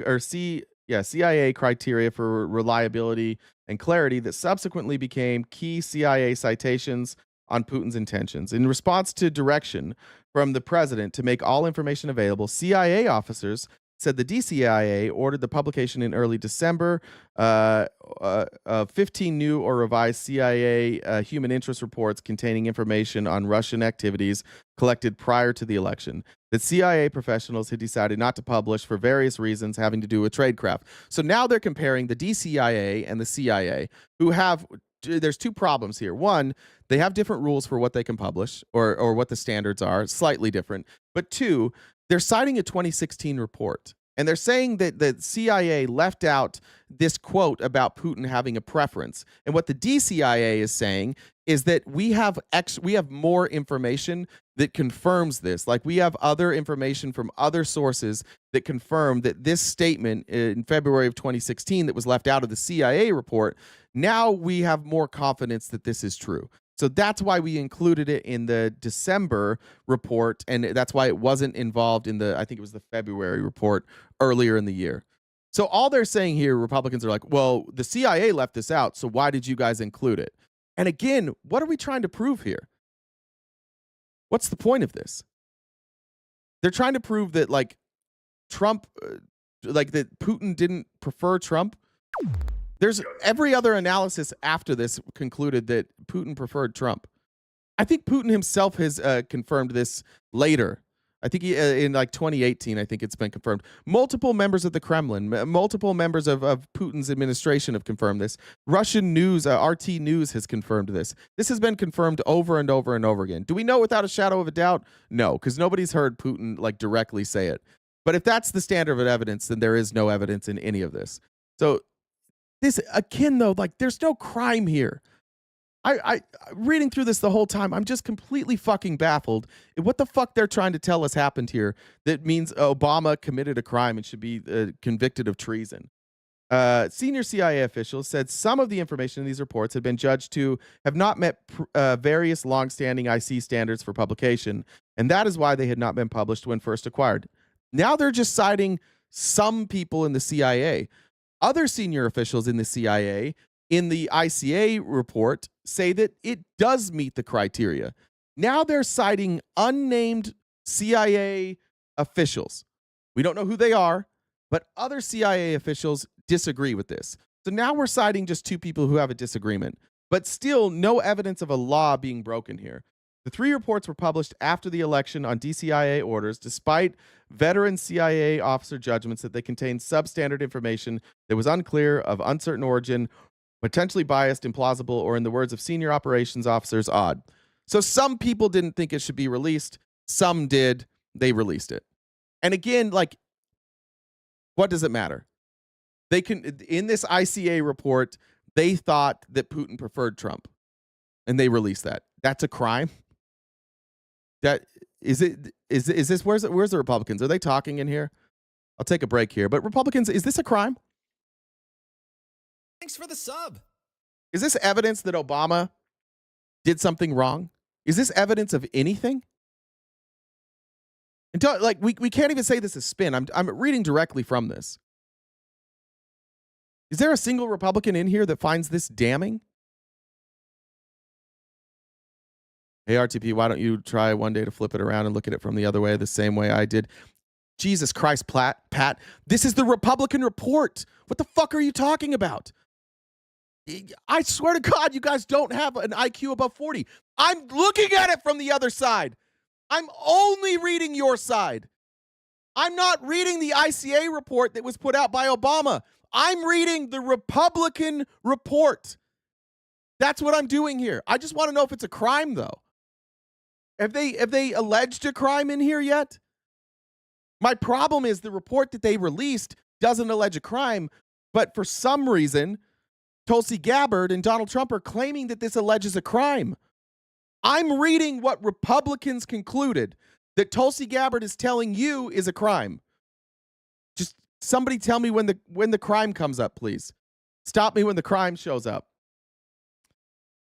criteria for reliability and clarity that subsequently became key CIA citations on Putin's intentions. In response to direction from the president to make all information available, CIA officers said the DCIA ordered the publication in early December of 15 new or revised CIA human interest reports containing information on Russian activities collected prior to the election that CIA professionals had decided not to publish for various reasons having to do with tradecraft. So now they're comparing the DCIA and the CIA, who have, there's 2 problems here. One, they have different rules for what they can publish or what the standards are, slightly different. But 2, they're citing a 2016 report. And they're saying that the CIA left out this quote about Putin having a preference. And what the DCIA is saying is that we have more information that confirms this. Like we have other information from other sources that confirm that this statement in February of 2016 that was left out of the CIA report, now we have more confidence that this is true. So that's why we included it in the December report, and that's why it wasn't involved in I think it was the February report earlier in the year. So all they're saying here, Republicans are like, well, the CIA left this out, so why did you guys include it? And again, what are we trying to prove here? What's the point of this? They're trying to prove that, like, Trump, that Putin didn't prefer Trump. There's every other analysis after this concluded that Putin preferred Trump. I think Putin himself has confirmed this later. I think in like 2018, I think it's been confirmed. Multiple members of the Kremlin, multiple members of Putin's administration have confirmed this. Russian news, RT News has confirmed this. This has been confirmed over and over and over again. Do we know without a shadow of a doubt? No, because nobody's heard Putin like directly say it. But if that's the standard of evidence, then there is no evidence in any of this. So this, again, though, like there's no crime here. I reading through this the whole time, I'm just completely fucking baffled at what the fuck they're trying to tell us happened here that means Obama committed a crime and should be convicted of treason. Senior CIA officials said some of the information in these reports had been judged to have not met various longstanding IC standards for publication, and that is why they had not been published when first acquired. Now they're just citing some people in the CIA. Other senior officials in the CIA in the ICA report say that it does meet the criteria. Now they're citing unnamed CIA officials We don't know who they are, but other CIA officials disagree with this. So now we're citing just 2 people who have a disagreement, but still no evidence of a law being broken here. The 3 reports were published after the election on DCIA orders, despite veteran CIA officer judgments that they contained substandard information that was unclear, of uncertain origin, potentially biased, implausible, or in the words of senior operations officers, odd. So some people didn't think it should be released. Some did. They released it. And again, like, what does it matter? They can, in this ICA report, they thought that Putin preferred Trump, and they released that. That's a crime. That is this where's the Republicans? Are they talking in here? I'll take a break here. But Republicans, is this a crime?
Thanks for the sub.
Is this evidence that Obama did something wrong? Is this evidence of anything? And like we can't even say this is spin. I'm reading directly from this. Is there a single Republican in here that finds this damning? Hey, RTP, why don't you try one day to flip it around and look at it from the other way, the same way I did? Jesus Christ, Pat. This is the Republican report. What the fuck are you talking about? I swear to God, you guys don't have an IQ above 40. I'm looking at it from the other side. I'm only reading your side. I'm not reading the ICA report that was put out by Obama. I'm reading the Republican report. That's what I'm doing here. I just want to know if it's a crime, though. Have they alleged a crime in here yet? My problem is the report that they released doesn't allege a crime, but for some reason, Tulsi Gabbard and Donald Trump are claiming that this alleges a crime. I'm reading what Republicans concluded that Tulsi Gabbard is telling you is a crime. Just somebody tell me when the crime comes up, please. Stop me when the crime shows up.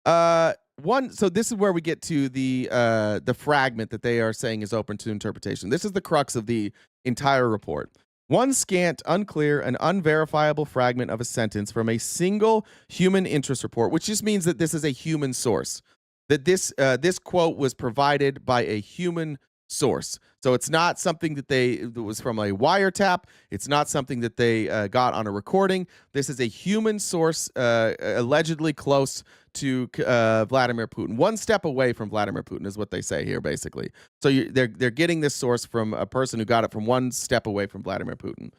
So this is where we get to the fragment that they are saying is open to interpretation. This is the crux of the entire report. One scant, unclear, and unverifiable fragment of a sentence from a single human interest report, which just means that this is a human source. That this quote was provided by a human source. So it's not something that was from a wiretap. It's not something that they got on a recording. This is a human source, allegedly close to Vladimir Putin. One step away from Vladimir Putin is what they say here, basically. So they're getting this source from a person who got it from one step away from Vladimir Putin.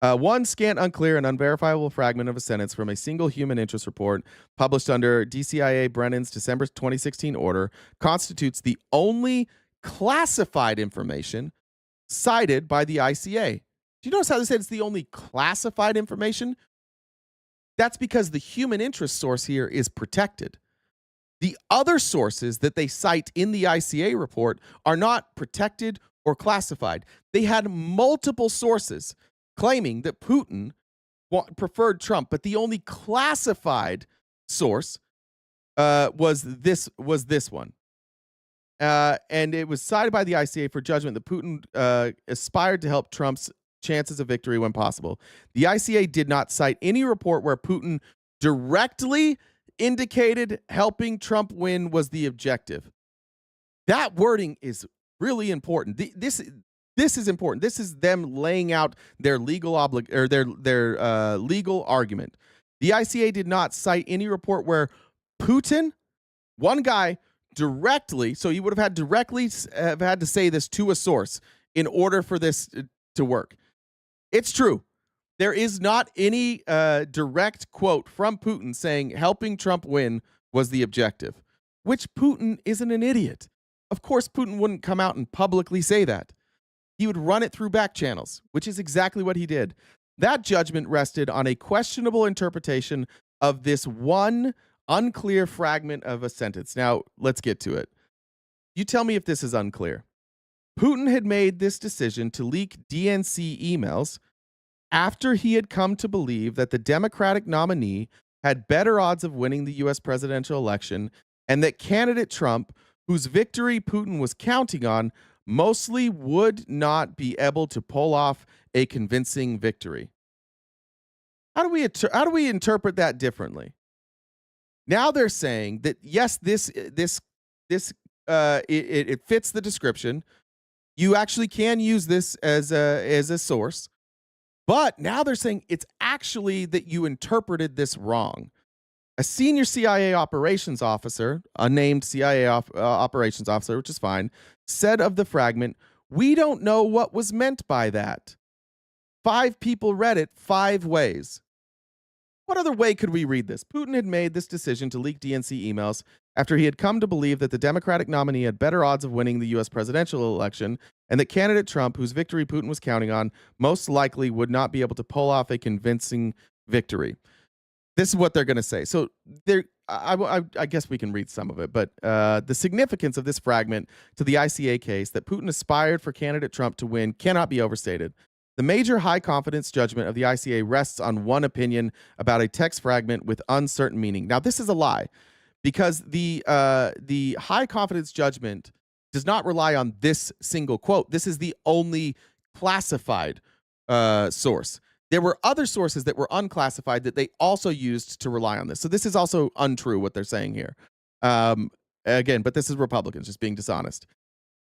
One scant, unclear, and unverifiable fragment of a sentence from a single human interest report published under DCIA Brennan's December 2016 order constitutes the only classified information cited by the ICA. Do you notice how they said it's the only classified information? That's because the human interest source here is protected. The other sources that they cite in the ICA report are not protected or classified. They had multiple sources claiming that Putin preferred Trump, but the only classified source was this one. And it was cited by the ICA for judgment that Putin aspired to help Trump's chances of victory when possible. The ICA did not cite any report where Putin directly indicated helping Trump win was the objective. That wording is really important. This is important. This is them laying out their legal legal argument. The ICA did not cite any report where Putin, one guy, directly, so he would have had to say this to a source in order for this to work. It's true. There is not any direct quote from Putin saying helping Trump win was the objective, which Putin isn't an idiot. Of course, Putin wouldn't come out and publicly say that. He would run it through back channels, which is exactly what he did. That judgment rested on a questionable interpretation of this one unclear fragment of a sentence. Now, let's get to it. You tell me if this is unclear. Putin had made this decision to leak DNC emails after he had come to believe that the Democratic nominee had better odds of winning the U.S. presidential election and that candidate Trump, whose victory Putin was counting on, mostly would not be able to pull off a convincing victory. How do we interpret that differently? Now they're saying that yes, it fits the description. You actually can use this as a source. But now they're saying it's actually that you interpreted this wrong. A senior CIA operations officer, unnamed CIA operations officer, which is fine, said of the fragment, "We don't know what was meant by that. 5 people read it 5 ways." What other way could we read this? Putin had made this decision to leak DNC emails after he had come to believe that the Democratic nominee had better odds of winning the U.S. presidential election, and that candidate Trump, whose victory Putin was counting on, most likely would not be able to pull off a convincing victory. This is what they're going to say. So I guess we can read some of it, but the significance of this fragment to the ICA case that Putin aspired for candidate Trump to win cannot be overstated. The major high-confidence judgment of the ICA rests on one opinion about a text fragment with uncertain meaning. Now, this is a lie, because the high-confidence judgment does not rely on this single quote. This is the only classified source. There were other sources that were unclassified that they also used to rely on this. So this is also untrue, what they're saying here. Again, but this is Republicans just being dishonest.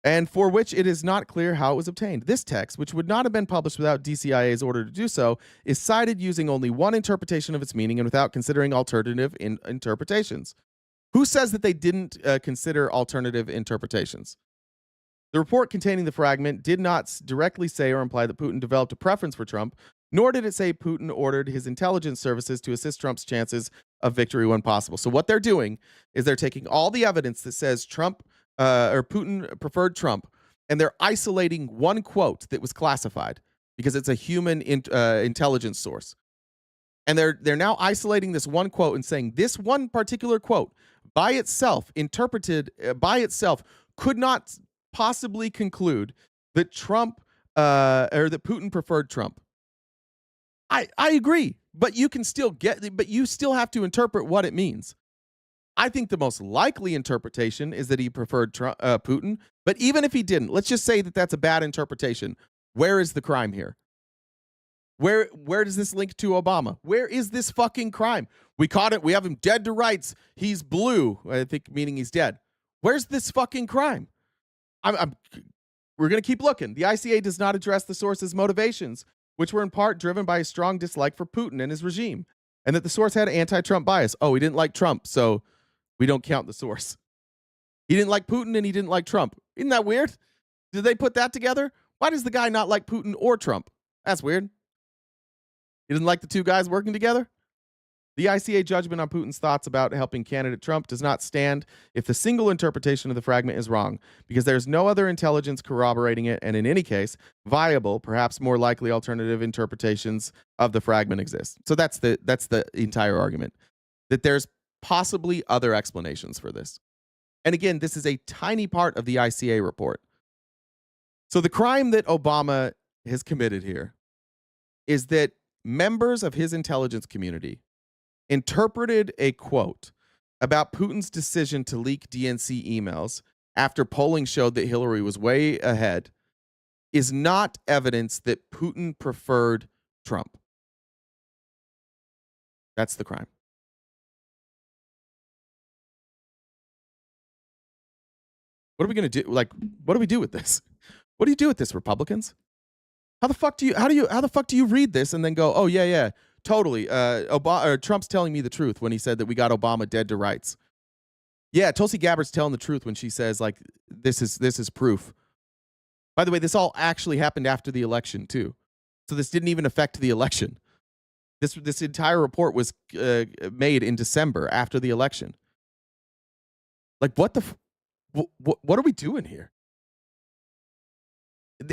And for which it is not clear how it was obtained. This text, which would not have been published without DCIA's order to do so, is cited using only one interpretation of its meaning and without considering alternative interpretations. Who says that they didn't consider alternative interpretations? The report containing the fragment did not directly say or imply that Putin developed a preference for Trump, nor did it say Putin ordered his intelligence services to assist Trump's chances of victory when possible. So what they're doing is they're taking all the evidence that says Trump or Putin preferred Trump, and they're isolating one quote that was classified because it's a human intelligence source. And they're now isolating this one quote and saying this one particular quote by itself, interpreted by itself, could not possibly conclude that Trump or that Putin preferred Trump. I agree, but you still have to interpret what it means. I think the most likely interpretation is that he preferred Putin, but even if he didn't, let's just say that that's a bad interpretation. Where is the crime here? Where does this link to Obama? Where is this fucking crime? We caught it. We have him dead to rights. He's blue. I think meaning he's dead. Where's this fucking crime? We're going to keep looking. The ICA does not address the source's motivations, which were in part driven by a strong dislike for Putin and his regime, and that the source had anti-Trump bias. Oh, he didn't like Trump, so we don't count the source. He didn't like Putin and he didn't like Trump. Isn't that weird? Did they put that together? Why does the guy not like Putin or Trump? That's weird. He doesn't like the two guys working together? The ICA judgment on Putin's thoughts about helping candidate Trump does not stand if the single interpretation of the fragment is wrong, because there's no other intelligence corroborating it, and in any case, viable, perhaps more likely alternative interpretations of the fragment exist. So that's the entire argument, that there's possibly other explanations for this. And again, this is a tiny part of the ICA report. So the crime that Obama has committed here is that members of his intelligence community interpreted a quote about Putin's decision to leak DNC emails after polling showed that Hillary was way ahead is not evidence that Putin preferred Trump. That's the crime. What are we going to do? Like, what do we do with this? What do you do with this, Republicans? How the fuck do you read this and then go, oh yeah, totally. Trump's telling me the truth when he said that we got Obama dead to rights. Yeah, Tulsi Gabbard's telling the truth when she says like this is proof. By the way, this all actually happened after the election too, so this didn't even affect the election. This entire report was made in December after the election. Like what are we doing here?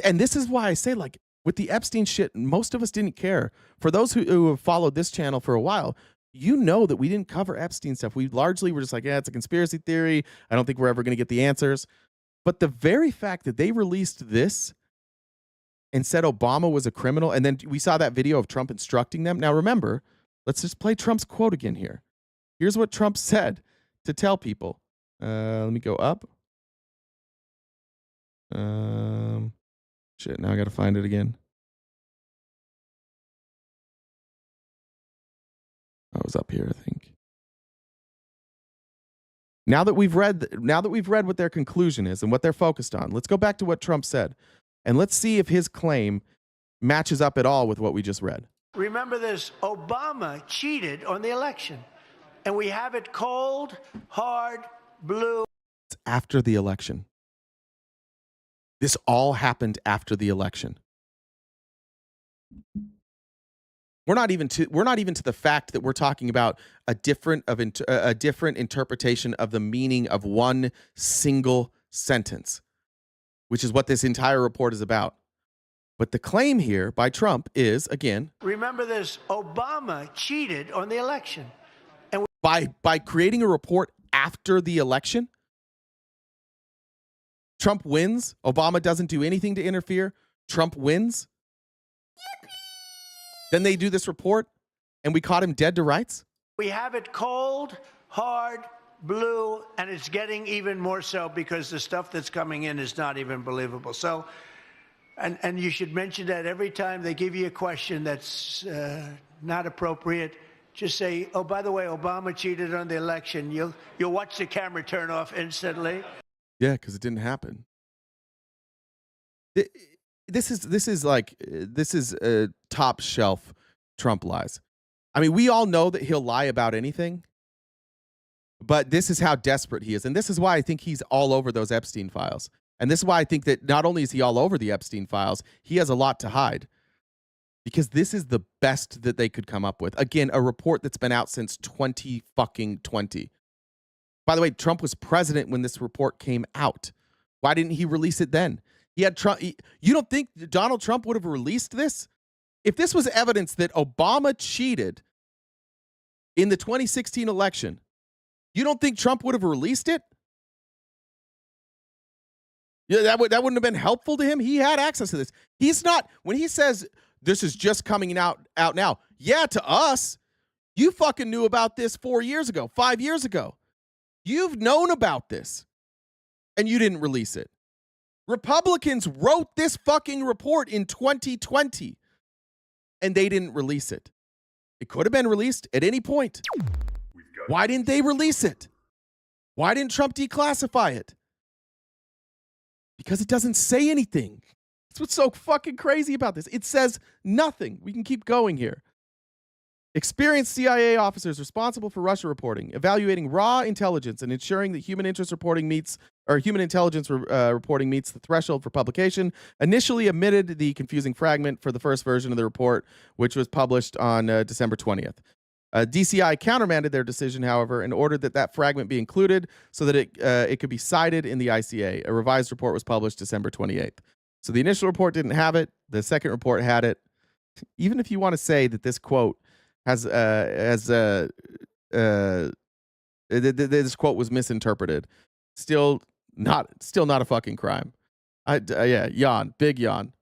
And this is why I say, like, with the Epstein shit, most of us didn't care. For those who have followed this channel for a while, you know that we didn't cover Epstein stuff. We largely were just like, yeah, it's a conspiracy theory. I don't think we're ever going to get the answers. But the very fact that they released this and said Obama was a criminal, and then we saw that video of Trump instructing them. Now, remember, let's just play Trump's quote again here. Here's what Trump said to tell people. Let me go up. Shit, now I got to find it again. I was up here, I think. Now that we've read what their conclusion is and what they're focused on, let's go back to what Trump said, and let's see if his claim matches up at all with what we just read.
Remember this, Obama cheated on the election. And we have it cold, hard, blue.
It's after the election. This all happened after the election. We're not even to the fact that we're talking about a different interpretation of the meaning of one single sentence, which is what this entire report is about. But the claim here by Trump is, again,
remember this, Obama cheated on the election. And
by creating a report after the election, Trump wins. Obama doesn't do anything to interfere. Trump wins. Then they do this report, and we caught him dead to rights.
We have it cold, hard, blue, and it's getting even more so because the stuff that's coming in is not even believable. So, and you should mention that every time they give you a question that's not appropriate, just say, oh, by the way, Obama cheated on the election. You'll watch the camera turn off instantly.
Yeah, because it didn't happen. This is top shelf Trump lies. I mean, we all know that he'll lie about anything, but this is how desperate he is. And this is why I think he's all over those Epstein files. And this is why I think that not only is he all over the Epstein files, he has a lot to hide. Because this is the best that they could come up with. Again, a report that's been out since 2020. By the way, Trump was president when this report came out. Why didn't he release it then? He had Trump. You don't think Donald Trump would have released this? If this was evidence that Obama cheated in the 2016 election, you don't think Trump would have released it? Yeah, that wouldn't have been helpful to him. He had access to this. He's not, when he says this is just coming out now. Yeah, to us, you fucking knew about this 4 years ago, 5 years ago. You've known about this, and you didn't release it. Republicans wrote this fucking report in 2020, and they didn't release it. It could have been released at any point. Why didn't they release it? Why didn't Trump declassify it? Because it doesn't say anything. That's what's so fucking crazy about this. It says nothing. We can keep going here. Experienced CIA officers responsible for Russia reporting, evaluating raw intelligence and ensuring that human intelligence reporting meets the threshold for publication, initially omitted the confusing fragment for the first version of the report, which was published on December 20th. DCI countermanded their decision, however, and ordered that fragment be included so that it could be cited in the ICA. A revised report was published December 28th. So the initial report didn't have it. The second report had it. Even if you want to say that this quote this quote was misinterpreted, still not a fucking crime. Yeah, yawn, big yawn.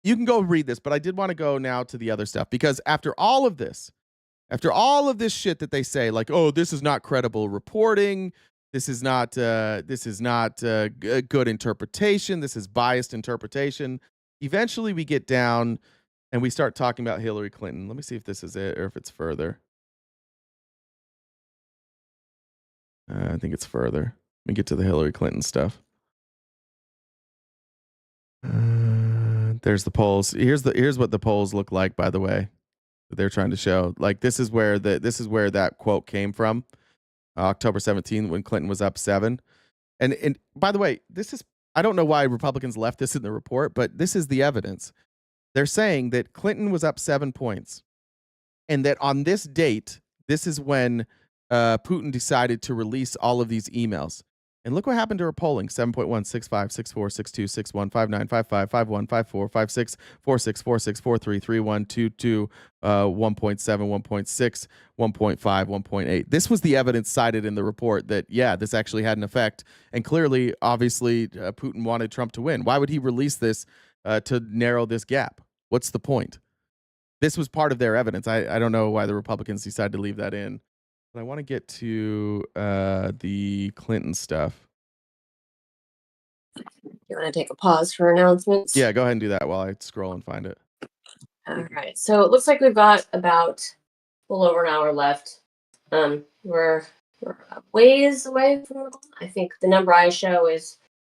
You can go read this, but I did want to go now to the other stuff, because after all of this shit that they say, like, oh, this is not credible reporting, this is not good interpretation, this is biased interpretation. Eventually we get down and we start talking about Hillary Clinton. Let me see if this is it or if it's further. I think it's further. Let me get to the Hillary Clinton stuff. There's the polls. Here's what the polls look like, by the way, that they're trying to show. Like, this is where that quote came from. October 17th, when Clinton was up 7. And by the way, I don't know why Republicans left this in the report, but this is the evidence. They're saying that Clinton was up 7 points, and that on this date, this is when Putin decided to release all of these emails. And look what happened to her polling: 7.1, 6.5, 6.4, 6.2, 6.1, 5.9, 5.5, 5.1, 5.4, 5.6, 4.6, 4.6, 4.3, 3.1, 2.2, 1.7, 1.6, 1.5, 1.8. This was the evidence cited in the report that, yeah, this actually had an effect. And clearly, obviously, Putin wanted Trump to win. Why would he release this to narrow this gap? What's the point? This was part of their evidence. I don't know why the Republicans decided to leave that in. But I want to get to the Clinton stuff.
You want to take a pause for announcements?
Yeah, go ahead and do that while I scroll and find it.
All right. So it looks like we've got about a little over an hour left. We're we're a ways away from the goal. I think the number I show is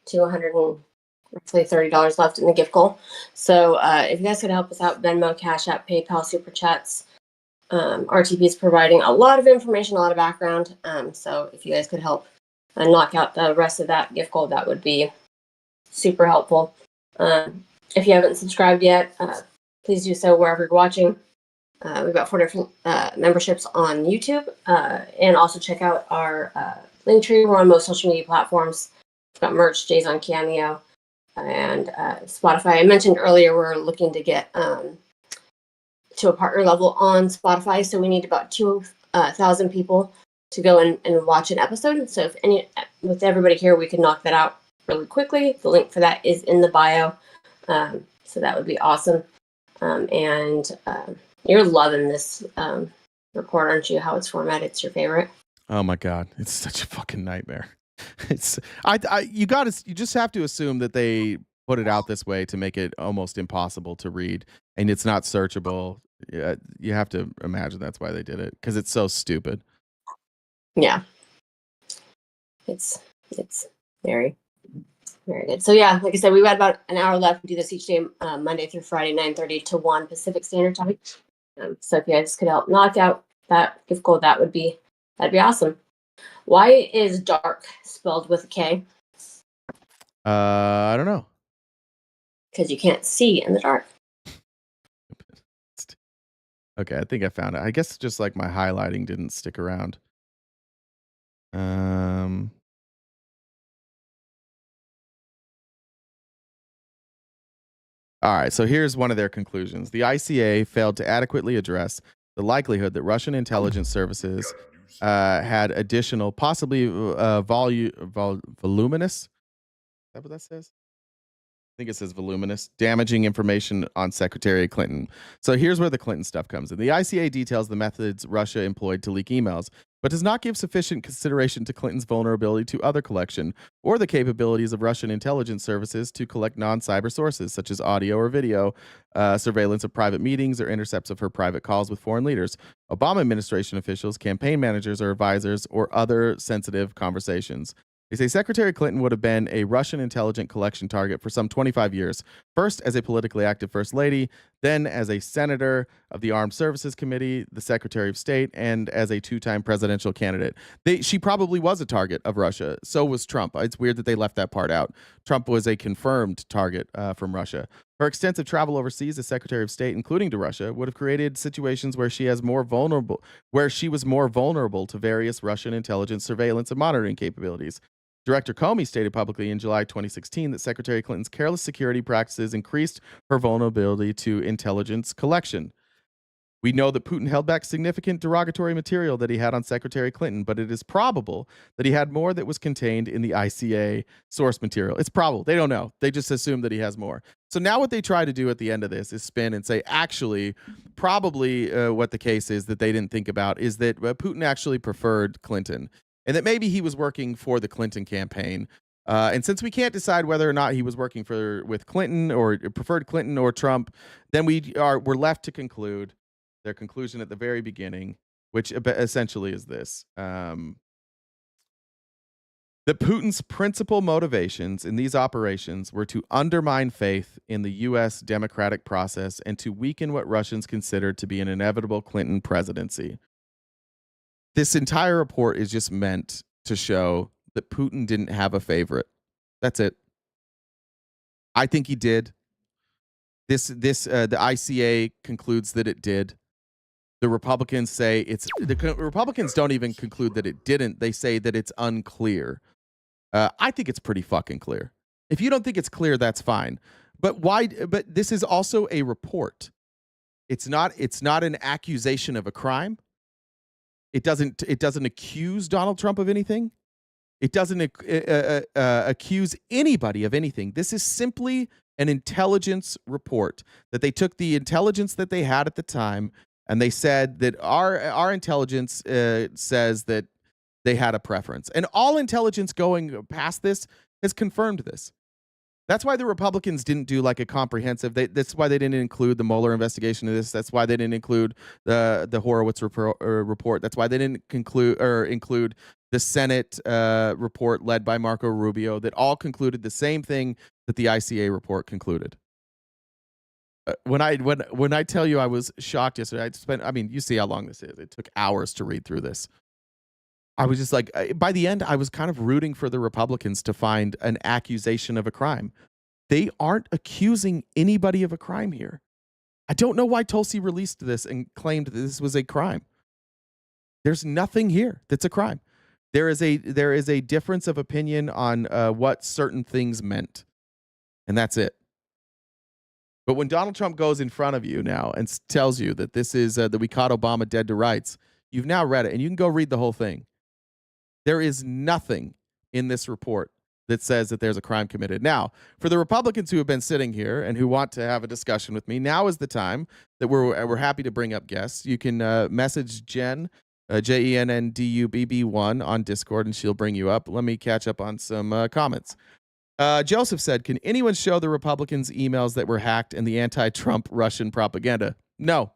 $230 left in the gift goal. So if you guys could help us out, Venmo, Cash App, PayPal, Super Chats. RTP is providing a lot of information, a lot of background. So if you guys could help knock out the rest of that gift goal, that would be super helpful. If you haven't subscribed yet, please do so wherever you're watching. We've got 4 different memberships on YouTube, and also check out our Linktree. We're on most social media platforms. We've got merch, Jay's on Cameo, and Spotify. I mentioned earlier we're looking to get to a partner level on Spotify, so we need about 2,000 people to go and watch an episode. So with everybody here, we can knock that out really quickly. The link for that is in the bio, so that would be awesome. You're loving this report, aren't you? How it's formatted, it's your favorite.
Oh my God, it's such a fucking nightmare. You just have to assume that they put it out this way to make it almost impossible to read, and it's not searchable. You have to imagine that's why they did it, because it's so stupid.
Yeah, it's very, very good. So yeah, like I said, we've got about an hour left. We do this each day, Monday through Friday, 9:30 to 1 Pacific Standard Time. So if you guys could help knock out that gift goal, that'd be awesome. Why is dark spelled with a K?
I don't know.
Because you can't see in the dark.
Okay, I think I found it. I guess just like my highlighting didn't stick around. All right, so here's one of their conclusions. The ICA failed to adequately address the likelihood that Russian intelligence services had additional, possibly voluminous. Is that what that says? I think it says voluminous, damaging information on Secretary Clinton. So here's where the Clinton stuff comes in. The ICA details the methods Russia employed to leak emails, but does not give sufficient consideration to Clinton's vulnerability to other collection or the capabilities of Russian intelligence services to collect non-cyber sources, such as audio or video, surveillance of private meetings, or intercepts of her private calls with foreign leaders, Obama administration officials, campaign managers or advisors, or other sensitive conversations. They say Secretary Clinton would have been a Russian intelligence collection target for some 25 years, first as a politically active First Lady, then as a senator of the Armed Services Committee, the Secretary of State, and as a 2-time presidential candidate. She probably was a target of Russia. So was Trump. It's weird that they left that part out. Trump was a confirmed target from Russia. Her extensive travel overseas as Secretary of State, including to Russia, would have created situations where she was more vulnerable to various Russian intelligence surveillance and monitoring capabilities. Director Comey stated publicly in July 2016 that Secretary Clinton's careless security practices increased her vulnerability to intelligence collection. We know that Putin held back significant derogatory material that he had on Secretary Clinton, but it is probable that he had more that was contained in the ICA source material. It's probable. They don't know. They just assume that he has more. So now what they try to do at the end of this is spin and say, actually, probably what the case is that they didn't think about is that Putin actually preferred Clinton, and that maybe he was working for the Clinton campaign. And since we can't decide whether or not he was working with Clinton or preferred Clinton or Trump, then we're left to conclude their conclusion at the very beginning, which essentially is this. That Putin's principal motivations in these operations were to undermine faith in the U.S. democratic process and to weaken what Russians considered to be an inevitable Clinton presidency. This entire report is just meant to show that Putin didn't have a favorite. That's it. I think he did. The ICA concludes that it did. The Republicans say Republicans don't even conclude that it didn't. They say that it's unclear. I think it's pretty fucking clear. If you don't think it's clear, that's fine. But why? But this is also a report. It's not an accusation of a crime. It doesn't accuse Donald Trump of anything. It doesn't accuse anybody of anything. This is simply an intelligence report that they took the intelligence that they had at the time, and they said that our intelligence says that they had a preference. And all intelligence going past this has confirmed this. That's why the Republicans didn't do like a comprehensive. That's why they didn't include the Mueller investigation of this. That's why they didn't include the Horowitz report. That's why they didn't include the Senate report led by Marco Rubio that all concluded the same thing that the ICA report concluded. When I tell you I was shocked yesterday, you see how long this is. It took hours to read through this. I was just like, by the end, I was kind of rooting for the Republicans to find an accusation of a crime. They aren't accusing anybody of a crime here. I don't know why Tulsi released this and claimed that this was a crime. There's nothing here that's a crime. There is a difference of opinion on what certain things meant, and that's it. But when Donald Trump goes in front of you now and tells you that this is that we caught Obama dead to rights, you've now read it, and you can go read the whole thing. There is nothing in this report that says that there's a crime committed. Now, for the Republicans who have been sitting here and who want to have a discussion with me, now is the time that we're happy to bring up guests. You can message Jen, JENNDUBB1 on Discord, and she'll bring you up. Let me catch up on some comments. Joseph said, can anyone show the Republicans emails that were hacked and the anti-Trump Russian propaganda? No.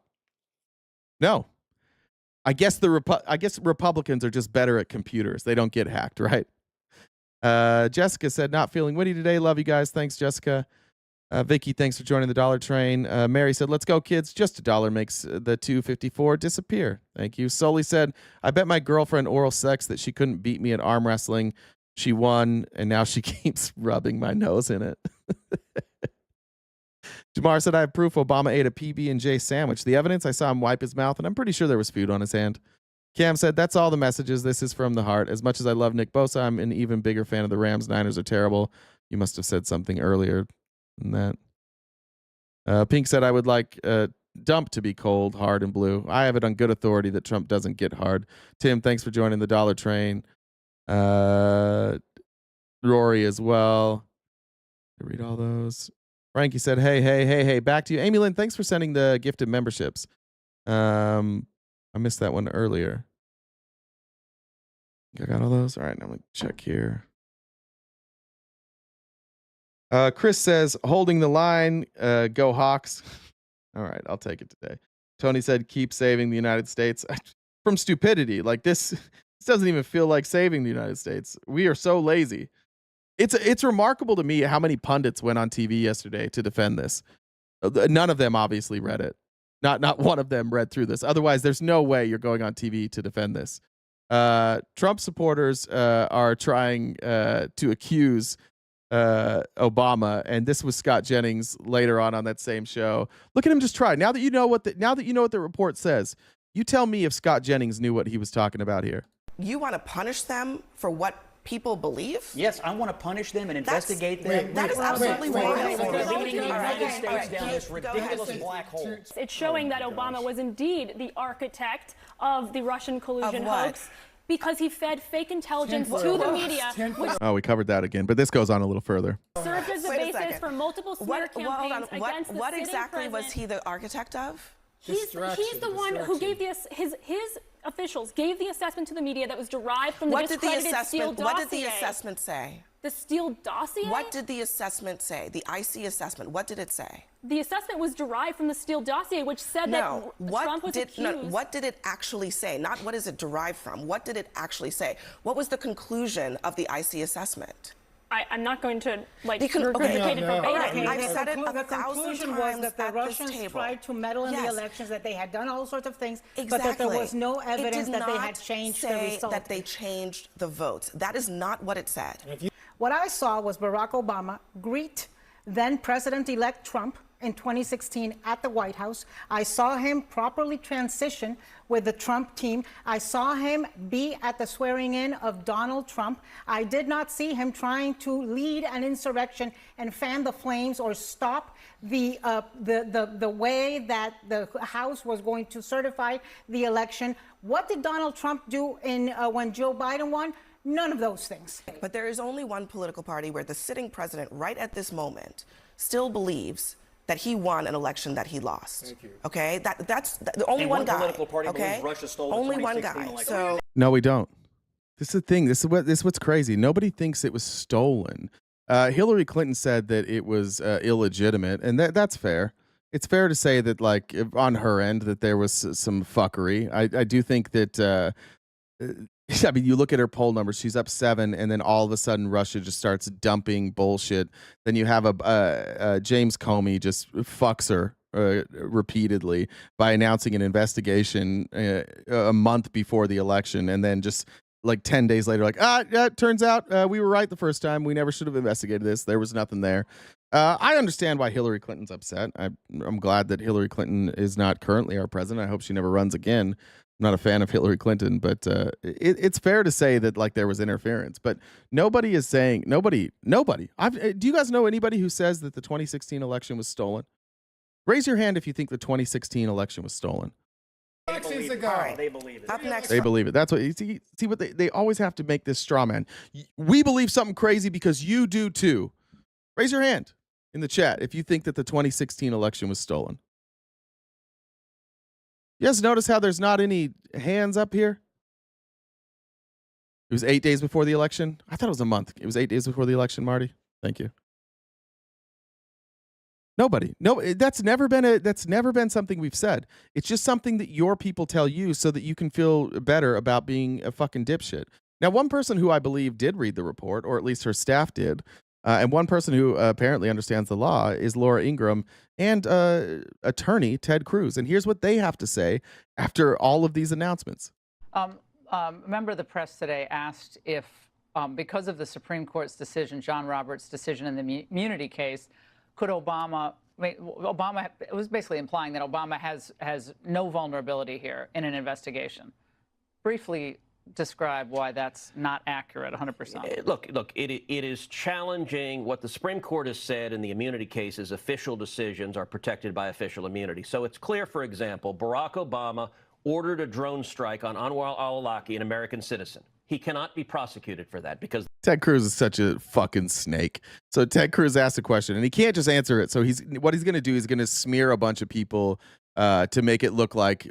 I guess Republicans are just better at computers. They don't get hacked, right? Jessica said, not feeling witty today. Love you guys. Thanks, Jessica. Vicky, thanks for joining the Dollar Train. Mary said, let's go, kids. Just $1 makes the $2.54 disappear. Thank you. Sully said, I bet my girlfriend oral sex that she couldn't beat me at arm wrestling. She won, and now she keeps rubbing my nose in it. Jamar said, I have proof Obama ate a PB&J sandwich. The evidence, I saw him wipe his mouth, and I'm pretty sure there was food on his hand. Cam said, that's all the messages. This is from the heart. As much as I love Nick Bosa, I'm an even bigger fan of the Rams. Niners are terrible. You must have said something earlier than that. Pink said, I would like Dump to be cold, hard, and blue. I have it on good authority that Trump doesn't get hard. Tim, thanks for joining the Dollar Train. Rory as well. I read all those. Frankie said, hey, back to you. Amy Lynn, thanks for sending the gifted memberships. I missed that one earlier. I got all those. All right, now I'm going to check here. Chris says, holding the line, go Hawks. All right, I'll take it today. Tony said, keep saving the United States from stupidity. Like this doesn't even feel like saving the United States. We are so lazy. It's remarkable to me how many pundits went on TV yesterday to defend this. None of them obviously read it. Not one of them read through this. Otherwise, there's no way you're going on TV to defend this. Trump supporters are trying to accuse Obama, and this was Scott Jennings later on that same show. Look at him just try. Now that you know what the report says, you tell me if Scott Jennings knew what he was talking about here.
You want to punish them for what people believe?
Yes, I want to punish them and investigate them.
That is absolutely wrong.
Leading the United States down this ridiculous black hole.
It's showing that Obama was indeed the architect of the Russian collusion hoax because he fed fake intelligence to the media, which
Oh, we covered that again, but this goes on a little further.
served as the basis for multiple smear campaigns against the
What
sitting
exactly was
president.
he the architect of?
He's the one who gave his officials gave the assessment to the media that was derived from the discredited Steele dossier.
What did the assessment say?
The Steele dossier?
What did the assessment say? The IC assessment, what did it say?
The assessment was derived from the Steele dossier, which said that Trump was accused.
No, what did it actually say? Not what is it derived from. What did it actually say? What was the conclusion of the IC assessment?
I'm not going to regurgitate it verbatim.
I've said it
The conclusion was that the Russians tried to meddle in the elections, that they had done all sorts of things, but that there was no evidence that they had changed the result.
That they changed the votes. That is not what it said.
What I saw was Barack Obama greet then President-elect Trump in 2016 at the White House. I saw him properly transition with the Trump team. I saw him be at the swearing in of Donald Trump. I did not see him trying to lead an insurrection and fan the flames or stop the way that the House was going to certify the election. What did Donald Trump do when Joe Biden won? None of those things.
But there is only one political party where the sitting president right at this moment still believes that he won an election that he lost. Thank you. Okay, that's the only one guy.
Political party believes Russia stole the
only one
2016
guy.
election.
So
No, we don't. This is the thing. This is what's crazy. Nobody thinks it was stolen. Hillary Clinton said that it was illegitimate, and that's fair. It's fair to say that, like, on her end, that there was some fuckery. I do think that. I mean, you look at her poll numbers; she's up 7, and then all of a sudden, Russia just starts dumping bullshit. Then you have a James Comey just fucks her repeatedly by announcing an investigation a month before the election, and then just like 10 days later, like, it turns out we were right the first time. We never should have investigated this. There was nothing there. I understand why Hillary Clinton's upset. I'm glad that Hillary Clinton is not currently our president. I hope she never runs again. I'm not a fan of Hillary Clinton, but it's fair to say that, like, there was interference. But nobody is saying nobody. Do you guys know anybody who says that the 2016 election was stolen? Raise your hand if you think the 2016 election was stolen.
They believe it.
Right.
They believe it.
Up next.
They believe it. That's what you see what they always have to make this straw man. We believe something crazy because you do too. Raise your hand in the chat if you think that the 2016 election was stolen. You guys notice how there's not any hands up here? It was 8 days before the election. I thought it was a month. It was 8 days before the election, Marty. Thank you. Nobody. No, that's never been something we've said. It's just something that your people tell you so that you can feel better about being a fucking dipshit. Now, one person who I believe did read the report, or at least her staff did, and one person who apparently understands the law is Laura Ingraham and attorney Ted Cruz. And here's what they have to say after all of these announcements.
A member of the press today asked if, because of the Supreme Court's decision, John Roberts' decision in the immunity case, could Obama, it was basically implying that Obama has no vulnerability here in an investigation. Briefly describe why that's not accurate 100%.
Look, it is challenging what the Supreme Court has said in the immunity cases. Official decisions are protected by official immunity. So it's clear, for example, Barack Obama ordered a drone strike on Anwar al-Awlaki, an American citizen. He cannot be prosecuted for that because
Ted Cruz is such a fucking snake. So Ted Cruz asked a question and he can't just answer it. So what he's going to do is going to smear a bunch of people to make it look like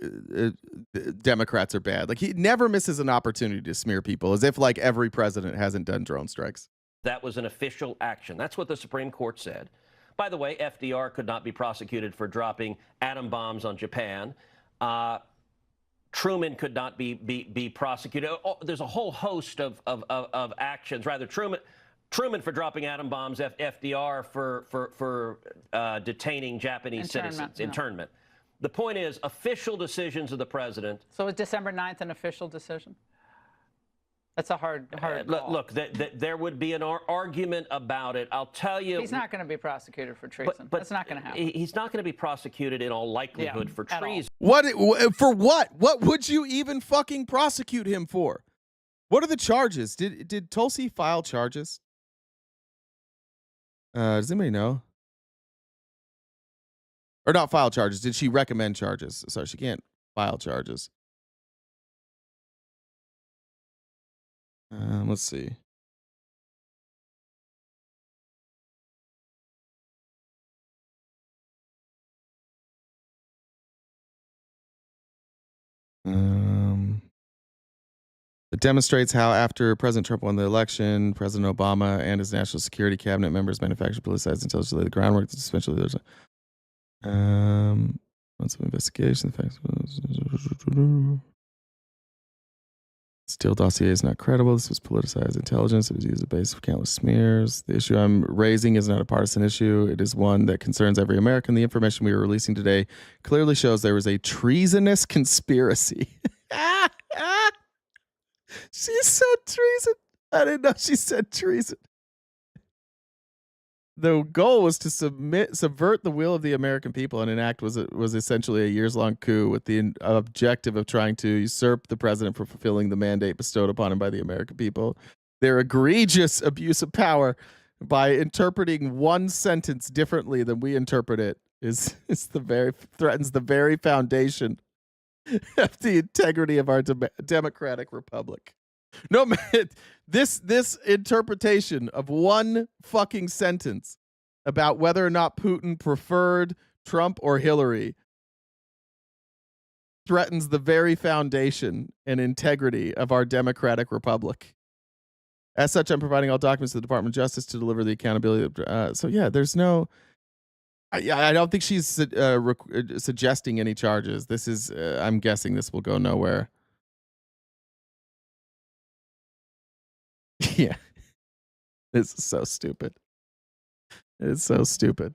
Democrats are bad. Like, he never misses an opportunity to smear people, as if like every president hasn't done drone strikes.
that was an official action. That's what the Supreme Court said. By the way, FDR could not be prosecuted for dropping atom bombs on Japan. Truman could not be prosecuted. Oh, there's a whole host of actions. Rather, Truman for dropping atom bombs, FDR for detaining Japanese citizens. Internment. The point is, official decisions of the president.
So is December 9th an official decision? That's a hard call.
Look, there would be an argument about it. I'll tell you.
He's not going to be prosecuted for treason. That's not going to happen.
He's not going to be prosecuted in all likelihood for treason.
What? For what? What would you even fucking prosecute him for? What are the charges? Did Tulsi file charges? Does anybody know? Or not file charges. Did she recommend charges? Sorry, she can't file charges. Let's see. It demonstrates how, after President Trump won the election, President Obama and his national security cabinet members manufactured, politicized intelligence to lay the groundwork to suspension of the months of investigation. Steele dossier is not credible. This was politicized intelligence. It was used as a base for countless smears. The issue I'm raising is not a partisan issue. It is one that concerns every American. The information we are releasing today clearly shows there was a treasonous conspiracy. She said treason. I didn't know she said treason. The goal was to subvert the will of the American people and enact was essentially a years-long coup with the objective of trying to usurp the president for fulfilling the mandate bestowed upon him by the American people. Their egregious abuse of power by interpreting one sentence differently than we interpret it threatens the very foundation of the integrity of our democratic republic. No, man, this interpretation of one fucking sentence about whether or not Putin preferred Trump or Hillary threatens the very foundation and integrity of our democratic republic. As such, I'm providing all documents to the Department of Justice to deliver the accountability. So yeah, there's no. I don't think she's suggesting any charges. This is. I'm guessing this will go nowhere. Yeah, this is so stupid. It's so stupid.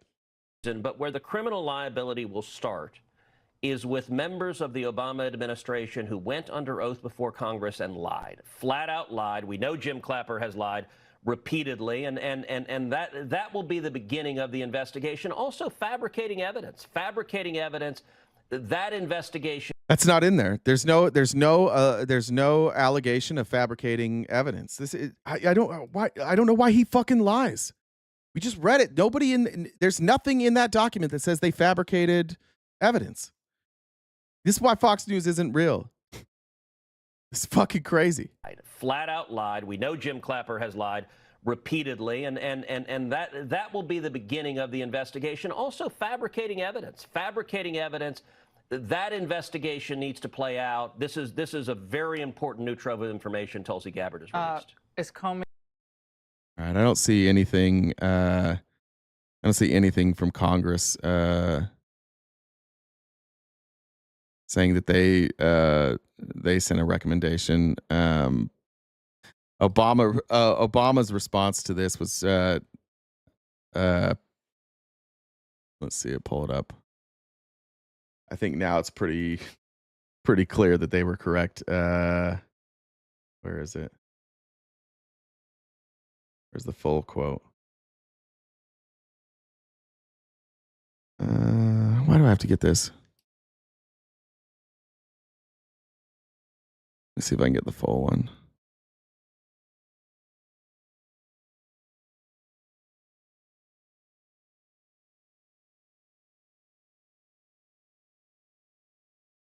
But where the criminal liability will start is with members of the Obama administration who went under oath before Congress and lied, flat out lied. We know Jim Clapper has lied repeatedly, and that will be the beginning of the investigation. Also, fabricating evidence. That investigation.
That's not in there. There's no allegation of fabricating evidence. This is, I don't know why he fucking lies. We just read it. There's nothing in that document that says they fabricated evidence. This is why Fox News isn't real. It's fucking crazy.
Flat out lied. We know Jim Clapper has lied repeatedly, and that will be the beginning of the investigation. Also, fabricating evidence. That investigation needs to play out. This is a very important new trove of information Tulsi Gabbard has released.
Is Comey?
All right, I don't see anything. I don't see anything from Congress saying that they sent a recommendation. Obama's response to this was let's see it, pull it up. I think now it's pretty clear that they were correct. Where is it? Where's the full quote? Why do I have to get this? Let's see if I can get the full one.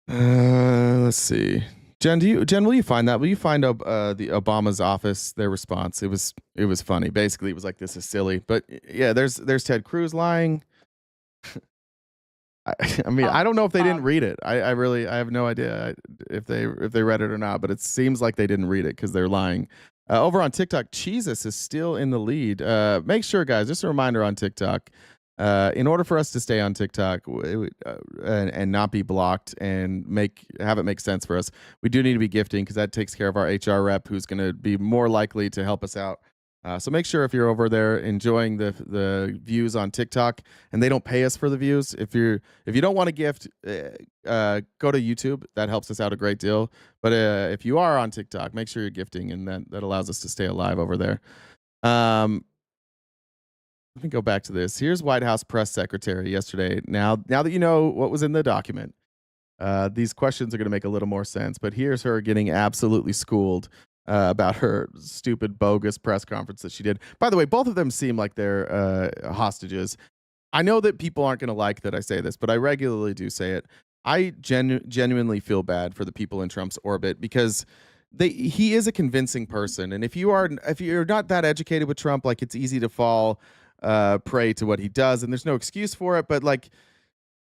Let's see. Jen, will you find that? Will you find the Obama's office, their response? It was funny. Basically, it was like, this is silly. But yeah, there's Ted Cruz lying. I mean, I don't know if they didn't read it. I have no idea if they read it or not, but it seems like they didn't read it because they're lying. Over on TikTok, Jesus is still in the lead. Make sure, guys, just a reminder on TikTok, in order for us to stay on TikTok and not be blocked and have it make sense for us, we do need to be gifting, because that takes care of our HR rep, who's going to be more likely to help us out. So make sure if you're over there enjoying the views on TikTok, and they don't pay us for the views, if you don't want to gift, go to YouTube. That helps us out a great deal. But if you are on TikTok, make sure you're gifting, and that allows us to stay alive over there. Let me go back to this. Here's White House press secretary yesterday. Now that you know what was in the document, these questions are going to make a little more sense. But here's her getting absolutely schooled about her stupid, bogus press conference that she did. By the way, both of them seem like they're hostages. I know that people aren't going to like that I say this, but I regularly do say it. I genuinely feel bad for the people in Trump's orbit, because he is a convincing person. And if you're not that educated with Trump, like, it's easy to fall prey to what he does, and there's no excuse for it. But like,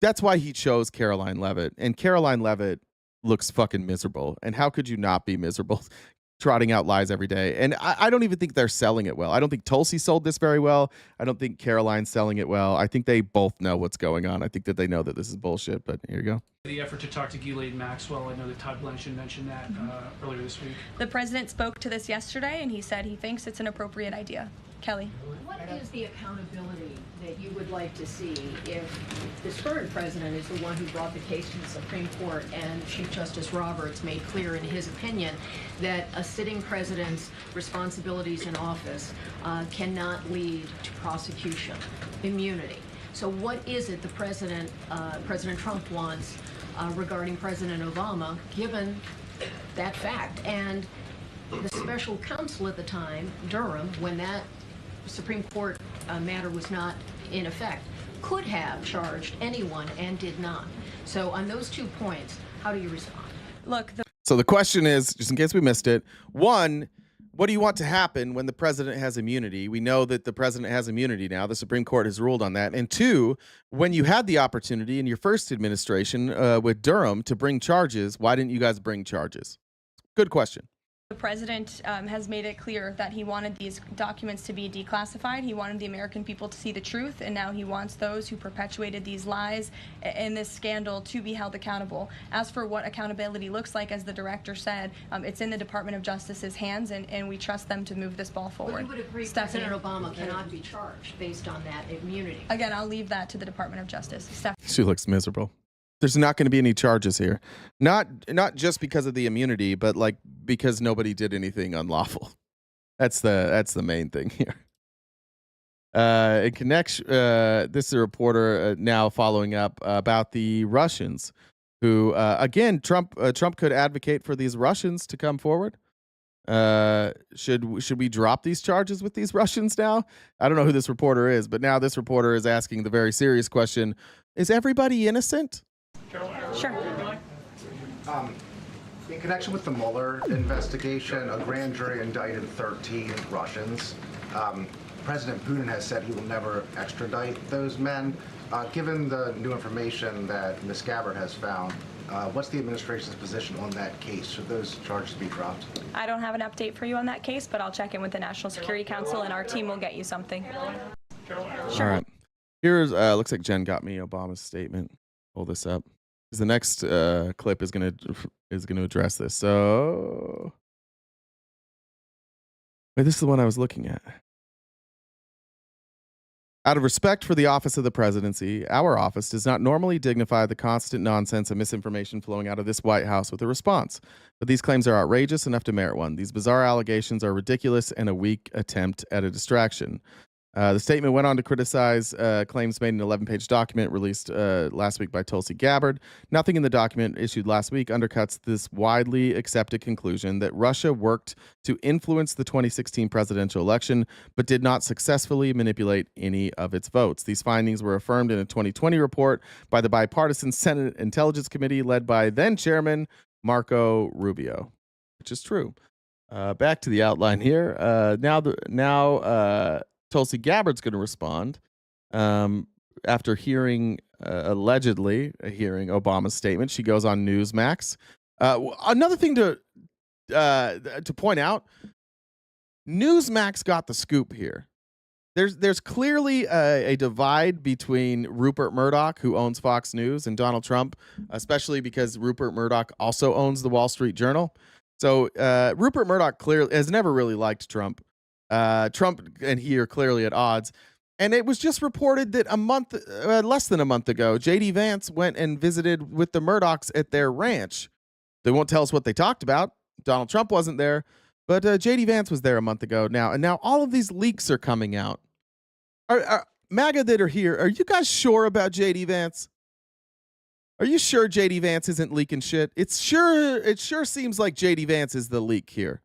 that's why he chose Caroline Leavitt, and Caroline Leavitt looks fucking miserable. And how could you not be miserable? Trotting out lies every day. And I don't even think they're selling it well. I don't think Tulsi sold this very well. I don't think Caroline's selling it well. I think they both know what's going on. I think that they know that this is bullshit, but here you go.
The effort to talk to Ghislaine Maxwell, I know that Todd Blanchard mentioned that earlier this week.
The president spoke to this yesterday, and he said he thinks it's an appropriate idea. Kelly.
What is the accountability that you would like to see if this current president is the one who brought the case to the Supreme Court, and Chief Justice Roberts made clear in his opinion that a sitting president's responsibilities in office cannot lead to prosecution, immunity? So what is it the President Trump wants regarding President Obama, given that fact? And the special counsel at the time, Durham, when that Supreme Court matter was not in effect, could have charged anyone and did not. So on those 2 points, how do you respond?
Look.
So the question is, just in case we missed it, one, what do you want to happen when the president has immunity? We know that the president has immunity now. The Supreme Court has ruled on that. And two, when you had the opportunity in your first administration with Durham to bring charges, why didn't you guys bring charges? Good question.
The president has made it clear that he wanted these documents to be declassified. He wanted the American people to see the truth, and now he wants those who perpetuated these lies and this scandal to be held accountable. As for what accountability looks like, as the director said, it's in the Department of Justice's hands, and we trust them to move this ball forward.
Well, you would agree
Stephanie.
President Obama cannot be charged based on that immunity.
Again, I'll leave that to the Department of Justice.
She looks miserable. There's not going to be any charges here. Not just because of the immunity, but like because nobody did anything unlawful. That's the main thing here. In connection, this is a reporter now following up about the Russians, who again Trump could advocate for these Russians to come forward. Should we drop these charges with these Russians now? I don't know who this reporter is, but now this reporter is asking the very serious question: is everybody innocent?
Sure.
In connection with the Mueller investigation, a grand jury indicted 13 Russians. President Putin has said he will never extradite those men. Given the new information that Ms. Gabbard has found, what's the administration's position on that case? Should those charges be dropped?
I don't have an update for you on that case, but I'll check in with the National Security Council, and our team will get you something.
Sure. All right. Here's looks like Jen got me Obama's statement. Pull this up. The next clip is gonna address this. So, wait, this is the one I was looking at. Out of respect for the office of the presidency, our office does not normally dignify the constant nonsense and misinformation flowing out of this White House with a response. But these claims are outrageous enough to merit one. These bizarre allegations are ridiculous and a weak attempt at a distraction. The statement went on to criticize claims made in an 11-page document released last week by Tulsi Gabbard. Nothing in the document issued last week undercuts this widely accepted conclusion that Russia worked to influence the 2016 presidential election, but did not successfully manipulate any of its votes. These findings were affirmed in a 2020 report by the bipartisan Senate Intelligence Committee led by then-chairman Marco Rubio, which is true. Back to the outline here. Now Tulsi Gabbard's going to respond after allegedly hearing Obama's statement. She goes on Newsmax. Another thing to point out: Newsmax got the scoop here. There's clearly a divide between Rupert Murdoch, who owns Fox News, and Donald Trump, especially because Rupert Murdoch also owns the Wall Street Journal. So Rupert Murdoch clearly has never really liked Trump. Trump and he are clearly at odds. And it was just reported that less than a month ago, J.D. Vance went and visited with the Murdochs at their ranch. They won't tell us what they talked about. Donald Trump wasn't there, but J.D. Vance was there a month ago now. And now all of these leaks are coming out. Are MAGA that are here, are you guys sure about J.D. Vance? Are you sure J.D. Vance isn't leaking shit? It sure seems like J.D. Vance is the leak here.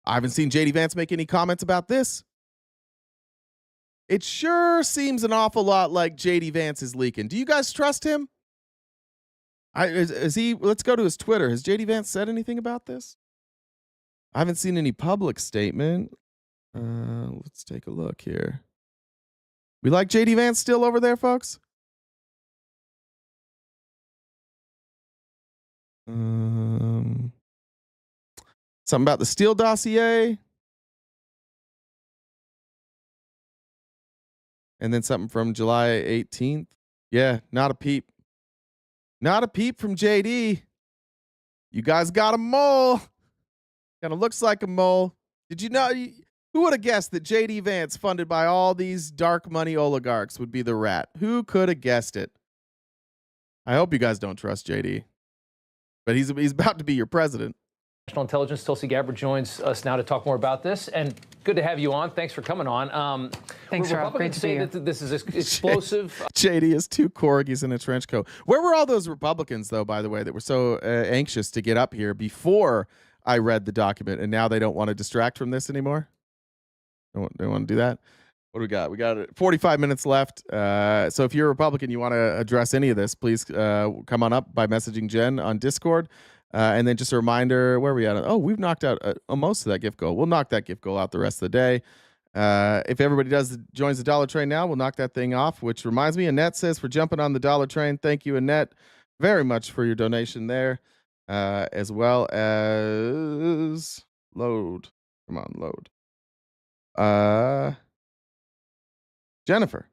I haven't seen J.D. Vance make any comments about this. It sure seems an awful lot like J.D. Vance is leaking. Do you guys trust him? Is he? Let's go to his Twitter. Has J.D. Vance said anything about this? I haven't seen any public statement. Let's take a look here. We like J.D. Vance still over there, folks? Something about the Steele dossier. And then something from July 18th. Yeah, not a peep. Not a peep from JD. You guys got a mole. Kind of looks like a mole. Did you know? Who would have guessed that JD Vance, funded by all these dark money oligarchs, would be the rat? Who could have guessed it? I hope you guys don't trust JD. But he's about to be your president.
National Intelligence, Tulsi Gabbard joins us now to talk more about this. And good to have you on. Thanks for coming on.
Thanks, Rob. Great to be here.
That this is explosive.
JD has two corgis in a trench coat. Where were all those Republicans, though, by the way, that were so anxious to get up here before I read the document, and now they don't want to distract from this anymore? They want to do that? What do we got? We got 45 minutes left. So if you're a Republican, you want to address any of this, please come on up by messaging Jen on Discord. And then just a reminder, where are we at? Oh, we've knocked out most of that gift goal. We'll knock that gift goal out the rest of the day. If everybody joins the dollar train now, we'll knock that thing off, which reminds me, Annette says, for jumping on the dollar train. Thank you, Annette, very much for your donation there. as well as load. Come on, load. Jennifer,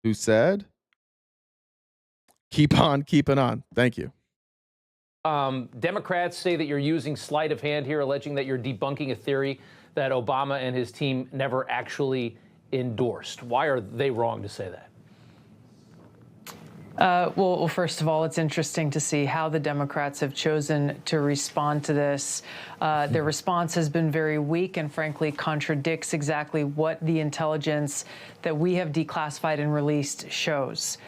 who said, keep on keeping on. Thank you.
Democrats say that you're using sleight of hand here, alleging that you're debunking a theory that Obama and his team never actually endorsed. Why are they wrong to say that?
Well, first of all, it's interesting to see how the Democrats have chosen to respond to this. Their response has been very weak and frankly contradicts exactly what the intelligence that we have declassified and released shows.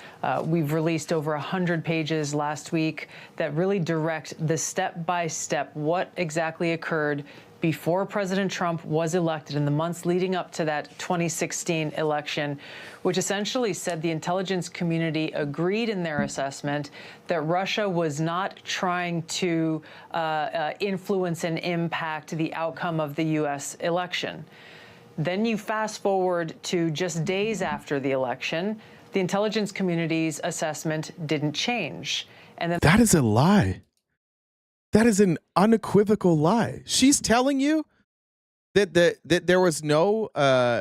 We've released over 100 pages last week that really direct the step-by-step what exactly occurred before President Trump was elected in the months leading up to that 2016 election, which essentially said the intelligence community agreed in their assessment that Russia was not trying to influence and impact the outcome of the U.S. election. Then you fast forward to just days after the election, the intelligence community's assessment didn't change. And then
That is a lie. That is an unequivocal lie. She's telling you that there was no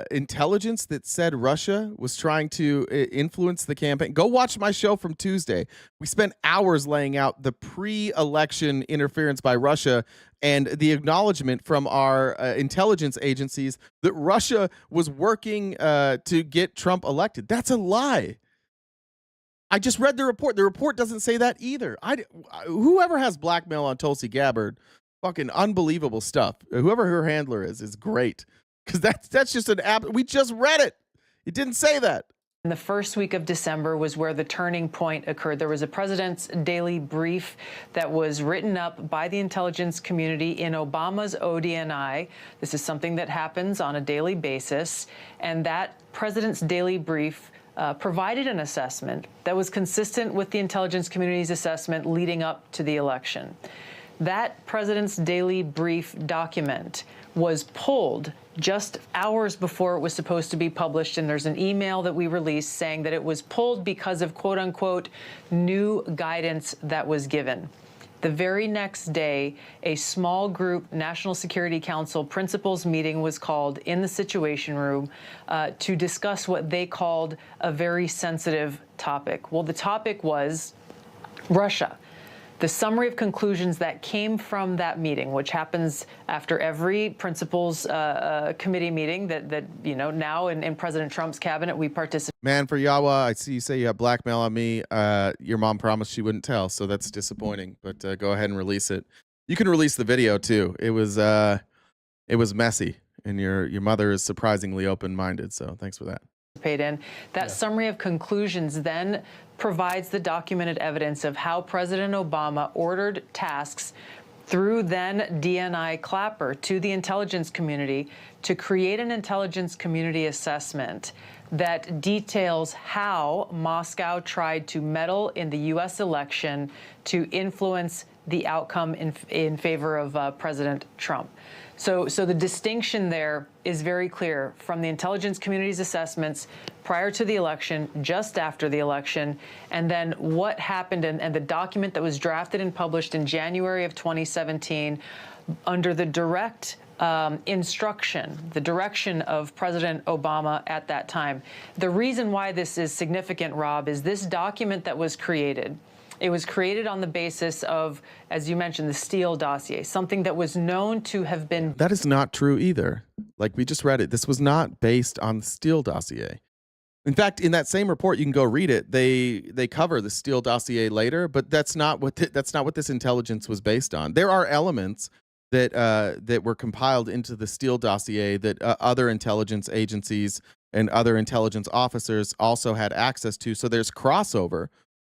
intelligence that said Russia was trying to influence the campaign. Go watch my show from Tuesday. We spent hours laying out the pre-election interference by Russia and the acknowledgement from our intelligence agencies that Russia was working to get Trump elected. That's a lie. I just read the report. The report doesn't say that either. Whoever has blackmail on Tulsi Gabbard, fucking unbelievable stuff. Whoever her handler is great, because that's just an app. We just read it. It didn't say that.
in the first week of December was where the turning point occurred. There was a president's daily brief that was written up by the intelligence community in Obama's ODNI. This is something that happens on a daily basis. And that president's daily brief provided an assessment that was consistent with the intelligence community's assessment leading up to the election. That president's daily brief document was pulled just hours before it was supposed to be published, and there's an email that we released saying that it was pulled because of quote-unquote new guidance that was given. The very next day, a small group National Security Council principals meeting was called in the Situation Room to discuss what they called a very sensitive topic. Well, the topic was Russia. The summary of conclusions that came from that meeting, which happens after every principals committee meeting that you know, now in President Trump's cabinet, we participate.
Man, for Yawa, I see you say you have blackmail on me. Your mom promised she wouldn't tell, so that's disappointing. But go ahead and release it. You can release the video too. It was messy, and your mother is surprisingly open-minded. So thanks for that.
In. That summary of conclusions then provides the documented evidence of how President Obama ordered tasks through then DNI Clapper to the intelligence community to create an intelligence community assessment that details how Moscow tried to meddle in the U.S. election to influence the outcome in favor of President Trump. So the distinction there is very clear from the intelligence community's assessments prior to the election, just after the election, and then what happened and the document that was drafted and published in January of 2017 under the direct instruction, the direction of President Obama at that time. The reason why this is significant, Rob, is this document that was created. It was created on the basis of, as you mentioned, the Steele dossier, something that was known to have been.
That is not true either. Like we just read it. This was not based on the Steele dossier. In fact, in that same report, you can go read it. They cover the Steele dossier later, but that's not what this intelligence was based on. There are elements that were compiled into the Steele dossier that other intelligence agencies and other intelligence officers also had access to. So there's crossover.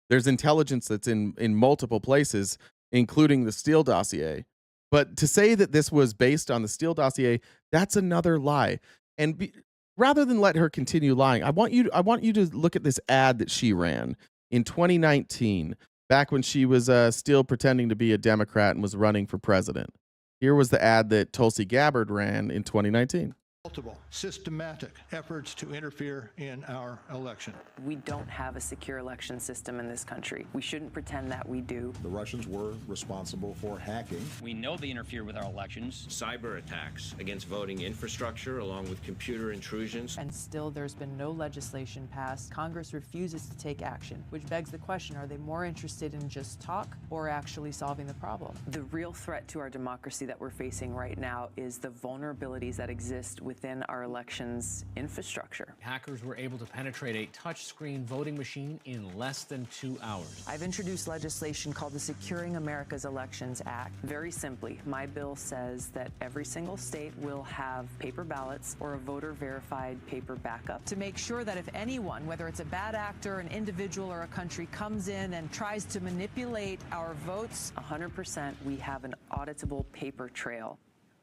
There's intelligence that's in multiple places, including the Steele dossier. But to say that this was based on the Steele dossier, that's another lie. And rather than let her continue lying, I want you to look at this ad that she ran in 2019, back when she was still pretending to be a Democrat and was running for president. Here was the ad that Tulsi Gabbard ran in 2019.
Multiple systematic efforts to interfere in our election.
We don't have a secure election system in this country. We shouldn't pretend that we do.
The Russians were responsible for hacking.
We know they interfere with our elections.
Cyber attacks against voting infrastructure, along with computer intrusions.
And still, there's been no legislation passed. Congress refuses to take action, which begs the question, are they more interested in just talk or actually solving the problem?
The real threat to our democracy that we're facing right now is the vulnerabilities that exist within our elections infrastructure.
Hackers were able to penetrate a touchscreen voting machine in less than 2 hours.
I've introduced legislation called the Securing America's Elections Act. Very simply, my bill says that every single state will have paper ballots or a voter-verified paper backup.
To make sure that if anyone, whether it's a bad actor, an individual, or a country, comes in and tries to manipulate our votes,
100% we have an auditable paper trail.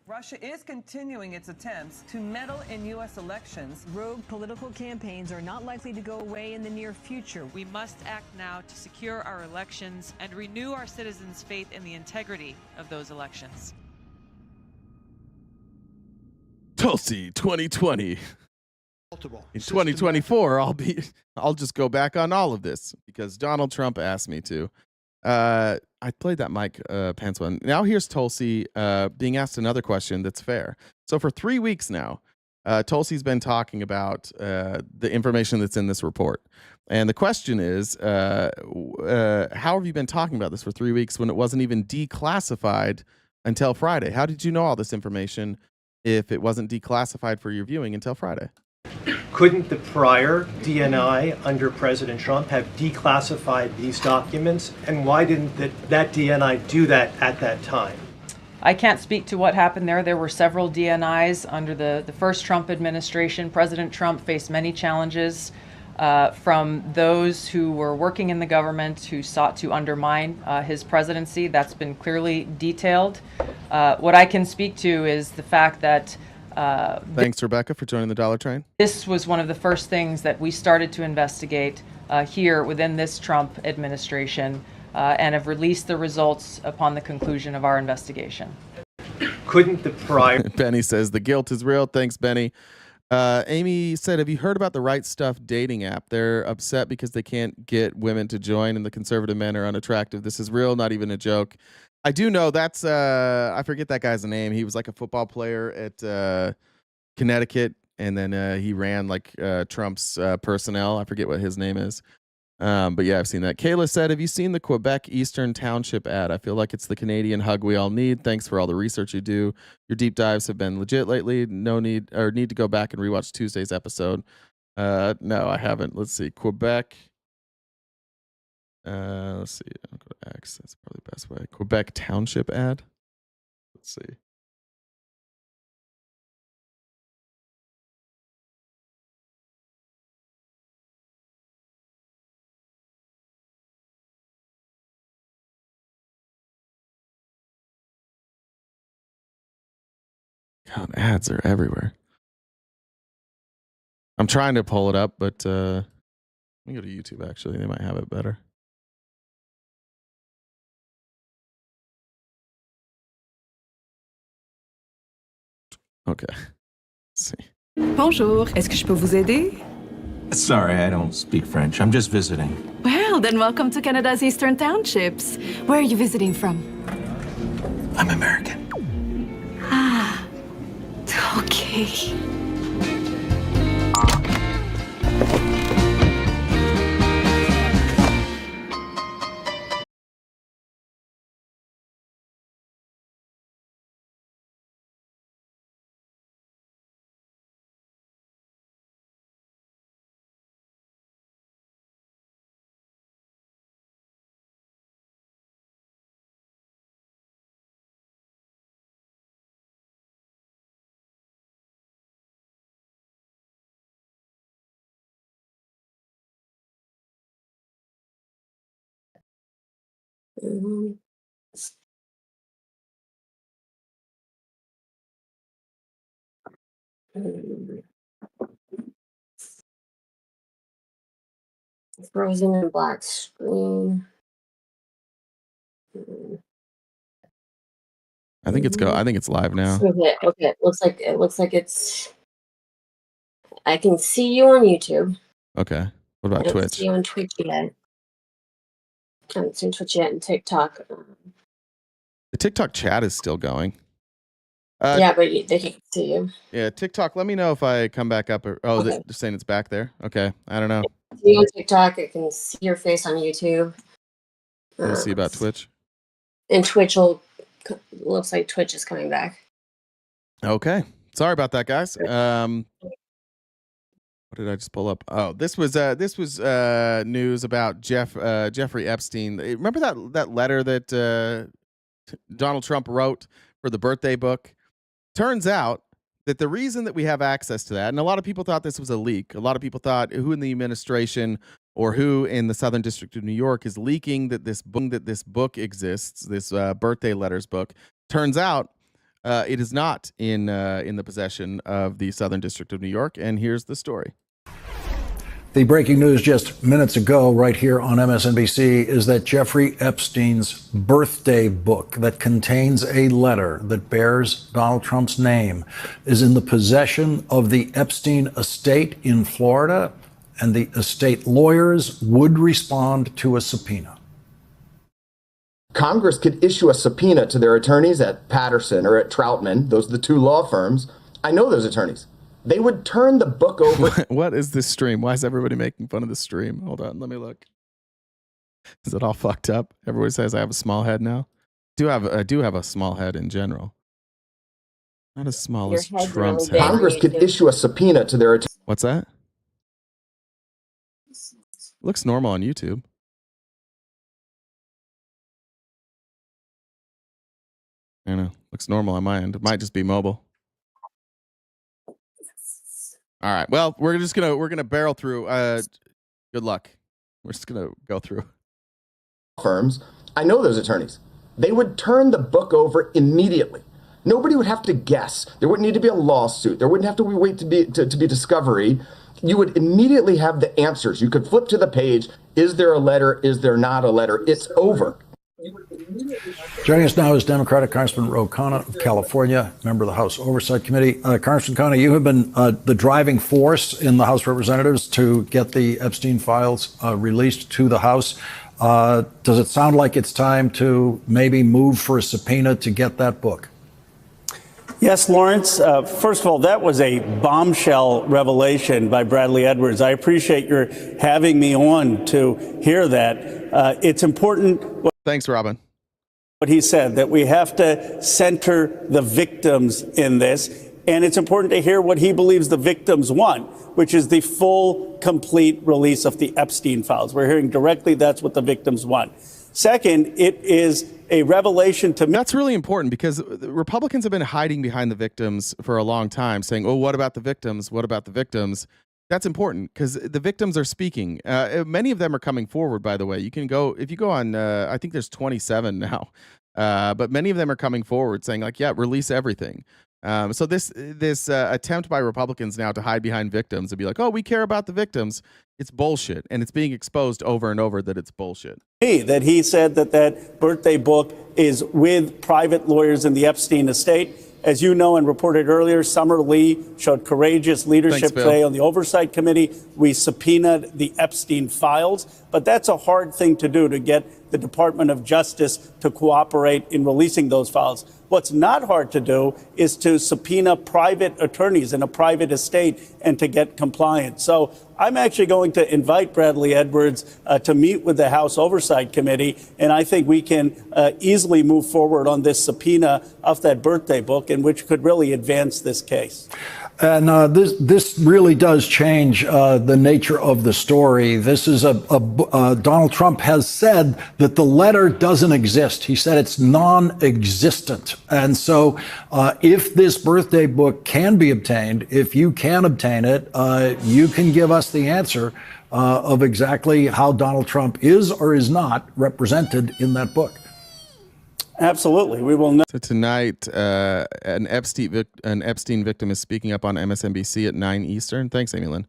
Russia is continuing its attempts to meddle in U.S. elections.
Rogue political campaigns are not likely to go away in the near future.
We must act now to secure our elections and renew our citizens' faith in the integrity of those elections.
Tulsi 2020. In 2024, I'll just go back on all of this because Donald Trump asked me to. I played that Mike Pence one. Now here's Tulsi being asked another question that's fair. So for 3 weeks now, Tulsi's been talking about the information that's in this report. And the question is, how have you been talking about this for 3 weeks when it wasn't even declassified until Friday? How did you know all this information if it wasn't declassified for your viewing until Friday?
Couldn't the prior DNI under President Trump have declassified these documents? And why didn't that DNI do that at that time?
I can't speak to what happened there. There were several DNIs under the first Trump administration. President Trump faced many challenges from those who were working in the government who sought to undermine his presidency. That's been clearly detailed. What I can speak to is the fact that
thanks, Rebecca, for joining the Dollar Train.
This was one of the first things that we started to investigate here within this Trump administration and have released the results upon the conclusion of our investigation.
Couldn't the prior...
Benny says the guilt is real. Thanks, Benny. Amy said, have you heard about the Right Stuff dating app? They're upset because they can't get women to join and the conservative men are unattractive. This is real, not even a joke. I do know that's, I forget that guy's name. He was like a football player at Connecticut, and then he ran like Trump's personnel. I forget what his name is. But yeah, I've seen that. Kayla said, have you seen the Quebec Eastern Township ad? I feel like it's the Canadian hug we all need. Thanks for all the research you do. Your deep dives have been legit lately. No need to go back and rewatch Tuesday's episode. No, I haven't. Let's see. Quebec. Let's see. I'll go to X. That's probably the best way. Quebec Township ad. Let's see. God, ads are everywhere. I'm trying to pull it up, but let me go to YouTube, actually. They might have it better. Okay. Let's see.
Bonjour, est-ce que je peux vous aider?
Sorry, I don't speak French. I'm just visiting.
Well, then welcome to Canada's Eastern Townships. Where are you visiting from?
I'm American.
Ah, okay.
Frozen in black screen.
I think it's live now.
Okay. It looks like it's I can see you on YouTube.
Okay. What
I
about
don't
Twitch?
see you on Twitch yet. I haven't seen Twitch yet and TikTok.
The TikTok chat is still going.
Yeah, but they can't see you.
Yeah, TikTok. Let me know if I come back up. Or,
Okay.
they're saying it's back there. Okay, I don't know.
See you on TikTok. I can see your face on YouTube.
We'll see about Twitch.
And looks like Twitch is coming back.
Okay, sorry about that, guys. What did I just pull up? Oh, this was news about Jeffrey Epstein. Remember that letter that Donald Trump wrote for the birthday book? Turns out that the reason that we have access to that, and a lot of people thought this was a leak. A lot of people thought who in the administration or who in the Southern District of New York is leaking that this book exists, this birthday letters book. Turns out it is not in the possession of the Southern District of New York, and here's the story.
The breaking news just minutes ago right here on MSNBC is that Jeffrey Epstein's birthday book that contains a letter that bears Donald Trump's name is in the possession of the Epstein estate in Florida, and the estate lawyers would respond to a subpoena.
Congress could issue a subpoena to their attorneys at Patterson or at Troutman. Those are the two law firms. I know those attorneys. They would turn the book over.
What is this stream? Why is everybody making fun of the stream? Hold on, let me look. Is it all fucked up? Everybody says I have a small head now. I do have a small head in general. Not as small as Trump's head.
Congress could issue a subpoena to their attorneys.
What's that? Looks normal on YouTube. I know. Looks normal on my end. It might just be mobile. All right. Well, we're gonna barrel through. Good luck. We're just gonna go through.
Firms. I know those attorneys. They would turn the book over immediately. Nobody would have to guess. There wouldn't need to be a lawsuit. There wouldn't have to wait to be discovery. You would immediately have the answers. You could flip to the page. Is there a letter? Is there not a letter? It's over.
Joining us now is Democratic Congressman Ro Khanna of California, member of the House Oversight Committee. Congressman Khanna, you have been the driving force in the House of Representatives to get the Epstein files released to the House. Does it sound like it's time to maybe move for a subpoena to get that book?
Yes, Lawrence. First of all, that was a bombshell revelation by Bradley Edwards. I appreciate your having me on to hear that. It's important.
Thanks, Robin.
What he said, that we have to center the victims in this. And it's important to hear what he believes the victims want, which is the full, complete release of the Epstein files. We're hearing directly that's what the victims want. Second, it is a revelation to me.
That's really important because Republicans have been hiding behind the victims for a long time, saying, oh, what about the victims? What about the victims? That's important because the victims are speaking. Many of them are coming forward, by the way. You can go, if you go on, I think there's 27 now, but many of them are coming forward saying like, yeah, release everything. So this attempt by Republicans now to hide behind victims and be like, oh, we care about the victims. It's bullshit. And it's being exposed over and over that it's bullshit.
That he said that birthday book is with private lawyers in the Epstein estate. As you know and reported earlier, Summer Lee showed courageous leadership today on the Oversight Committee. We subpoenaed the Epstein files, but that's a hard thing to do, to get the Department of Justice to cooperate in releasing those files. What's not hard to do is to subpoena private attorneys in a private estate and to get compliance. So I'm actually going to invite Bradley Edwards to meet with the House Oversight Committee, and I think we can easily move forward on this subpoena of that birthday book, and which could really advance this case.
And this really does change the nature of the story. This is Donald Trump has said that the letter doesn't exist. He said it's non-existent. And so if this birthday book can be obtained, if you can obtain it, you can give us the answer of exactly how Donald Trump is or is not represented in that book.
Absolutely. We will know.
So tonight, an Epstein victim is speaking up on MSNBC at 9 Eastern. Thanks, Amy Lynn.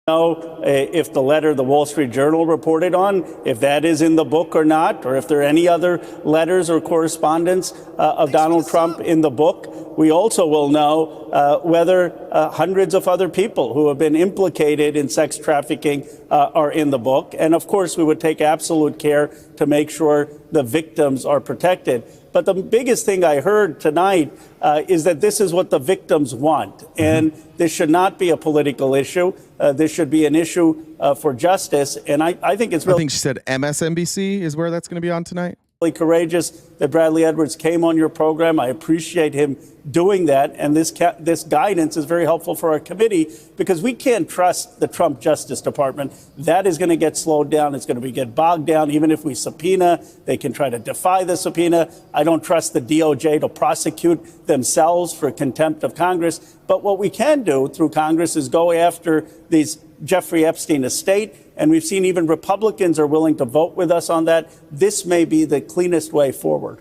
know if the letter the Wall Street Journal reported on, if that is in the book or not, or if there are any other letters or correspondence of Donald Trump in the book. We also will know whether hundreds of other people who have been implicated in sex trafficking are in the book. And of course, we would take absolute care to make sure the victims are protected. But the biggest thing I heard tonight is that this is what the victims want. And this should not be a political issue. This should be an issue for justice. And I think it's really...
I think she said MSNBC is where that's going to be on tonight.
Courageous that Bradley Edwards came on your program. I appreciate him doing that. And this guidance is very helpful for our committee because we can't trust the Trump Justice Department. That is going to get slowed down. It's going to get bogged down. Even if we subpoena, they can try to defy the subpoena. I don't trust the DOJ to prosecute themselves for contempt of Congress. But what we can do through Congress is go after these Jeffrey Epstein estate. And we've seen even Republicans are willing to vote with us on that. This may be the cleanest way forward.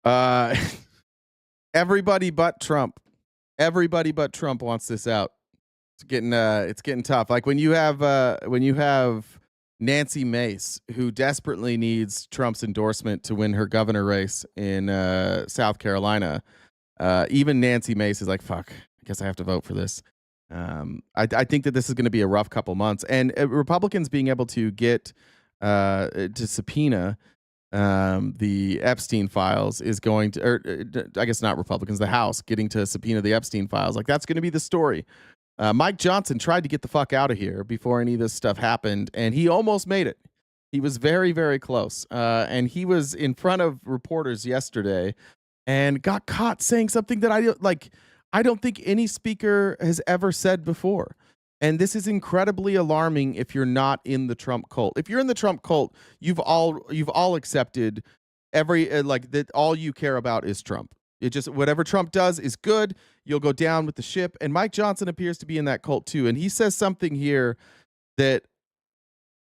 Yeah. Everybody but Trump. Everybody but Trump wants this out. It's getting tough. Like when you have Nancy Mace, who desperately needs Trump's endorsement to win her governor race in South Carolina. Even Nancy Mace is like, fuck, I guess I have to vote for this. I think that this is going to be a rough couple months, and Republicans being able to get to subpoena the Epstein files is going to, or I guess not Republicans, the House getting to subpoena the Epstein files. Like that's going to be the story. Mike Johnson tried to get the fuck out of here before any of this stuff happened, and he almost made it. He was very, very close, and he was in front of reporters yesterday and got caught saying something that I don't think any speaker has ever said before. And this is incredibly alarming if you're not in the Trump cult. If you're in the Trump cult, you've all accepted that all you care about is Trump. It just whatever Trump does is good. You'll go down with the ship. And Mike Johnson appears to be in that cult too. And he says something here that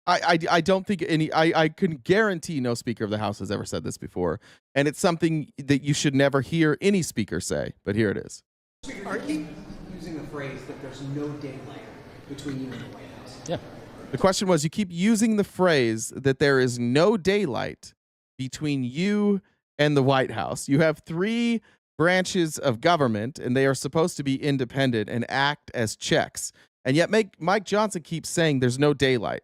I don't think I can guarantee no Speaker of the House has ever said this before. And it's something that you should never hear any speaker say. But here it is.
Are you using the phrase that there's no daylight between you and the White House?
Yeah. The question was, you keep using the phrase that there is no daylight between you and the White House. You have 3 branches of government, and they are supposed to be independent and act as checks. And yet Mike Johnson keeps saying there's no daylight.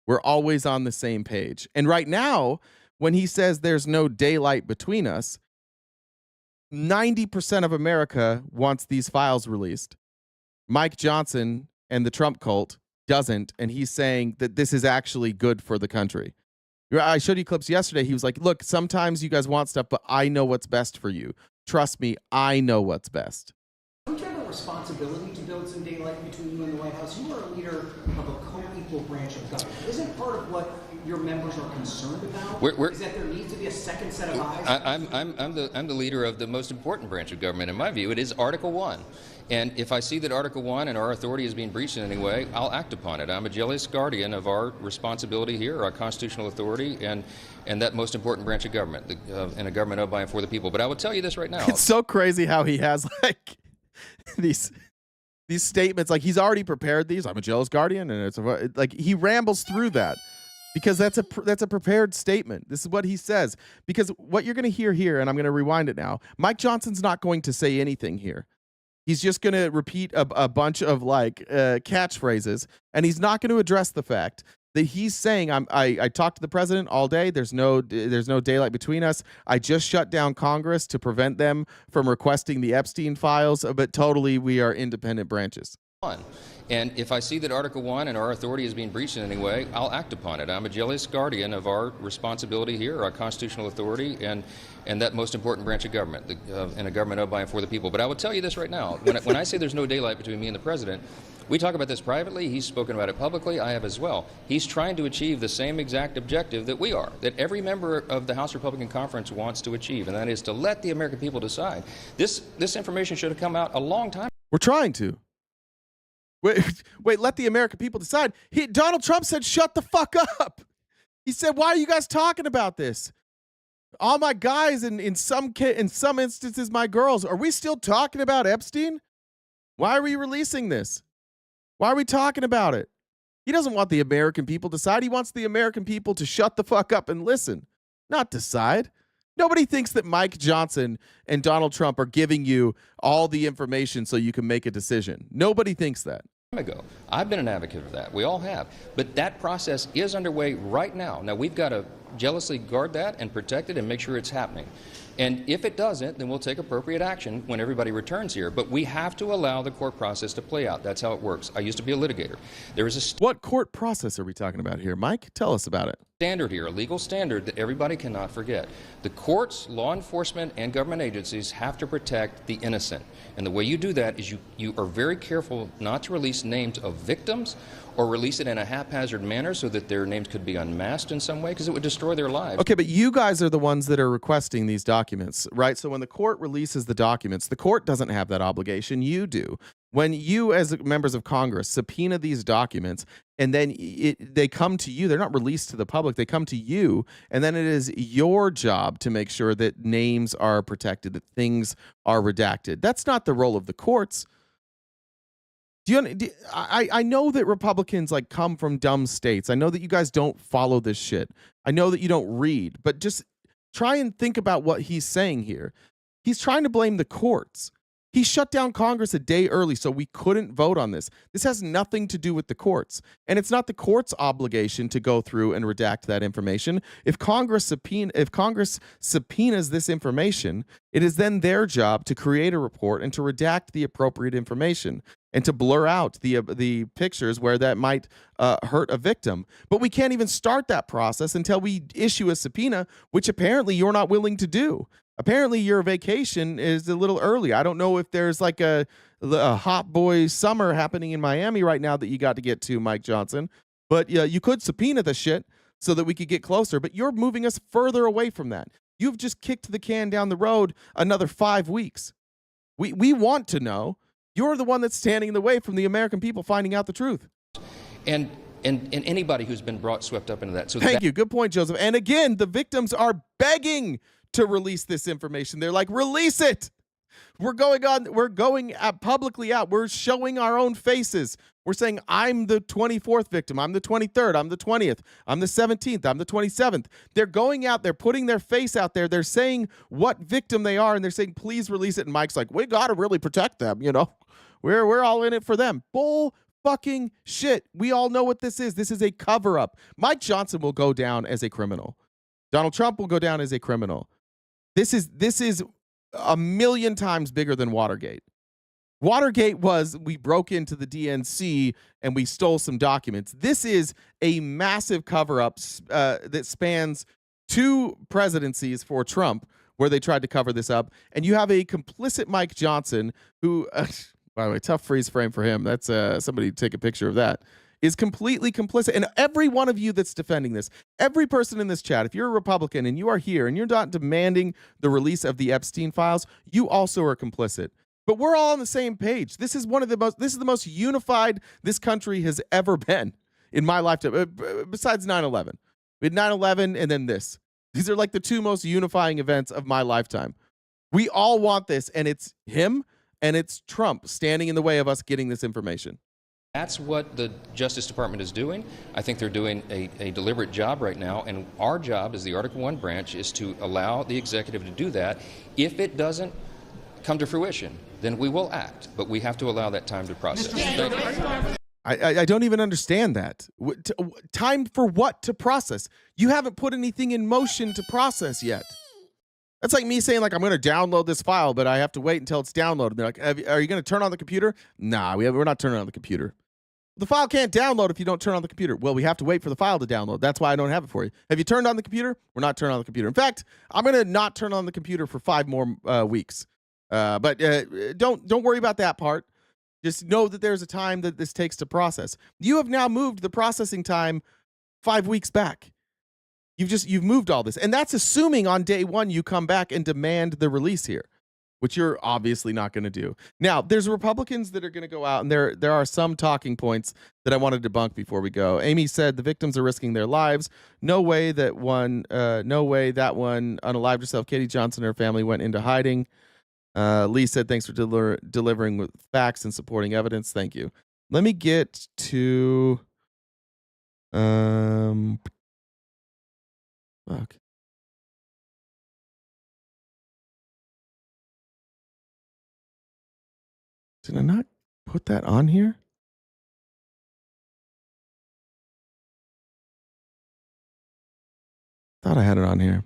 We're always on the same page. And right now, when he says there's no daylight between us, 90% of America wants these files released. Mike Johnson and the Trump cult doesn't, and he's saying that this is actually good for the country. I showed you clips yesterday. He was like, look, sometimes you guys want stuff, but I know what's best for you. Trust me, I know what's best.
Don't you have a responsibility to build some daylight between you and the White House? You are a leader of a co-equal branch of government. Isn't part of what your members are concerned about is that there needs to be a second set of eyes?
I'm the leader of the most important branch of government. In my view, it is Article 1. And if I see that Article 1 and our authority is being breached in any way, I'll act upon it. I'm a jealous guardian of our responsibility here, our constitutional authority, and that most important branch of government, and a government of by and for the people. But I will tell you this right now.
It's so crazy how he has like these statements. Like he's already prepared these. I'm a jealous guardian, and it's like he rambles through that. Because that's a prepared statement. This is what he says. Because what you're going to hear here, and I'm going to rewind it now, Mike Johnson's not going to say anything here. He's just going to repeat a bunch of catchphrases, and he's not going to address the fact that he's saying, I talked to the president all day. There's no daylight between us. I just shut down Congress to prevent them from requesting the Epstein files, but totally we are independent branches.
And if I see that Article 1 and our authority is being breached in any way, I'll act upon it. I'm a jealous guardian of our responsibility here, our constitutional authority, and that most important branch of government, and a government of by and for the people. But I will tell you this right now. When I say there's no daylight between me and the president, we talk about this privately. He's spoken about it publicly. I have as well. He's trying to achieve the same exact objective that we are, that every member of the House Republican Conference wants to achieve, and that is to let the American people decide. This information should have come out a long time.
We're trying to. Wait, let the American people decide. Donald Trump said, shut the fuck up. He said, why are you guys talking about this? All my guys and in some instances, my girls. Are we still talking about Epstein? Why are we releasing this? Why are we talking about it? He doesn't want the American people to decide. He wants the American people to shut the fuck up and listen, not decide. Nobody thinks that Mike Johnson and Donald Trump are giving you all the information so you can make a decision. Nobody thinks that.
Ago. I've been an advocate of that. We all have. But that process is underway right now. Now, we've got to jealously guard that and protect it and make sure it's happening. And if it doesn't, then we'll take appropriate action when everybody returns here. But we have to allow the court process to play out. That's how it works. I used to be a litigator. There is a
what court process are we talking about here, Mike? Tell us about it.
Standard here, a legal standard that everybody cannot forget. The courts, law enforcement, and government agencies have to protect the innocent. And the way you do that is you are very careful not to release names of victims or release it in a haphazard manner so that their names could be unmasked in some way because it would destroy their lives.
Okay, but you guys are the ones that are requesting these documents, right? So when the court releases the documents, the court doesn't have that obligation. You do. When you, as members of Congress, subpoena these documents and then they come to you, they're not released to the public, they come to you, and then it is your job to make sure that names are protected, that things are redacted. That's not the role of the courts. I know that Republicans like come from dumb states. I know that you guys don't follow this shit. I know that you don't read, but just try and think about what he's saying here. He's trying to blame the courts. He shut down Congress a day early so we couldn't vote on this. This has nothing to do with the courts. And it's not the court's obligation to go through and redact that information. If Congress subpoenas this information, it is then their job to create a report and to redact the appropriate information and to blur out the pictures where that might hurt a victim. But we can't even start that process until we issue a subpoena, which apparently you're not willing to do. Apparently your vacation is a little early. I don't know if there's like a hot boy summer happening in Miami right now that you got to get to, Mike Johnson. But you could subpoena the shit so that we could get closer. But you're moving us further away from that. You've just kicked the can down the road another 5 weeks. We want to know. You're the one that's standing in the way from the American people finding out the truth.
And anybody who's been swept up into that. So
Thank you. Good point, Joseph. And again, the victims are begging to release this information. They're like, release it. We're going publicly out. We're showing our own faces. We're saying, I'm the 24th victim. I'm the 23rd. I'm the 20th. I'm the 17th. I'm the 27th. They're going out. They're putting their face out there. They're saying what victim they are. And they're saying, please release it. And Mike's like, we got to really protect them. You know, we're all in it for them. Bull fucking shit. We all know what this is. This is a cover up. Mike Johnson will go down as a criminal. Donald Trump will go down as a criminal. This is a million times bigger than Watergate. Watergate was we broke into the DNC and we stole some documents. This is a massive cover-up that spans 2 presidencies for Trump where they tried to cover this up. And you have a complicit Mike Johnson who, by the way, tough freeze frame for him. That's somebody take a picture of that. Is completely complicit. And every one of you that's defending this, every person in this chat, if you're a Republican and you are here and you're not demanding the release of the Epstein files, you also are complicit. But we're all on the same page. This is the most unified this country has ever been in my lifetime, besides 9/11. We had 9/11 and then this. These are like the 2 most unifying events of my lifetime. We all want this, and it's him and it's Trump standing in the way of us getting this information.
That's what the Justice Department is doing. I think they're doing a deliberate job right now, and our job as the Article 1 branch is to allow the executive to do that. If it doesn't come to fruition, then we will act, but we have to allow that time to process.
I don't even understand that. Time for what to process? You haven't put anything in motion to process yet. That's like me saying, like, I'm going to download this file, but I have to wait until it's downloaded. They're like, are you going to turn on the computer? Nah, we're not turning on the computer. The file can't download if you don't turn on the computer. Well, we have to wait for the file to download. That's why I don't have it for you. Have you turned on the computer? We're not turning on the computer. In fact, I'm going to not turn on the computer for 5 more weeks. But don't worry about that part. Just know that there's a time that this takes to process. You have now moved the processing time 5 weeks back. You've moved all this. And that's assuming on day 1 you come back and demand the release here, which you're obviously not going to do. Now, there's Republicans that are going to go out, and there are some talking points that I want to debunk before we go. Amy said the victims are risking their lives. No way that one unalived herself. Katie Johnson and her family went into hiding. Lee said, thanks for delivering with facts and supporting evidence. Thank you. Let me get to fuck. Did I not put that on here? Thought I had it on here.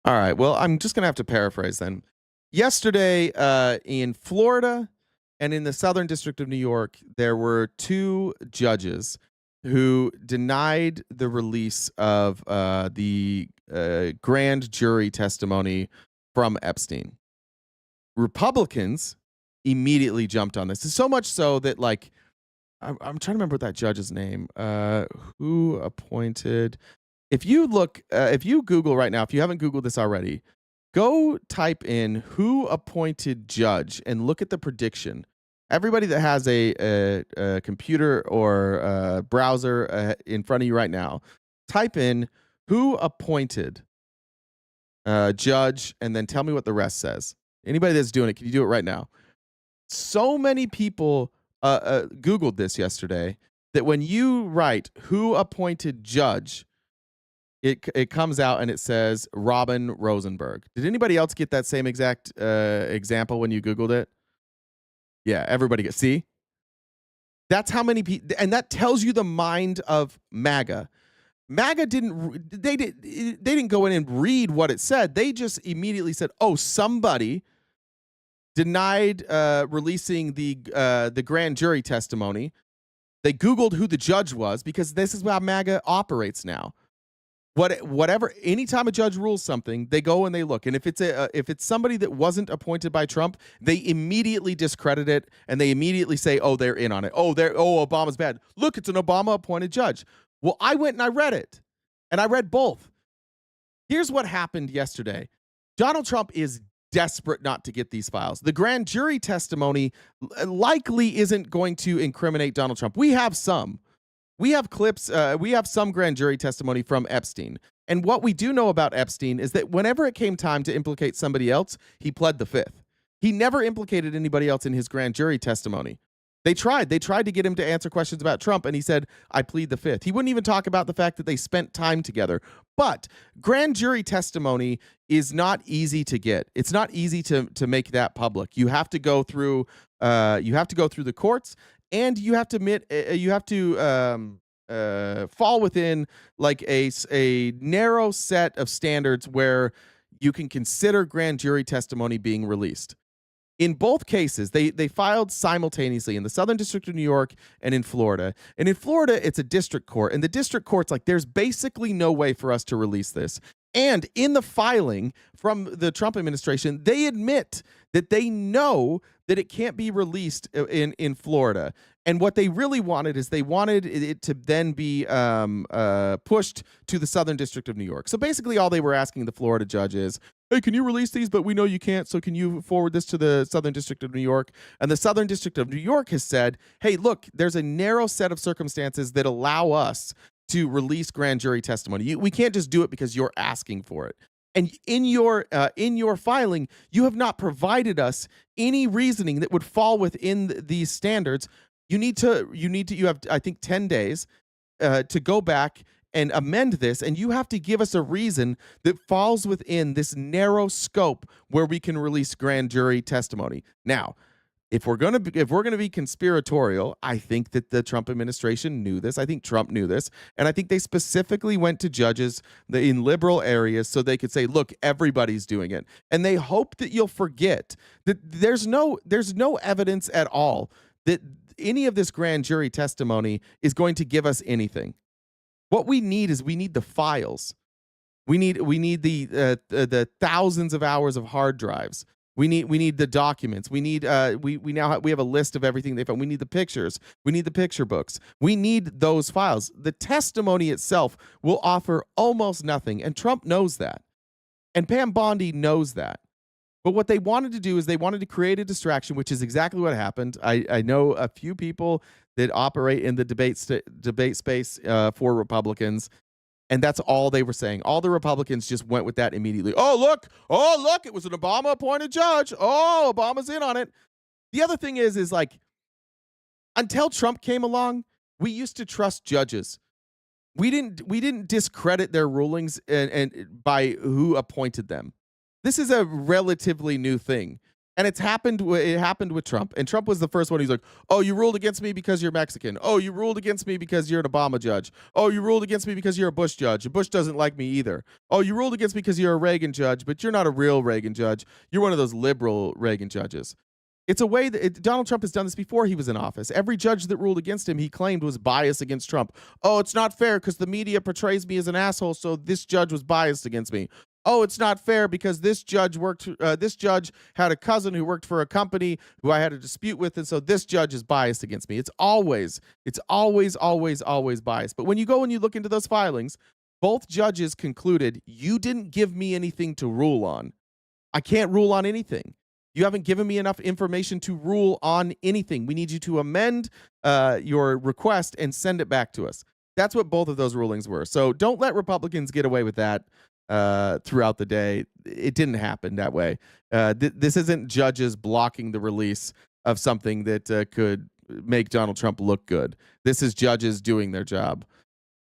All right. Well, I'm just gonna have to paraphrase then. Yesterday, in Florida and in the Southern District of New York, there were two judges who denied the release of the grand jury testimony from Epstein. Republicans immediately jumped on this. So much so that, like, I'm trying to remember that judge's name. Who appointed? If you look, if you Google right now, if you haven't Googled this already, go type in who appointed judge and look at the prediction. Everybody that has a computer or a browser in front of you right now, type in who appointed judge and then tell me what the rest says. Anybody that's doing it, can you do it right now? So many people Googled this yesterday that when you write who appointed judge, it comes out and it says Robin Rosenberg. Did anybody else get that same exact example when you Googled it? Yeah, everybody gets. See? That's how many people, and that tells you the mind of MAGA. MAGA didn't go in and read what it said. They just immediately said, "Oh, somebody denied releasing the grand jury testimony." They Googled who the judge was because this is how MAGA operates now. Whatever, anytime a judge rules something, they go and they look, and if it's somebody that wasn't appointed by Trump, they immediately discredit it and they immediately say, "Oh, they're in on it. Oh, Obama's bad. Look, it's an Obama appointed judge." Well, I went and I read it, and I read both. Here's what happened yesterday. Donald Trump is desperate not to get these files. The grand jury testimony likely isn't going to incriminate Donald Trump. We have some. We have clips, we have some grand jury testimony from Epstein. And what we do know about Epstein is that whenever it came time to implicate somebody else, he pled the fifth. He never implicated anybody else in his grand jury testimony. They tried to get him to answer questions about Trump, and he said, "I plead the fifth." He wouldn't even talk about the fact that they spent time together. But grand jury testimony is not easy to get. It's not easy to make that public. You have to go through the courts. And you have to fall within like a narrow set of standards where you can consider grand jury testimony being released. In both cases, they filed simultaneously in the Southern District of New York and in Florida. And in Florida, it's a district court. And the district court's like, there's basically no way for us to release this. And in the filing from the Trump administration, they admit that they know that it can't be released in Florida. And what they really wanted is they wanted it to then be pushed to the Southern District of New York. So basically all they were asking the Florida judge is, "Hey, can you release these? But we know you can't, so can you forward this to the Southern District of New York?" And the Southern District of New York has said, "Hey, look, there's a narrow set of circumstances that allow us to release grand jury testimony. We can't just do it because you're asking for it. And in your filing, you have not provided us any reasoning that would fall within these standards. You have, I think, 10 days to go back and amend this, and you have to give us a reason that falls within this narrow scope where we can release grand jury testimony." Now, if we're gonna be conspiratorial, I think that the Trump administration knew this. I think Trump knew this, and I think they specifically went to judges in liberal areas so they could say, "Look, everybody's doing it," and they hope that you'll forget that there's no evidence at all that any of this grand jury testimony is going to give us anything. What we need is the files. We need the thousands of hours of hard drives. We need the documents. We need we have a list of everything they found. We need the pictures. We need the picture books. We need those files. The testimony itself will offer almost nothing, and Trump knows that, and Pam Bondi knows that. But what they wanted to do is they wanted to create a distraction, which is exactly what happened. I know a few people that operate in the debate space for Republicans, and that's all they were saying. All the Republicans just went with that immediately. Oh, look, it was an Obama-appointed judge. Oh, Obama's in on it. The other thing is like, Until Trump came along, we used to trust judges. We didn't discredit their rulings and by who appointed them. This is a relatively new thing. And it happened with Trump. And Trump was the first one. He's like, oh, you ruled against me because you're Mexican. Oh, you ruled against me because you're an Obama judge. Oh, you ruled against me because you're a Bush judge. Bush doesn't like me either. Oh, you ruled against me because you're a Reagan judge, but you're not a real Reagan judge. You're one of those liberal Reagan judges. It's a way that Donald Trump has done this before he was in office. Every judge that ruled against him, he claimed was biased against Trump. Oh, it's not fair because the media portrays me as an asshole, so this judge was biased against me. Oh, it's not fair because this judge had a cousin who worked for a company who I had a dispute with, and so this judge is biased against me. It's always biased. But when you go and you look into those filings, both judges concluded, you didn't give me anything to rule on. I can't rule on anything. You haven't given me enough information to rule on anything. We need you to amend your request and send it back to us. That's what both of those rulings were. So don't let Republicans get away with that throughout the day. It didn't happen that way. This isn't judges blocking the release of something that could make Donald Trump look good. This is judges doing their job.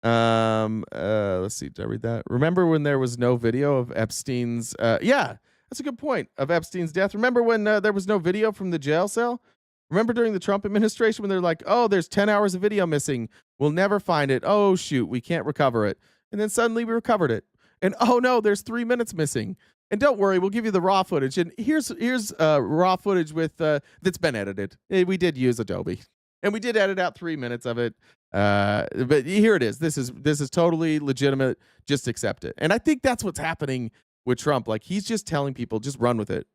Let's see. Did I read that? Remember when there was no video of Epstein's? Yeah. That's a good point, of Epstein's death. Remember when there was no video from the jail cell? Remember during the Trump administration when they're like, oh, there's 10 hours of video missing. We'll never find it. Oh, shoot, we can't recover it. And then suddenly we recovered it. And oh, no, there's 3 minutes missing. And don't worry, we'll give you the raw footage. And here's raw footage with that's been edited. We did use Adobe. And we did edit out 3 minutes of it. But here it is. This is totally legitimate. Just accept it. And I think that's what's happening with Trump. Like, he's just telling people, just run with it.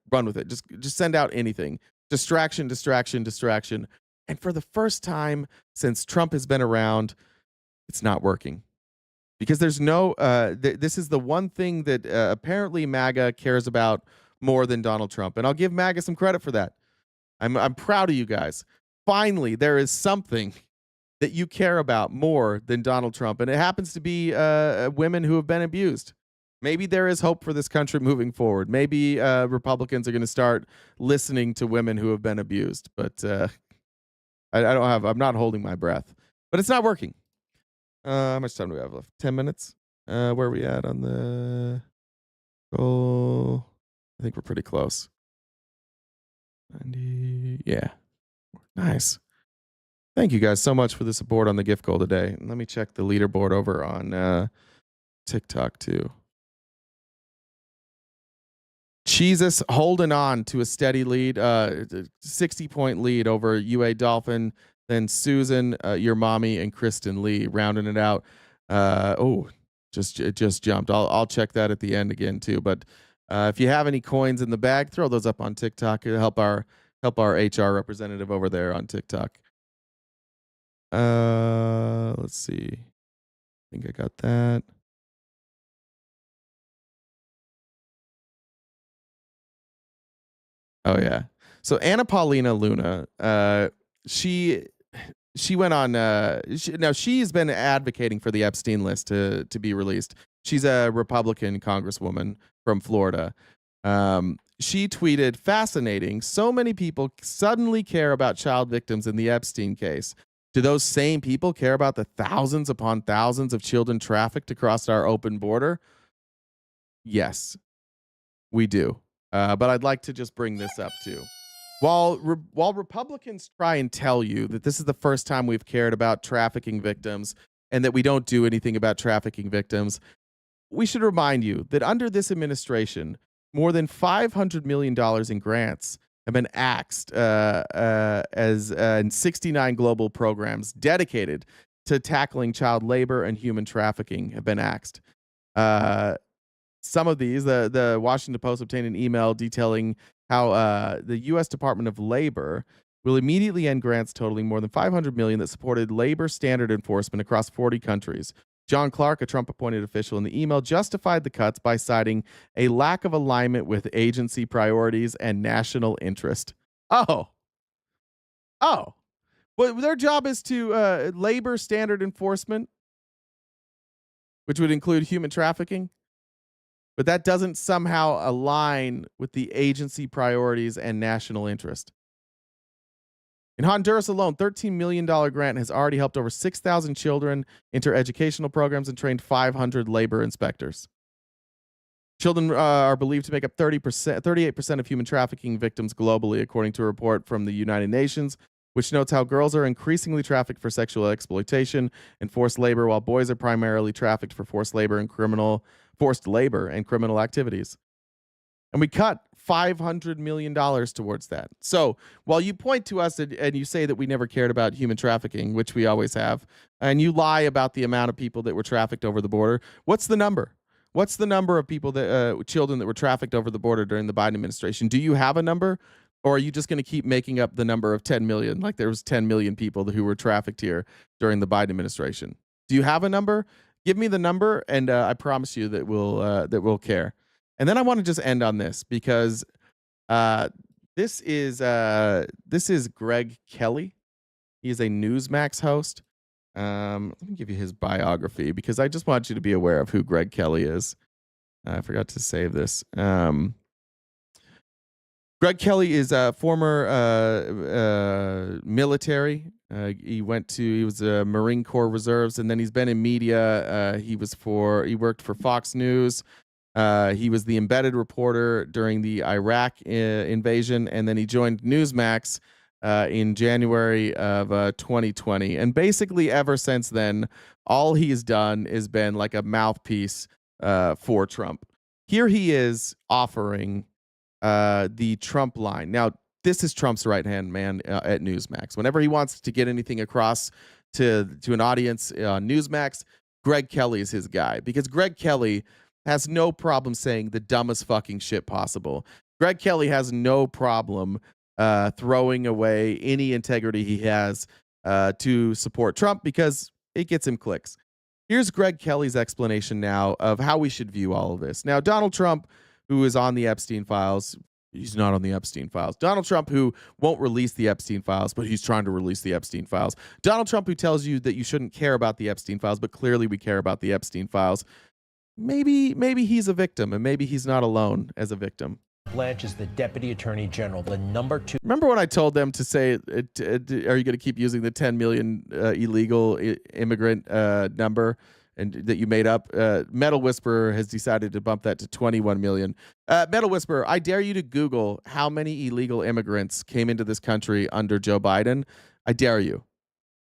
Just send out anything. Distraction. And for the first time since Trump has been around, it's not working. Because there's no, this is the one thing that apparently MAGA cares about more than Donald Trump. And I'll give MAGA some credit for that. I'm proud of you guys. Finally, there is something that you care about more than Donald Trump. And it happens to be women who have been abused. Maybe there is hope for this country moving forward. Maybe Republicans are going to start listening to women who have been abused. But I'm not holding my breath. But it's not working. How much time do we have left? 10 minutes? Where are we at on the goal? I think we're pretty close. 90. Yeah. Nice. Thank you guys so much for the support on the gift goal today. Let me check the leaderboard over on TikTok too. Jesus holding on to a steady lead, 60-point lead over UA Dolphin, then Susan, your mommy, and Kristen Lee rounding it out. It just jumped. I'll check that at the end again too. But if you have any coins in the bag, throw those up on TikTok. It'll help our HR representative over there on TikTok. Let's see. I think I got that. Oh yeah. So Anna Paulina Luna, she went on. Now she's been advocating for the Epstein list to be released. She's a Republican congresswoman from Florida. She tweeted, "Fascinating. So many people suddenly care about child victims in the Epstein case. Do those same people care about the thousands upon thousands of children trafficked across our open border? Yes, we do. But I'd like to just bring this up too. While Republicans try and tell you that this is the first time we've cared about trafficking victims and that we don't do anything about trafficking victims, we should remind you that under this administration, more than $500 million in grants have been axed in 69 global programs dedicated to tackling child labor and human trafficking have been axed. Some of these, the Washington Post obtained an email detailing how the U.S. Department of Labor will immediately end grants totaling more than $500 million that supported labor standard enforcement across 40 countries. John Clark, a Trump-appointed official in the email, justified the cuts by citing a lack of alignment with agency priorities and national interest. Oh. Well, their job is to labor standard enforcement, which would include human trafficking. But that doesn't somehow align with the agency priorities and national interest. In Honduras alone, $13 million grant has already helped over 6,000 children enter educational programs and trained 500 labor inspectors. Children are believed to make up 38% of human trafficking victims globally, according to a report from the United Nations, which notes how girls are increasingly trafficked for sexual exploitation and forced labor, while boys are primarily trafficked for forced labor and criminal activities. And we cut $500 million towards that. So while you point to us and you say that we never cared about human trafficking, which we always have, and you lie about the amount of people that were trafficked over the border, what's the number? What's the number of people that children that were trafficked over the border during the Biden administration? Do you have a number, or are you just going to keep making up the number of 10 million? Like there was 10 million people who were trafficked here during the Biden administration. Do you have a number? Give me the number, and I promise you that we'll care. And then I want to just end on this because this is Greg Kelly. He is a Newsmax host. Let me give you his biography because I just want you to be aware of who Greg Kelly is. I forgot to save this. Greg Kelly is a former military. He was a Marine Corps Reserves, and then he's been in media. He worked for Fox News. He was the embedded reporter during the Iraq invasion, and then he joined Newsmax in January of 2020. And basically ever since then, all he has done is been like a mouthpiece for Trump. Here he is offering the Trump line. Now, this is Trump's right-hand man at Newsmax. Whenever he wants to get anything across to an audience on Newsmax, Greg Kelly is his guy, because Greg Kelly has no problem saying the dumbest fucking shit possible. Greg Kelly has no problem throwing away any integrity he has to support Trump because it gets him clicks. Here's Greg Kelly's explanation now of how we should view all of this. Now, Donald Trump, who is on the Epstein files, he's not on the Epstein files. Donald Trump, who won't release the Epstein files, but he's trying to release the Epstein files. Donald Trump, who tells you that you shouldn't care about the Epstein files, but clearly we care about the Epstein files. Maybe he's a victim, and maybe he's not alone as a victim.
Blanche is the Deputy Attorney General, the number 2.
Remember when I told them to say, are you going to keep using the 10 million illegal immigrant number and that you made up? Metal Whisperer has decided to bump that to 21 million. Metal Whisperer, I dare you to Google how many illegal immigrants came into this country under Joe Biden. I dare you.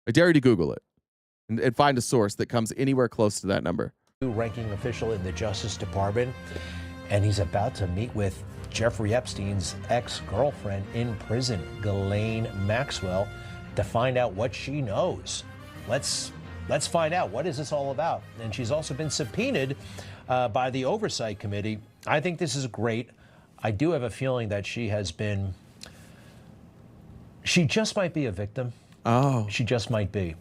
I dare you to Google it and find a source that comes anywhere close to that number.
Ranking official in the Justice Department, and he's about to meet with Jeffrey Epstein's ex-girlfriend in prison, Ghislaine Maxwell, to find out what she knows. Let's find out, what is this all about? And she's also been subpoenaed by the Oversight Committee. I think this is great. I do have a feeling that she just might be a victim.
Oh.
She just might be.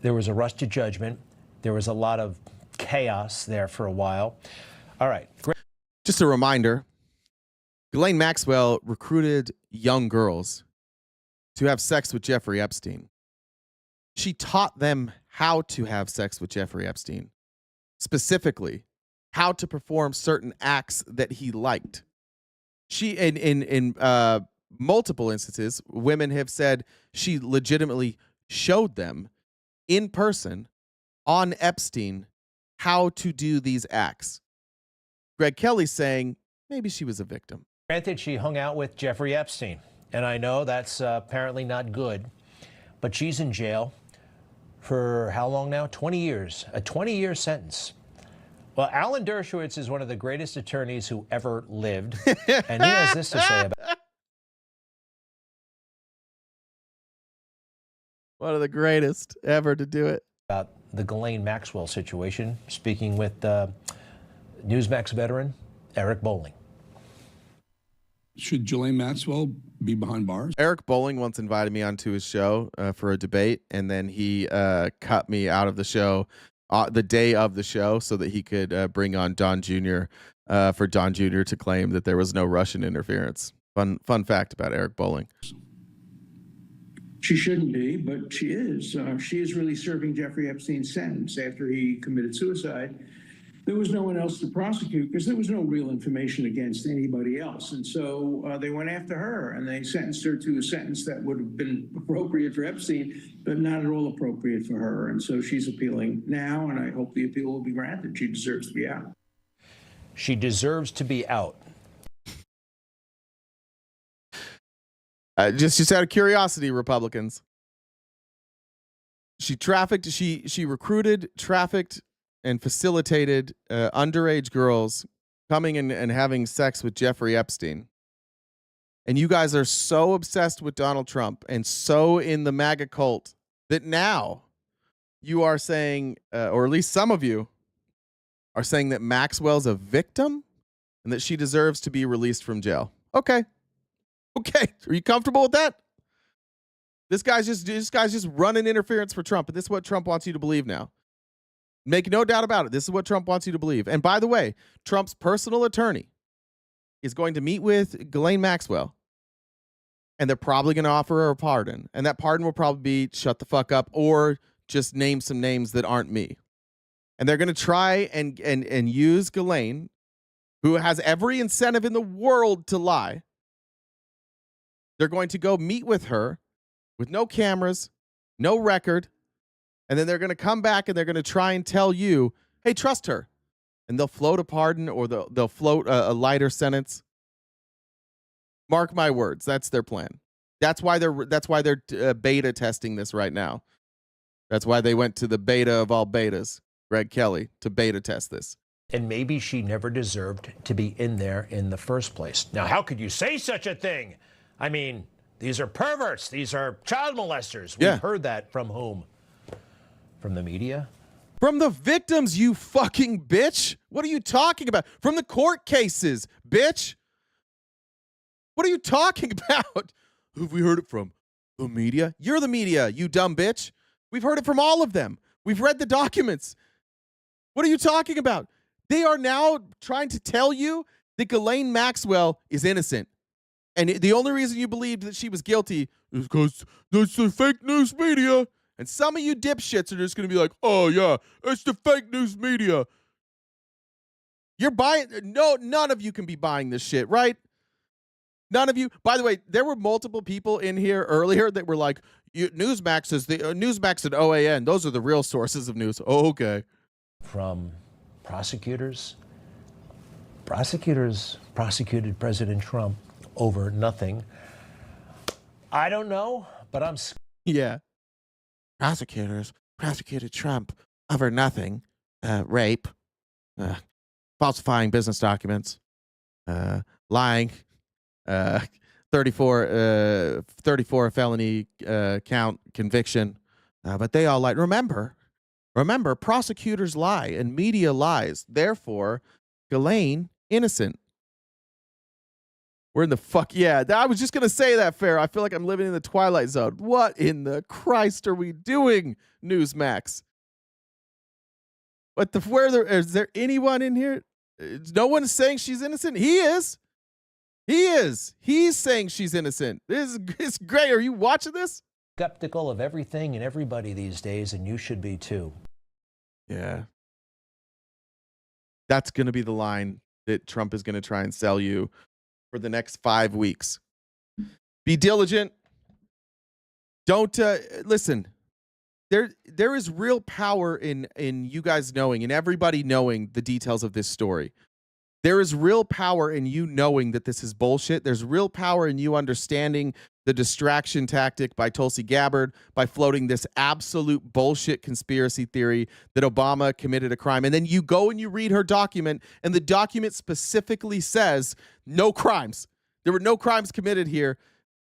There was a rush to judgment. There was a lot of chaos there for a while. All right.
Just a reminder, Ghislaine Maxwell recruited young girls to have sex with Jeffrey Epstein. She taught them how to have sex with Jeffrey Epstein, specifically how to perform certain acts that he liked. She, in multiple instances, women have said she legitimately showed them in person on Epstein how to do these acts. Greg Kelly's saying maybe she was a victim.
Granted, she hung out with Jeffrey Epstein, and I know that's apparently not good, but she's in jail for how long now? 20 years, a 20-year sentence. Well, Alan Dershowitz is one of the greatest attorneys who ever lived, and he has this to say about it.
One of the greatest ever to do it.
About the Ghislaine Maxwell situation, speaking with Newsmax veteran Eric Bolling.
Should Ghislaine Maxwell be behind bars?
Eric Bolling once invited me onto his show for a debate, and then he cut me out of the show the day of the show so that he could bring on Don Jr. For Don Jr. to claim that there was no Russian interference. Fun fact about Eric Bolling.
She shouldn't be, but she is. She is really serving Jeffrey Epstein's sentence after he committed suicide. there was no one else to prosecute because there was no real information against anybody else. And so they went after her and they sentenced her to a sentence that would have been appropriate for Epstein, but not at all appropriate for her. And so she's appealing now, and I hope the appeal will be granted. She deserves to be out.
She deserves to be out.
Just out of curiosity, Republicans. She recruited, trafficked, and facilitated underage girls coming in and having sex with Jeffrey Epstein. And you guys are so obsessed with Donald Trump and so in the MAGA cult that now you are saying, or at least some of you are saying, that Maxwell's a victim and that she deserves to be released from jail. Okay. Are you comfortable with that? This guy's just running interference for Trump, and this is what Trump wants you to believe now. Make no doubt about it. This is what Trump wants you to believe. And by the way, Trump's personal attorney is going to meet with Ghislaine Maxwell, and they're probably going to offer her a pardon. And that pardon will probably be shut the fuck up or just name some names that aren't me. And they're going to try and use Ghislaine, who has every incentive in the world to lie. They're going to go meet with her with no cameras, no record, and then they're going to come back and they're going to try and tell you, hey, trust her. And they'll float a pardon or they'll float a lighter sentence. Mark my words, that's their plan. That's why they're beta testing this right now. That's why they went to the beta of all betas, Greg Kelly, to beta test this.
And maybe she never deserved to be in there in the first place. Now, how could you say such a thing? I mean, these are perverts. These are child molesters. We've heard that from whom? From the media?
From the victims, you fucking bitch. What are you talking about? From the court cases, bitch. What are you talking about? Who have we heard it from? The media? You're the media, you dumb bitch. We've heard it from all of them. We've read the documents. What are you talking about? They are now trying to tell you that Ghislaine Maxwell is innocent. And the only reason you believed that she was guilty is because that's the fake news media. And some of you dipshits are just going to be like, oh, yeah, it's the fake news media. You're buying. No, none of you can be buying this shit, right? None of you. By the way, there were multiple people in here earlier that were like, Newsmax and OAN. Those are the real sources of news. Oh, okay.
From prosecutors. Prosecutors prosecuted President Trump over nothing. I don't know, but I'm...
Yeah. Prosecutors prosecuted Trump over nothing. Rape. Falsifying business documents. Lying. 34 felony count conviction. But they all lied. Remember, prosecutors lie and media lies. Therefore, Ghislaine, innocent. We're in the fuck. Yeah, I was just going to say that, Farrah. I feel like I'm living in the Twilight Zone. What in the Christ are we doing, Newsmax? Is there anyone in here? No one is saying she's innocent? He is. He's saying she's innocent. This is great. Are you watching this?
Skeptical of everything and everybody these days, and you should be too.
Yeah. That's going to be the line that Trump is going to try and sell you for the next 5 weeks. Be diligent. Don't listen. There is real power in you guys knowing and everybody knowing the details of this story. There is real power in you knowing that this is bullshit. There's real power in you understanding the distraction tactic by Tulsi Gabbard by floating this absolute bullshit conspiracy theory that Obama committed a crime. And then you go and you read her document, and the document specifically says no crimes. There were no crimes committed here.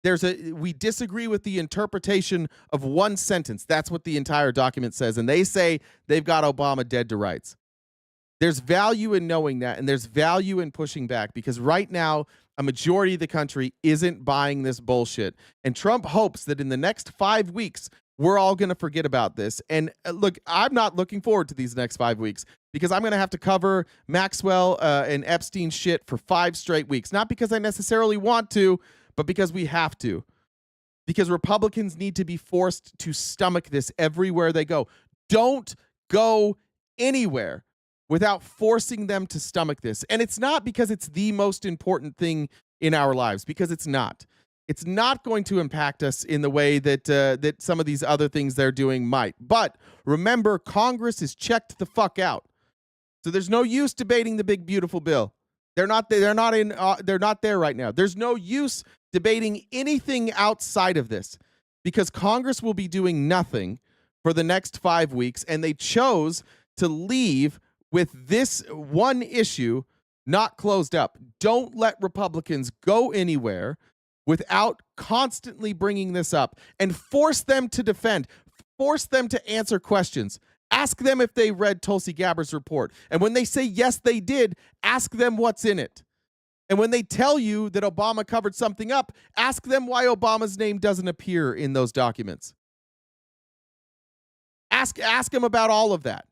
We disagree with the interpretation of one sentence. That's what the entire document says. And they say they've got Obama dead to rights. There's value in knowing that, and there's value in pushing back, because right now a majority of the country isn't buying this bullshit. And Trump hopes that in the next 5 weeks, we're all going to forget about this. And look, I'm not looking forward to these next 5 weeks, because I'm going to have to cover Maxwell and Epstein shit for 5 straight weeks. Not because I necessarily want to, but because we have to. Because Republicans need to be forced to stomach this everywhere they go. Don't go anywhere. without forcing them to stomach this. And it's not because it's the most important thing in our lives, because it's not. It's not going to impact us in the way that that some of these other things they're doing might. But remember, Congress is checked the fuck out. So there's no use debating the big beautiful bill. They're not there right now. There's no use debating anything outside of this because Congress will be doing nothing for the next 5 weeks, and they chose to leave with this one issue not closed up. Don't let Republicans go anywhere without constantly bringing this up and force them to defend, force them to answer questions. Ask them if they read Tulsi Gabbard's report. And when they say yes, they did, ask them what's in it. And when they tell you that Obama covered something up, ask them why Obama's name doesn't appear in those documents. Ask them about all of that.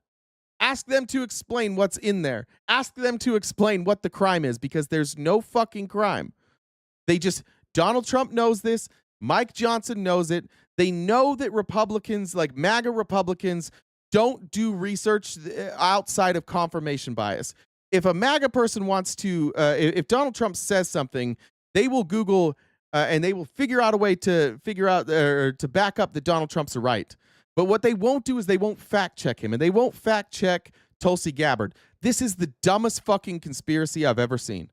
Ask them to explain what's in there. Ask them to explain what the crime is, because there's no fucking crime. Donald Trump knows this. Mike Johnson knows it. They know that Republicans, like MAGA Republicans, don't do research outside of confirmation bias. If a MAGA person wants to, if Donald Trump says something, they will Google and they will figure out a way to figure out or to back up that Donald Trump's right. But what they won't do is they won't fact check him, and they won't fact check Tulsi Gabbard. This is the dumbest fucking conspiracy I've ever seen.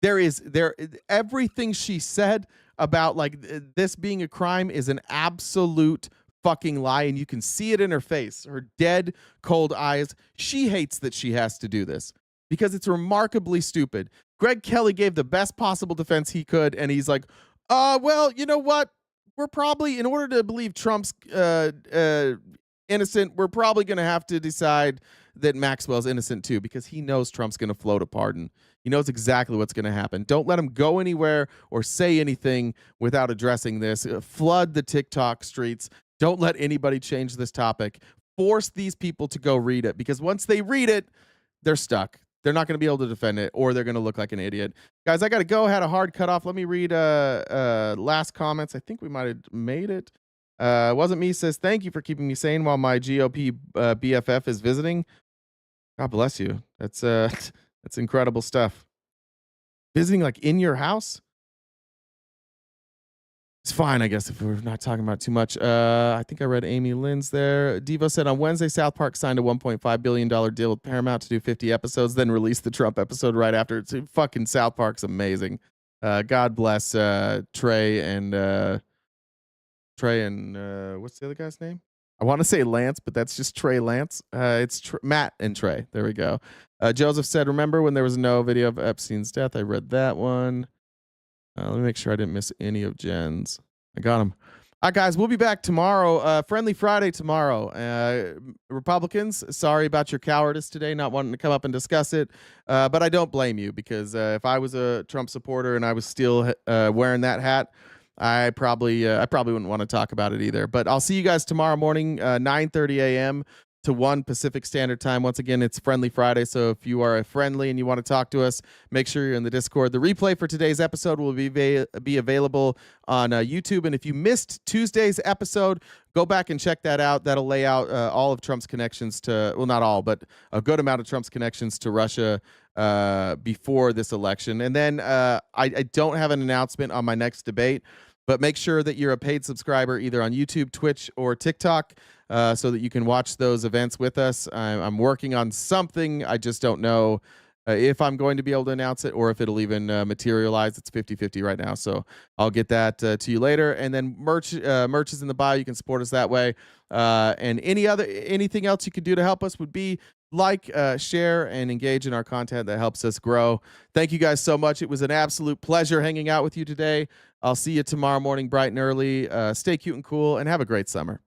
Everything she said about like this being a crime is an absolute fucking lie, and you can see it in her face, her dead cold eyes. She hates that she has to do this because it's remarkably stupid. Greg Kelly gave the best possible defense he could, and he's like, well, you know what? We're probably, in order to believe Trump's innocent, we're probably going to have to decide that Maxwell's innocent too, because he knows Trump's going to float a pardon. He knows exactly what's going to happen. Don't let him go anywhere or say anything without addressing this. Flood the TikTok streets. Don't let anybody change this topic. Force these people to go read it, because once they read it, they're stuck. They're not going to be able to defend it, or they're going to look like an idiot. Guys, I got to go. Had a hard cutoff. Let me read last comments. I think we might have made it. Wasn't me says, thank you for keeping me sane while my GOP BFF is visiting. God bless you. That's incredible stuff. Visiting like in your house? It's fine, I guess, if we're not talking about it too much. I think I read Amy Lynn's there. Devo said, on Wednesday, South Park signed a $1.5 billion deal with Paramount to do 50 episodes, then release the Trump episode right after. It's fucking South Park's amazing. God bless Trey and what's the other guy's name? I want to say Lance, but that's just Trey Lance. It's Matt and Trey. There we go. Joseph said, remember when there was no video of Epstein's death? I read that one. Let me make sure I didn't miss any of Jen's. I got them. All right, guys, we'll be back tomorrow. Friendly Friday tomorrow. Republicans, sorry about your cowardice today, not wanting to come up and discuss it. But I don't blame you, because if I was a Trump supporter and I was still wearing that hat, I probably wouldn't want to talk about it either. But I'll see you guys tomorrow morning, 9:30 a.m. to 1 Pacific Standard Time. Once again, it's Friendly Friday, so if you are a friendly and you want to talk to us, make sure you're in the Discord. The replay for today's episode will be available on YouTube, and if you missed Tuesday's episode, go back and check that out. That'll lay out all of Trump's connections to, well, not all, but a good amount of Trump's connections to Russia before this election. And then I don't have an announcement on my next debate, but make sure that you're a paid subscriber either on YouTube, Twitch, or TikTok, so that you can watch those events with us. I'm working on something. I just don't know if I'm going to be able to announce it or if it'll even materialize. It's 50-50 right now, so I'll get that to you later. And then merch is in the bio. You can support us that way. And anything else you could do to help us would be like, share, and engage in our content. That helps us grow. Thank you guys so much. It was an absolute pleasure hanging out with you today. I'll see you tomorrow morning bright and early. Stay cute and cool, and have a great summer.